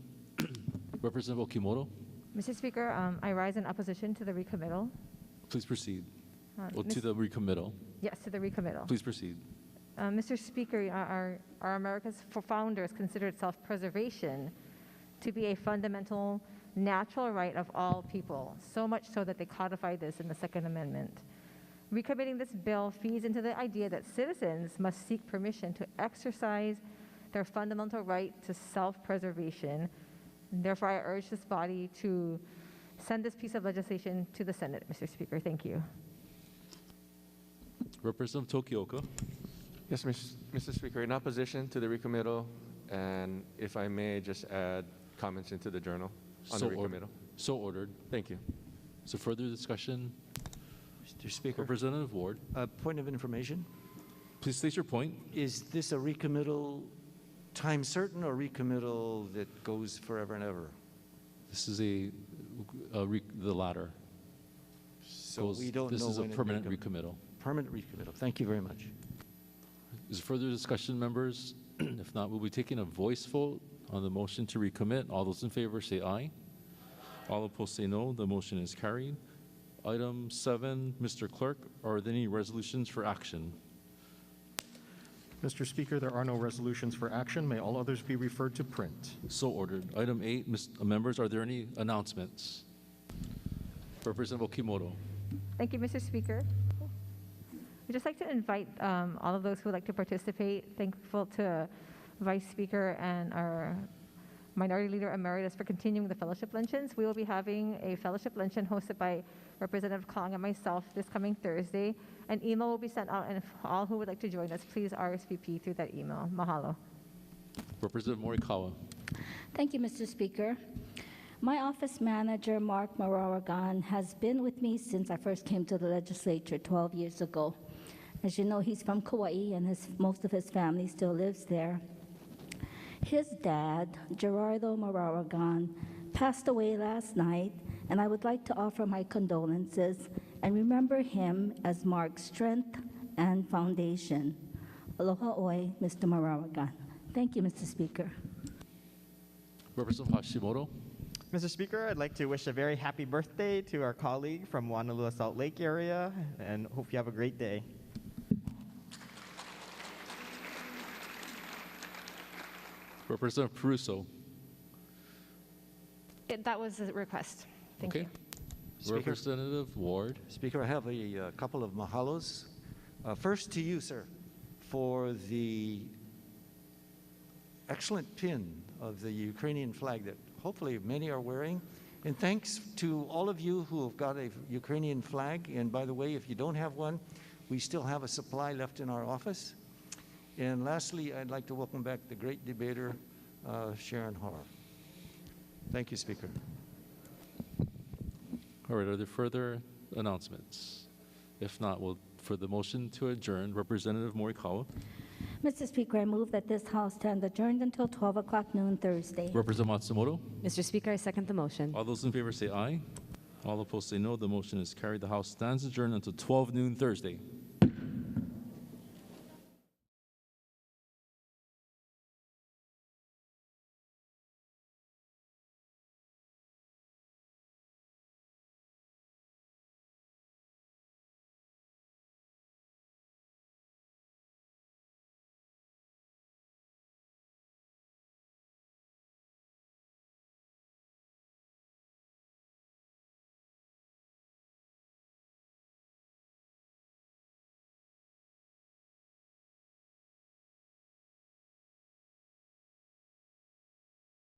Representative Okimoto. Mr. Speaker, I rise in opposition to the recommittal. Please proceed. To the recommittal. Yes, to the recommittal. Please proceed. Mr. Speaker, our America's founders considered self-preservation to be a fundamental natural right of all people, so much so that they codified this in the Second Amendment. Recommitting this bill feeds into the idea that citizens must seek permission to exercise their fundamental right to self-preservation. Therefore, I urge this body to send this piece of legislation to the Senate, Mr. Speaker. Thank you. Representative Tokioka. Yes, Mr. Speaker, in opposition to the recommittal, and if I may just add comments into the journal on the recommittal. So ordered. Thank you. So further discussion? Mr. Speaker. Representative Ward. Point of information. Please state your point. Is this a recommittal time certain or recommittal that goes forever and ever? This is the latter. So we don't know This is a when it permanent recommittal. Permanent recommittal. Thank you very much. Is there further discussion, members? If not, we'll be taking a voice vote on the motion to recommit. All those in favor say aye. All opposed say no. The motion is carried. Item 7, Mr. Clerk, are there any resolutions for action? Mr. Speaker, there are no resolutions for action. May all others be referred to print. So ordered. Item 8, members, are there any announcements? Representative Okimoto. Thank you, Mr. Speaker. We'd just like to invite all of those who would like to participate. Thankful to Vice Speaker and our Minority Leader Emeritus for continuing the fellowship luncheons. We will be having a fellowship luncheon hosted by Representative Kong and myself this coming Thursday. An email will be sent out, and if all who would like to join us, please RSVP through that email. Mahalo. Representative Morikawa. Thank you, Mr. Speaker. My office manager, Mark Maunawakea, has been with me since I first came to the legislature 12 years ago. As you know, he's from Kauai, and most of his family still lives there. His dad, Gerardo Maunawakea, passed away last night, and I would like to offer my condolences and remember him as Mark's strength and foundation. Aloha oi, Mr. Maunawakea. Thank you, Mr. Speaker. Representative Hashimoto. Mr. Speaker, I'd like to wish a very happy birthday to our colleague from Honolulu Salt Lake area, and hope you have a great day. Representative Peruso. That was a request. Thank you. Speaker. Representative Ward. Speaker, I have a couple of mahalos. First to you, sir, for the excellent pin of the Ukrainian flag that hopefully many are wearing. And thanks to all of you who have got a Ukrainian flag. And by the way, if you don't have one, we still have a supply left in our office. And lastly, I'd like to welcome back the great debater, Sharon Har. Thank you, Speaker. All right, are there further announcements? If not, for the motion to adjourn, Representative Morikawa. Mr. Speaker, I move that this House stand adjourned until 12 o'clock noon Thursday. Representative Matsumoto. Mr. Speaker, I second the motion. All those in favor say aye. All opposed say no. The motion is carried. The House stands adjourned until 12 noon Thursday.